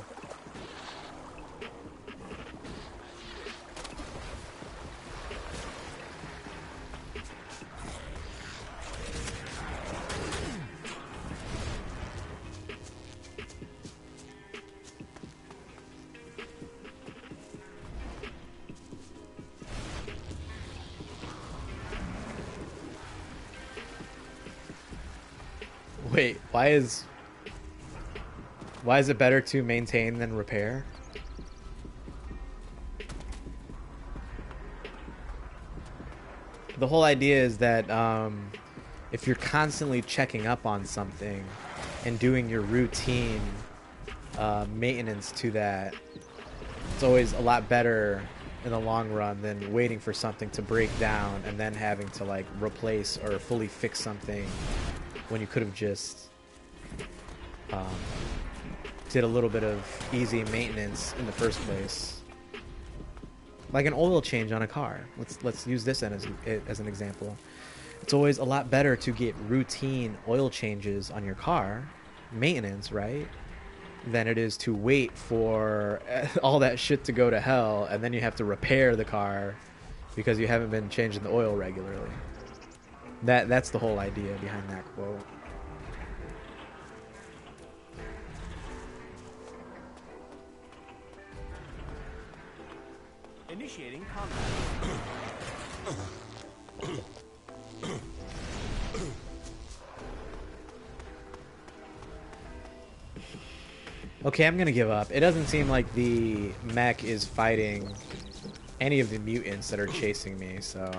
Wait, why is it better to maintain than repair? The whole idea is that if you're constantly checking up on something and doing your routine maintenance to that, it's always a lot better in the long run than waiting for something to break down and then having to like replace or fully fix something when you could have just did a little bit of easy maintenance in the first place. Like an oil change on a car. Let's use this as an example. It's always a lot better to get routine oil changes on your car, maintenance, right? Than it is to wait for all that shit to go to hell and then you have to repair the car because you haven't been changing the oil regularly. That's the whole idea behind that quote. Initiating combat. Okay, I'm gonna give up. It doesn't seem like the mech is fighting any of the mutants that are chasing me, so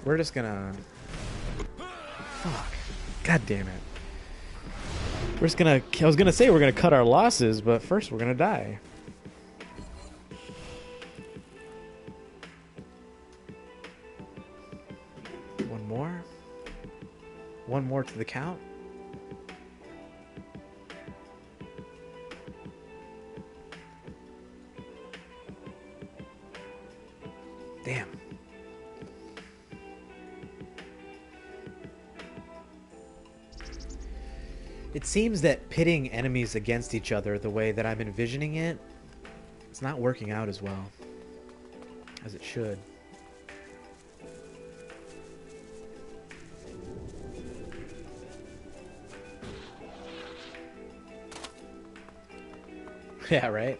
we're just gonna... Fuck. God damn it. We're just gonna... I was gonna say we're gonna cut our losses, but first we're gonna die. One more? One more to the count? Damn. It seems that pitting enemies against each other the way that I'm envisioning it, it's not working out as well as it should. Yeah, right?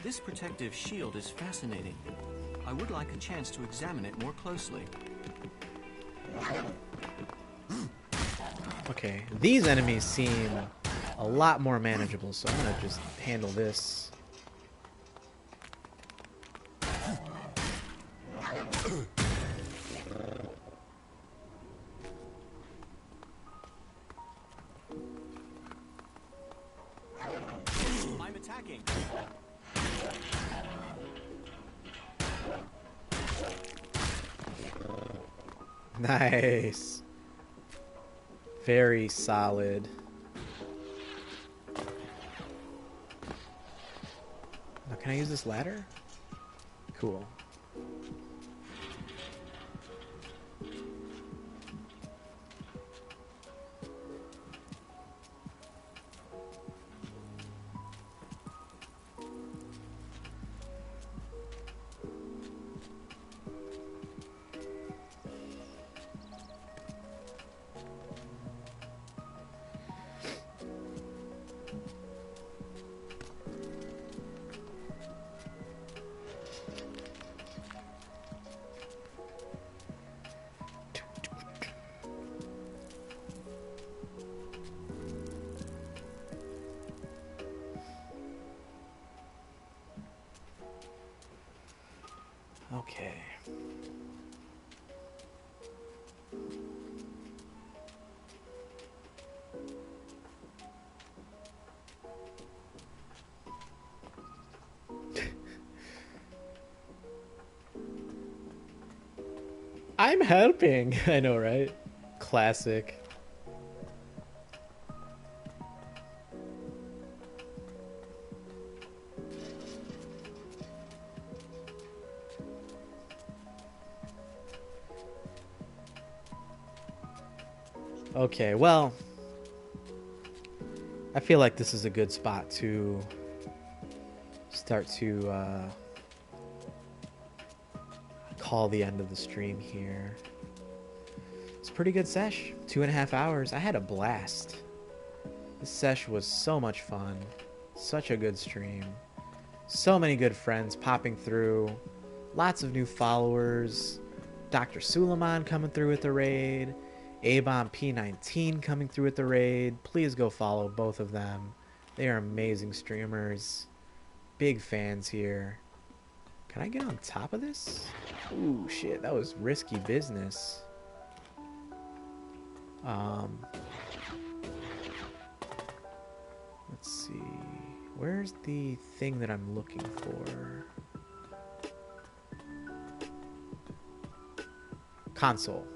This protective shield is fascinating. I would like a chance to examine it more closely. Okay, these enemies seem a lot more manageable, so I'm gonna just handle this. I'm attacking. Nice. Very solid. Now, can I use this ladder? Cool. Okay. I'm helping. I know, right? Classic. Okay, well, I feel like this is a good spot to start to call the end of the stream here. It's a pretty good sesh. 2.5 hours. I had a blast. This sesh was so much fun. Such a good stream. So many good friends popping through. Lots of new followers. Dr. Suleiman coming through with the raid. Abom P19 coming through with the raid. Please go follow both of them. They are amazing streamers. Big fans here. Can I get on top of this? Ooh, shit, that was risky business. Let's see. Where's the thing that I'm looking for? Console.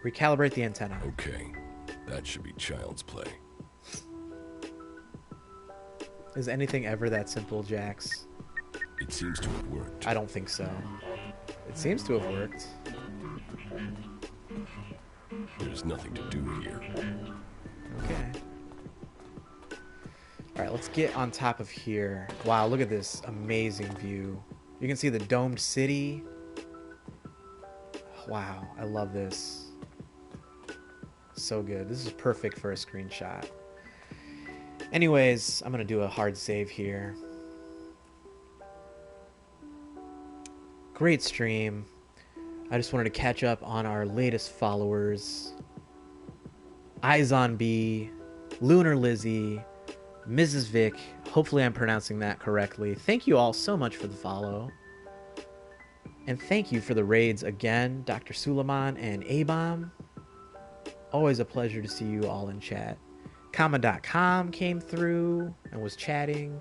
Recalibrate the antenna. Okay, that should be child's play. Is anything ever that simple, Jax? It seems to have worked. I don't think so. It seems to have worked. There's nothing to do here. Okay. Alright, let's get on top of here. Wow, look at this amazing view. You can see the domed city. Wow, I love this. So good. This is perfect for a screenshot. Anyways, I'm going to do a hard save here. Great stream. I just wanted to catch up on our latest followers. Eyes on B, Lunar Lizzie, Mrs. Vic. Hopefully I'm pronouncing that correctly. Thank you all so much for the follow. And thank you for the raids again, Dr. Suleiman and A-Bomb. Always a pleasure to see you all in chat. Comma.com came through and was chatting.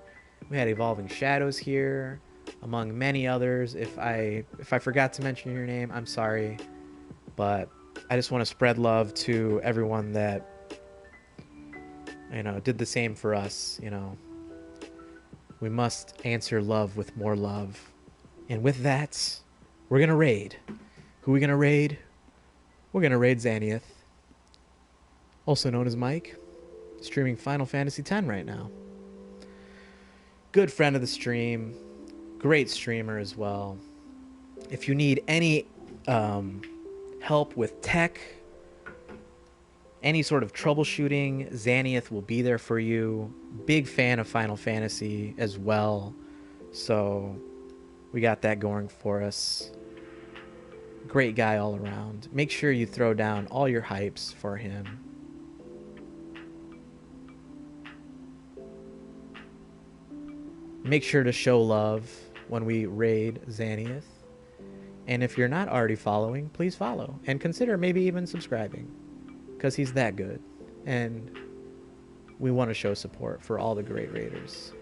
We had Evolving Shadows here, among many others. If I forgot to mention your name, I'm sorry. But I just want to spread love to everyone that, did the same for us. We must answer love with more love. And with that, we're going to raid. Who are we going to raid? We're going to raid Xaniath, also known as Mike, streaming Final Fantasy X right now. Good friend of the stream, great streamer as well. If you need any help with tech, any sort of troubleshooting, Xaniath will be there for you. Big fan of Final Fantasy as well, so we got that going for us. Great guy all around. Make sure you throw down all your hypes for him. Make sure to show love when we raid Xaniath. And if you're not already following, please follow. And consider maybe even subscribing, because he's that good. And we want to show support for all the great raiders.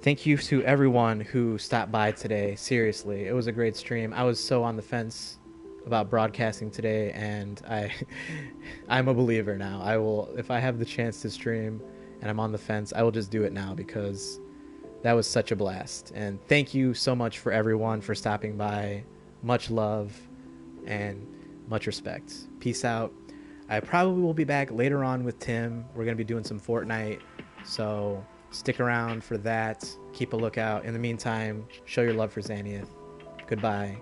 Thank you to everyone who stopped by today. Seriously, it was a great stream. I was so on the fence about broadcasting today, and I'm a believer now. I will, if I have the chance to stream and I'm on the fence, I will just do it now, because that was such a blast. And thank you so much for everyone for stopping by. Much love and much respect. Peace out. I probably will be back later on with Tim. We're going to be doing some Fortnite, so stick around for that. Keep a lookout. In the meantime, show your love for Xaniath. Goodbye.